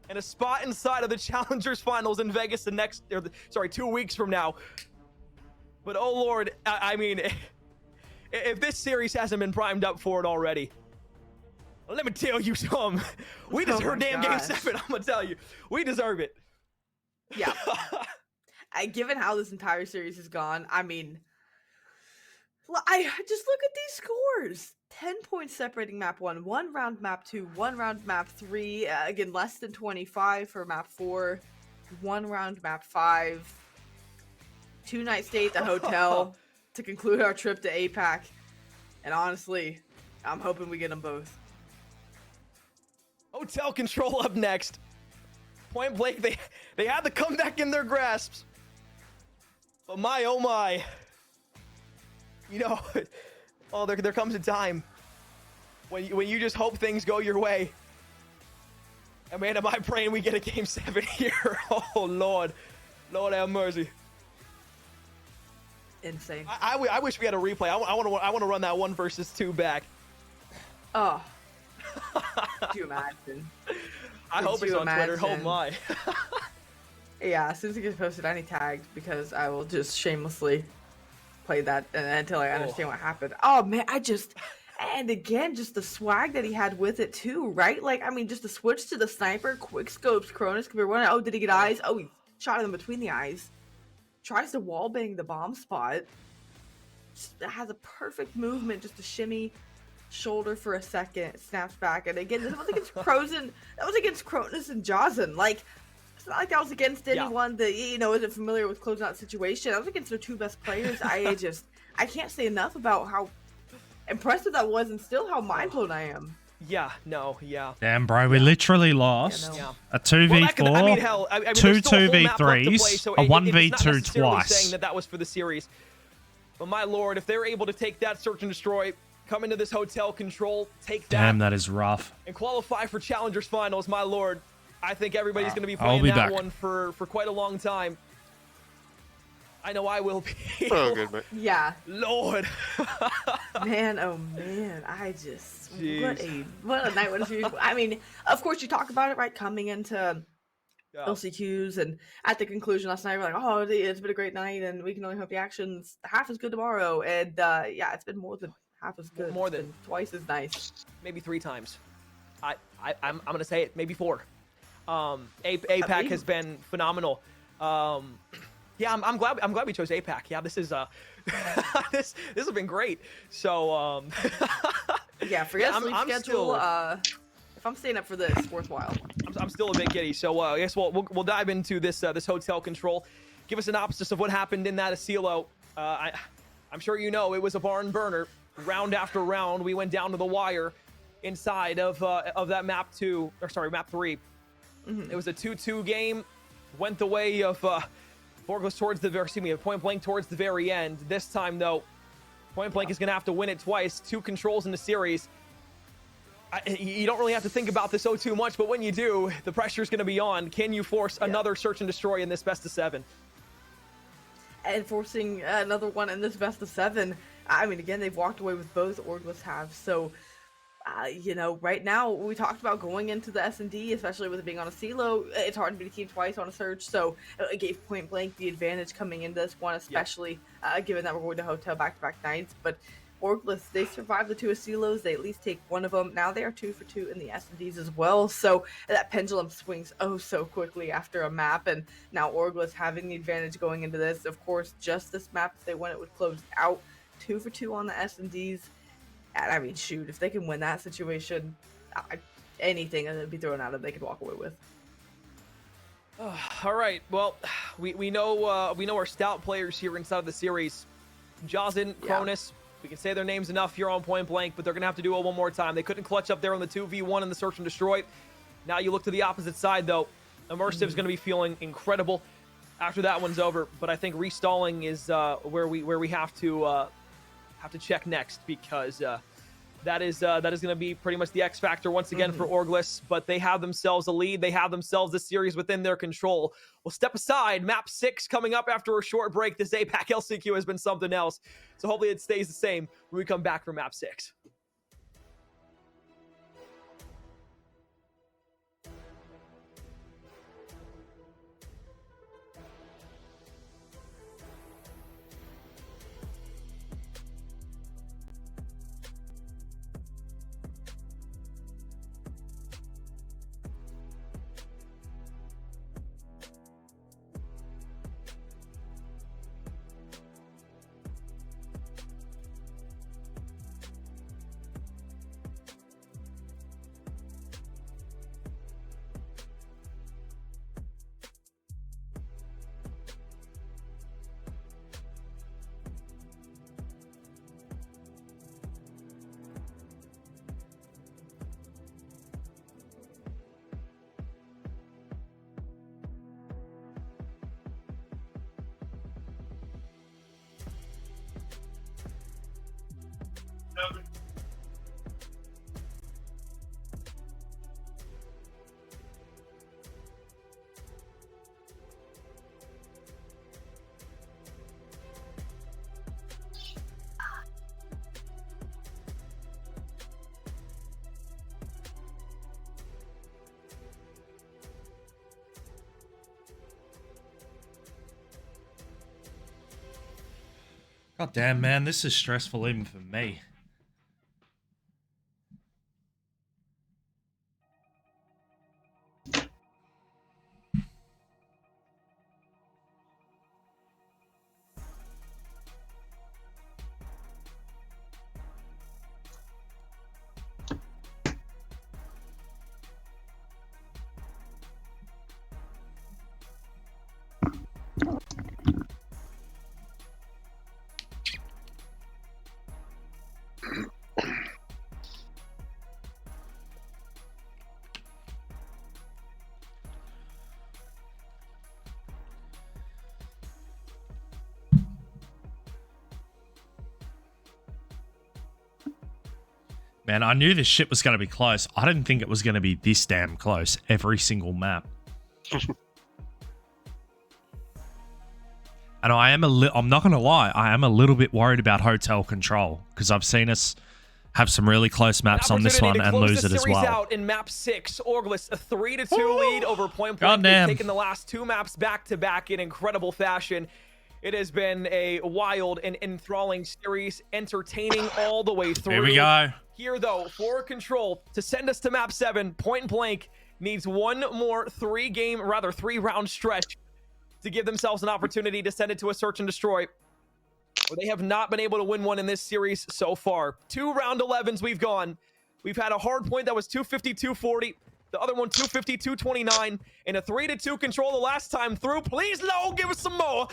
and a spot inside of the Challengers Finals in Vegas 2 weeks from now. But oh lord, I mean, if this series hasn't been primed up for it already, let me tell you something. We deserve damn Game 7, I'm gonna tell you. We deserve it. Yeah. Given how this entire series has gone, I mean, I just look at these scores. 10 points separating map 1, 1 round map 2, 1 round map 3, again less than 25 for map 4, 1 round map 5, 2-night stay at the hotel to conclude our trip to APAC, and honestly, I'm hoping we get them both. Hotel control up next. Point blank, they had the comeback in their grasps, but my oh my, you know, oh, there comes a time when you just hope things go your way. And man, am I praying we get a Game 7 here. Oh Lord, Lord have mercy. Insane. I wish we had a replay. I want to run that 1 versus 2 back. Oh, could you imagine? I hope it's on Twitter. Oh my. Yeah, as soon as it gets posted, I need tagged because I will just shamelessly play that until I understand what happened. Oh man, and again, just the swag that he had with it too, right? Like, I mean, just the switch to the sniper, quick scopes, Cronus could be running. Oh, did he get eyes? Oh, he shot him between the eyes. Tries to wallbang the bomb spot. Just has a perfect movement, just to shimmy shoulder for a second, snaps back, and again, this was against Crozen. That was against Cronus and Jozen. Like, it's not like that was against anyone that, you know, isn't familiar with closing out situation. That was against their 2 best players. I can't say enough about how impressive that was, and still how mind blown I am. Yeah, no, yeah. Damn, bro, we literally lost a 2v4, well, I mean, hell, I mean, 2 2v3s, so a 1v2 twice. Saying that was for the series. But my lord, if they're able to take that search and destroy, come into this hotel control, take that. Damn, that is rough. And qualify for Challengers Finals, my lord. I think everybody's going to be playing that one for quite a long time. I know I will be. Oh, good, man. Yeah. Lord. Man, oh man. What a night, what a series. I mean, of course you talk about it, right? Coming into LCQs and at the conclusion last night, we're like, oh, it's been a great night and we can only hope the action's half as good tomorrow. And yeah, it's been more than half as good. More than twice as nice. Maybe 3 times. I'm gonna say it, maybe 4. APAC has been phenomenal. Yeah, I'm glad we chose APAC. Yeah, this is this has been great. So yeah, forget sleep schedule. If I'm staying up for this, worthwhile. I'm still a bit giddy. So I guess we'll dive into this this hotel control. Give us an synopsis of what happened in that asilo. I'm sure you know it was a barn burner. Round after round, we went down to the wire inside of that map 2, or sorry, map 3. It was a 2-2 game. Went the way of Orgless towards the Pointblank towards the very end. This time though, Pointblank is gonna have to win it twice. 2 controls in the series. You don't really have to think about this too much, but when you do, the pressure's gonna be on. Can you force another search and destroy in this best of 7? And forcing another one in this best of 7. I mean, again, they've walked away with both Orgless halves, so you know, right now we talked about going into the S&D, especially with it being on a CeeLo. It's hard to be team twice on a search, so it gave Pointblank the advantage coming into this one, especially given that we're going to hotel back-to-back nights. But Orgless, they survived the 2 CeeLos. They at least take one of them. Now they are 2 for 2 in the S&Ds as well. So that pendulum swings so quickly after a map. And now Orgless having the advantage going into this. Of course, just this map, if they win, it would close out. 2 for 2 on the S&Ds. And I mean, shoot, if they can win that situation, anything that would be thrown at them, they could walk away with. All right. Well, we know our stout players here inside of the series. Jazin, Cronus. We can say their names enough here on Pointblank, but they're gonna have to do it one more time. They couldn't clutch up there on the 2v1 in the search and destroy. Now you look to the opposite side though. Immersive's gonna be feeling incredible after that one's over, but I think restalling is where we have to check next, because that is going to be pretty much the X factor once again for Orgless. But they have themselves a lead. They have themselves the series within their control. We'll step aside. Map 6 coming up after a short break. This APAC LCQ has been something else, so hopefully it stays the same when we come back from map 6. God damn, man, this is stressful even for me. Man, I knew this shit was going to be close. I didn't think it was going to be this damn close every single map. And I'm not going to lie, I am a little bit worried about hotel control, because I've seen us have some really close maps on this one and lose it as well. Out in map 6, Orgless, a 3-2 lead over Pointblank. They've taken the last 2 maps back to back in incredible fashion. It has been a wild and enthralling series, entertaining all the way through. Here we go. Here, though, for control to send us to map 7, Point Blank needs one more three-round stretch to give themselves an opportunity to send it to a search and destroy. They have not been able to win one in this series so far. 2 round 11s we've gone. We've had a hard point that was 250-240. The other one 250-229. And a 3-2 control the last time through. Please, no, give us some more.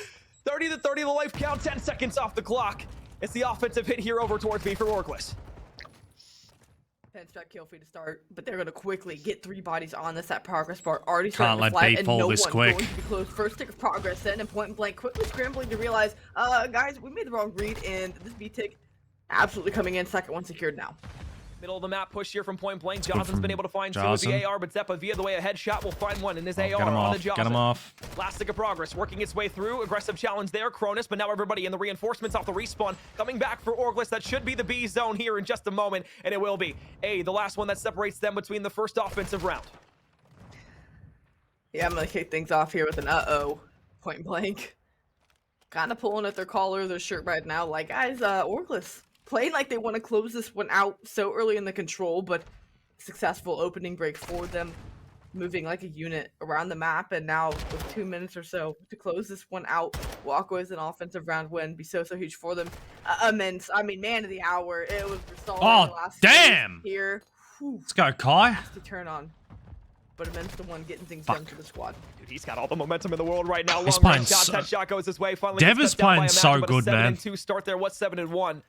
30-30 the life count, 10 seconds off the clock. It's the offensive hit here over towards B for Orgless. Penstrike kill feed to start, but they're gonna quickly get 3 bodies on this at progress bar. Already can't let B fall this quick. Going to be close. First tick of progress then, and Point Blank quickly scrambling to realize, guys, we made the wrong read, and this B tick absolutely coming in. Second one secured now. Middle of the map push here from Point Blank. Johnson's been able to find 2 with the AR, but Zeppa via the way a headshot will find one in his AR on the Johnson. Get him off. Last tick of progress, working its way through. Aggressive challenge there, Cronus, but now everybody in the reinforcements off the respawn. Coming back for Orgless. That should be the B zone here in just a moment, and it will be. The last one that separates them between the first offensive round. Yeah, I'm gonna kick things off here with an uh-oh. Point Blank. Kind of pulling at their collar, their shirt right now. Like, guys, Orgless. Playing like they want to close this one out so early in the control, but successful opening break for them, moving like a unit around the map, and now with 2 minutes or so to close this one out, walk away with an offensive round win. Be so huge for them. Immense. I mean, man of the hour. It was Restall. Oh, damn! Here. Let's go, Kai. Has to turn on. But Immense the one getting things done for the squad. Dude, he's got all the momentum in the world right now. He's playing that shot goes his way. Finally, Dev is playing so good, man. 7-2 start there. What's 7-1?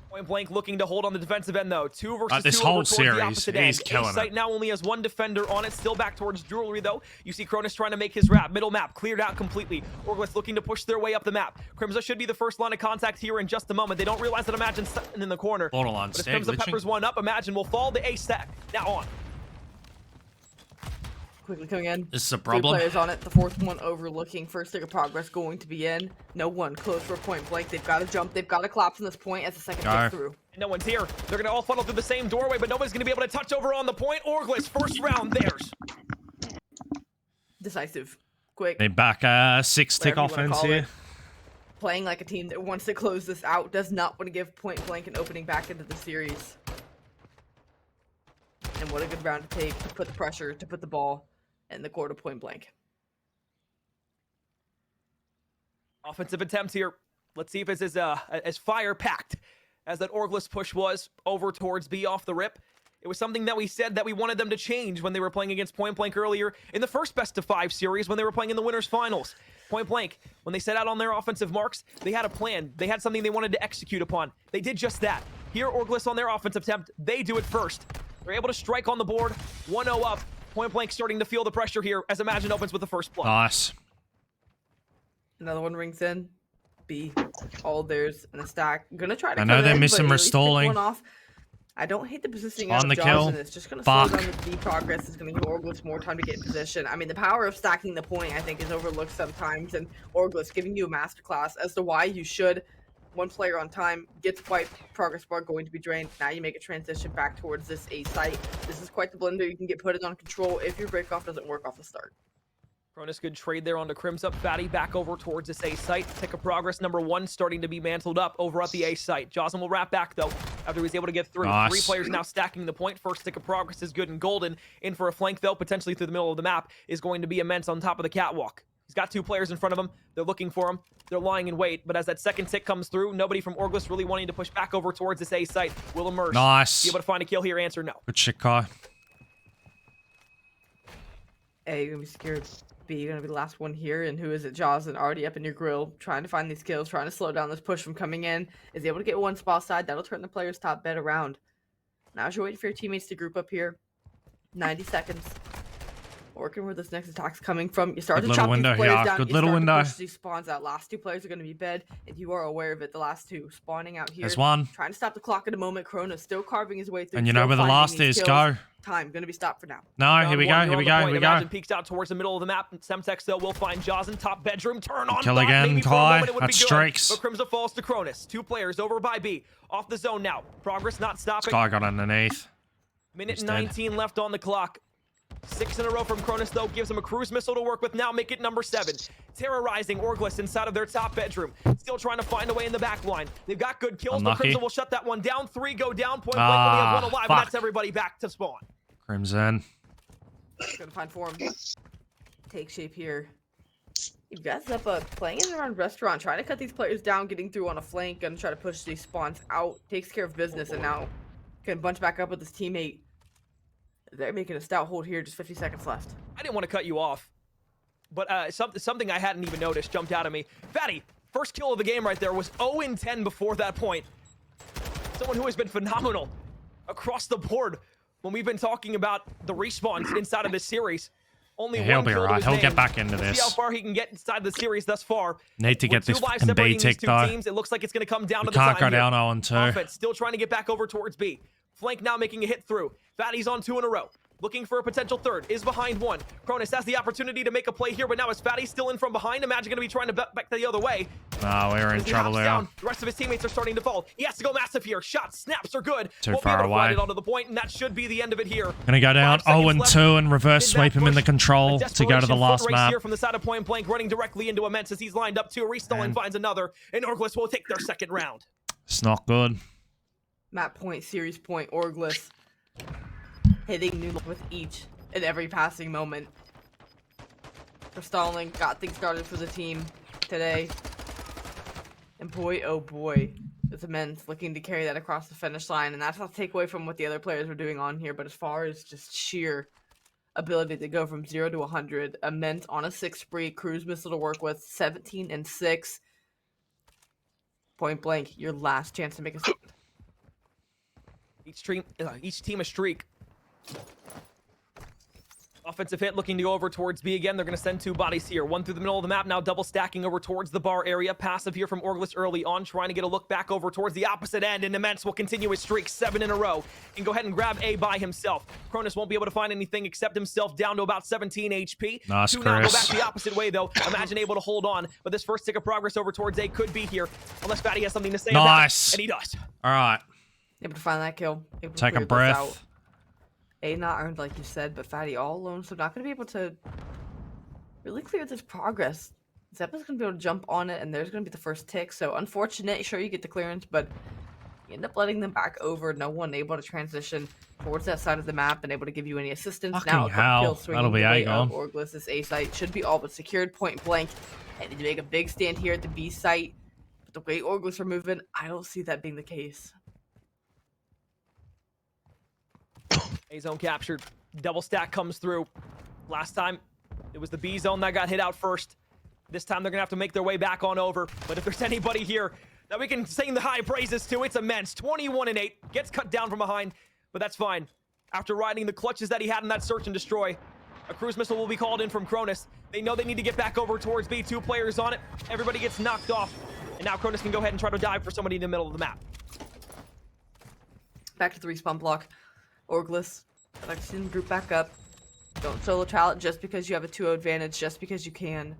Point Blank looking to hold on the defensive end, though. 2 versus 2 this whole series, he's killing it. Now only has 1 defender on it. Still back towards Jewelry, though. You see Cronus trying to make his wrap. Middle map cleared out completely. Orgless looking to push their way up the map. Crimza should be the first line of contact here in just a moment. They don't realize that Imagine's sitting in the corner. But as Crimza peppers one up, Imagine will fall. The ace stack now on. Quickly coming in. This is a problem. 3 players on it. The 4th one overlooking. First tick of progress going to be in. No one close for Point Blank. They've got to jump. They've got to collapse on this point as the second tick through. No one's here. They're going to all funnel through the same doorway, but nobody's going to be able to touch over on the point. Orgless, first round, theirs. Decisive. Quick. They back 6 tick offense here. Playing like a team that wants to close this out, does not want to give Point Blank an opening back into the series. And what a good round to take, to put the pressure, to put the ball in the court of Point Blank. Offensive attempt here. Let's see if it's as fire-packed as that Orgless push was over towards B off the rip. It was something that we said that we wanted them to change when they were playing against Point Blank earlier in the first best-of-5 series when they were playing in the winners finals. Point Blank, when they set out on their offensive marks, they had a plan. They had something they wanted to execute upon. They did just that. Here, Orgless on their offensive attempt, they do it first. They're able to strike on the board, 1-0 up. Point Blank starting to feel the pressure here as Imagine opens with the first blood. Nice. Another one rings in. B, all theirs in the stack. Gonna try to. I know they're missing Restalling. I don't hate the positioning on the kill. It's just gonna slow down the B progress. It's gonna give Orgless more time to get in position. I mean, the power of stacking the point, I think, is overlooked sometimes, and Orgless giving you a masterclass as to why you should. 1 player on time gets wiped, progress bar going to be drained. Now you make a transition back towards this A site. This is quite the blender. You can get put it on control if your breakoff doesn't work off the start. Cronus, good trade there onto Crimza. Fatty back over towards this A site. Tick of progress number 1 starting to be mantled up over at the A site. Joslin will wrap back, though, after he's able to get through. Nice. 3 players now stacking the point. First tick of progress is good and golden. In for a flank, though, potentially through the middle of the map, is going to be Immense on top of the catwalk. He's got 2 players in front of him. They're looking for him. They're lying in wait. But as that second tick comes through, nobody from Orgless really wanting to push back over towards this A site will emerge. Nice. Be able to find a kill here? Answer no. Good shit, Kai. A, you're gonna be scared. B, you're gonna be the last one here. And who is it? Joslin already up in your grill, trying to find these kills, trying to slow down this push from coming in. Is able to get 1 spot side. That'll turn the player's top bet around. Now as you're waiting for your teammates to group up here, 90 seconds. Working where this next attack's coming from. You start to chop these players down. Good little window. Push these spawns out. Last 2 players are going to be bed, and you are aware of it. The last 2 spawning out here. There's 1. Trying to stop the clock at a moment. Cronus still carving his way through. And you know where the last is. Go. Time going to be stopped for now. No, here we go. Here we go. Here we go. Imagine peeks out towards the middle of the map. Semtex, though, will find Joslin. Top bedroom. Turn on. Kill again, Kai. That's streaks. But Crimza falls to Cronus. 2 players over by B. Off the zone now. Progress not stopping. Sky got underneath. Minute 19 left on the clock. 6 in a row from Cronus, though, gives him a cruise missile to work with. Now make it number 7. Terrorizing Orgless inside of their top bedroom. Still trying to find a way in the back line. They've got good kills, but Crimson will shut that one down. 3 go down. Point Blank only have 1 alive, and that's everybody back to spawn. Crimson. Gonna find form. Take shape here. You guys up playing in around restaurant, trying to cut these players down, getting through on a flank, gonna try to push these spawns out. Takes care of business, and now can bunch back up with his teammate. They're making a stout hold here, just 50 seconds left. I didn't want to cut you off, but something I hadn't even noticed jumped out at me. Fatty, first kill of the game right there, was 0-10 before that point. Someone who has been phenomenal across the board when we've been talking about the respawns inside of this series. Only he'll be alright. He'll get back into this. See how far he can get inside the series thus far. Need to get this fucking B tick though. It looks like it's going to come down to the time. Can't go here. down 0-2. Offense still trying to get back over towards B. Flank now making a hit through. Fatty's on 2 in a row. Looking for a potential third. Is behind 1. Cronus has the opportunity to make a play here, but now is Fatty still in from behind? Imagine going to be trying to back the other way. Oh, we're in trouble there. The rest of his teammates are starting to fall. He has to go massive here. Shots, snaps are good. Too far away. Find it onto the point, and that should be the end of it here. Gonna go down 0-2 and reverse sweep him in the control to go to the last map. Here from the side of Point Blank, running directly into Immense as he's lined up 2. Restalling finds another, and Orgless will take their second round. It's not good. Map point, series point, Orgless hitting new with each and every passing moment. For stalling, got things started for the team today. And boy, oh boy, it's Immense looking to carry that across the finish line. And that's not to take away from what the other players were doing on here, but as far as just sheer ability to go from 0 to 100, Immense on a 6 spree, cruise missile to work with, 17 and 6. Point Blank, your last chance to make a stand. Each team a streak. Offensive hit looking to go over towards B again. They're going to send 2 bodies here. 1 through the middle of the map, now double stacking over towards the bar area. Passive here from Orgless early on, trying to get a look back over towards the opposite end. And Immense will continue his streak 7 in a row and go ahead and grab A by himself. Cronus won't be able to find anything except himself, down to about 17 HP. Nice, 2 now go back the opposite way, though. Imagine able to hold on, but this first tick of progress over towards A could be here, unless Fatty has something to say about it, and he does. All right. Able to find that kill. Take a breath. A not earned, like you said, but Fatty all alone, so not going to be able to really clear this progress. Zeppa's going to be able to jump on it, and there's going to be the first tick, so unfortunate. Sure, you get the clearance, but you end up letting them back over. No one able to transition towards that side of the map and able to give you any assistance. Fucking now, hell. That'll be A gone. Orgless' A site should be all but secured. Point Blank. They need to make a big stand here at the B site. But the way Orgless are moving, I don't see that being the case. A zone captured. Double stack comes through. Last time, it was the B zone that got hit out first. This time, they're going to have to make their way back on over. But if there's anybody here that we can sing the high praises to, it's Immense. 21 and 8. Gets cut down from behind, but that's fine. After riding the clutches that he had in that search and destroy, a cruise missile will be called in from Cronus. They know they need to get back over towards B. 2 players on it. Everybody gets knocked off. And now Cronus can go ahead and try to dive for somebody in the middle of the map. Back to the respawn block. Orgless, I'd like to see them group back up. Don't solo talent just because you have a 2-0 advantage, just because you can.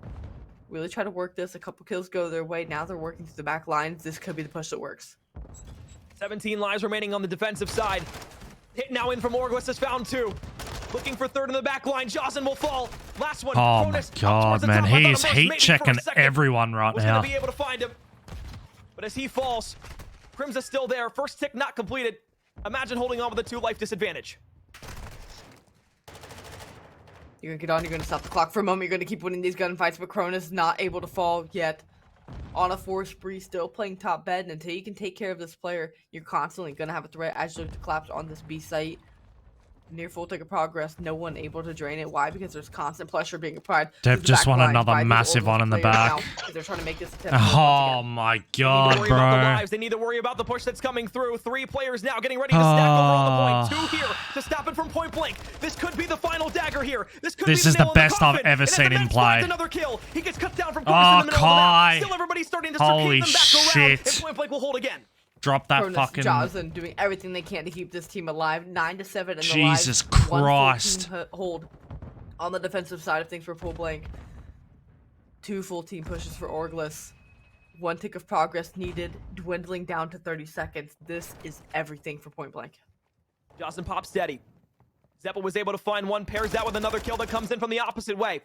Really try to work this. A couple kills go their way. Now they're working through the back lines. This could be the push that works. 17 lives remaining on the defensive side. Hit now in from Orgless has found 2. Looking for third in the back line. Jozen will fall. Last one. Oh my god, man. He is heat checking everyone right now. Gonna be able to find him. But as he falls, Crim's still there. First tick not completed. Imagine holding on with a 2-life disadvantage. You're gonna get on, you're gonna stop the clock for a moment, you're gonna keep winning these gunfights, but Cronus not able to fall yet. On a 4 spree, still playing top bed, and until you can take care of this player, you're constantly gonna have a threat as you look to collapse on this B site. Near full tick of progress, no one able to drain it. Why? Because there's constant pressure being applied. They've just won another massive one in the back. They're trying to make this oh my god, bro. They need to worry about the push that's coming through. 3 players now getting ready to stack over on the point. 2 here to stop it from Point Blank. This could be the final dagger here. This is the best I've ever seen him play. Another kill. He gets cut down from Kai. Still everybody's starting to Holy them back shit. around, and Point Blank will hold again. Drop that Cronus, fucking... Jozen doing everything they can to keep this team alive. 9-7 in the Jesus live. Christ. 1 full team hold on the defensive side of things for Point Blank. 2 full team pushes for Orgless. 1 tick of progress needed, dwindling down to 30 seconds. This is everything for Point Blank. Jozen pops steady. Zeppa was able to find one, pairs that with another kill that comes in from the opposite way.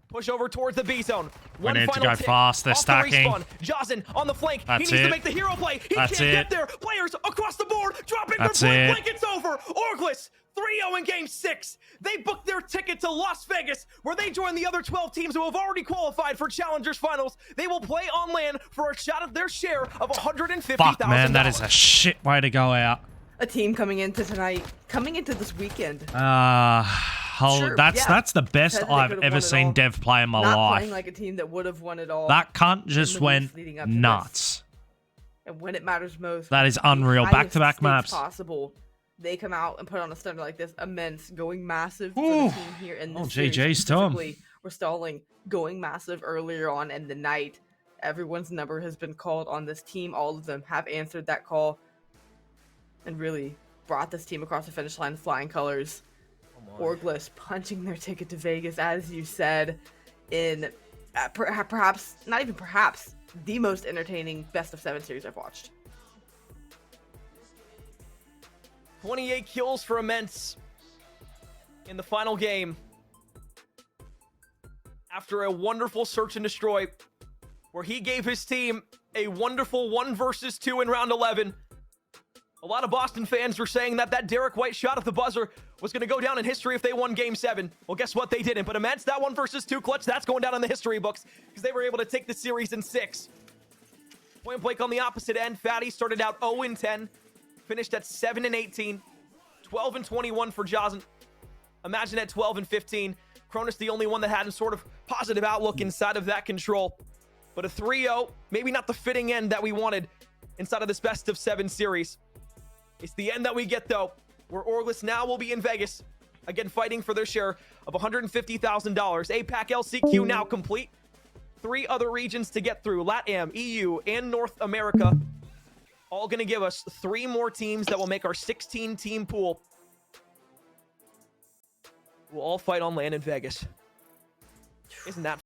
Push over towards the B zone. We need to go fast. They're stacking. Jazen on the flank. That's he needs to make the hero play. He can't get there. Players across the board dropping their point. It's over. Orgless 3-0 in game 6. They booked their ticket to Las Vegas, where they join the other 12 teams who have already qualified for Challengers Finals. They will play on LAN for a shot of their share of $150,000. Fuck, man, that is a shit way to go out. A team coming into this weekend. Sure, that's the best I've ever seen Dev play in my life. Not playing like a team that would have won it all. That cunt just went nuts. And when it matters most, that is unreal. Back-to-back maps. Possible. They come out and put on a stunner like this, immense, going massive for the team here in this series. GG's Tom. We're stalling, going massive earlier on in the night. Everyone's number has been called on this team. All of them have answered that call and really brought this team across the finish line, flying colors. Orgless punching their ticket to Vegas, as you said, in perhaps, not even perhaps, the most entertaining best of 7 series I've watched. 28 kills for Immense in the final game. After a wonderful search and destroy, where he gave his team a wonderful 1 versus 2 in round 11. A lot of Boston fans were saying that Derek White shot at the buzzer was going to go down in history if they won Game 7. Well, guess what? They didn't. But Immense, that 1 versus 2 clutch, that's going down in the history books because they were able to take the series in 6. Pointblank on the opposite end. Fatty started out 0-10, finished at 7-18, 12-21 for Jazen. Imagine at 12-15. Cronus the only one that had a sort of positive outlook inside of that control. But a 3-0, maybe not the fitting end that we wanted inside of this best of 7 series. It's the end that we get, though, where Orgless now will be in Vegas, again fighting for their share of $150,000. APAC LCQ now complete. 3 other regions to get through, LATAM, EU, and North America. All going to give us 3 more teams that will make our 16-team pool. We'll all fight on LAN in Vegas. Isn't that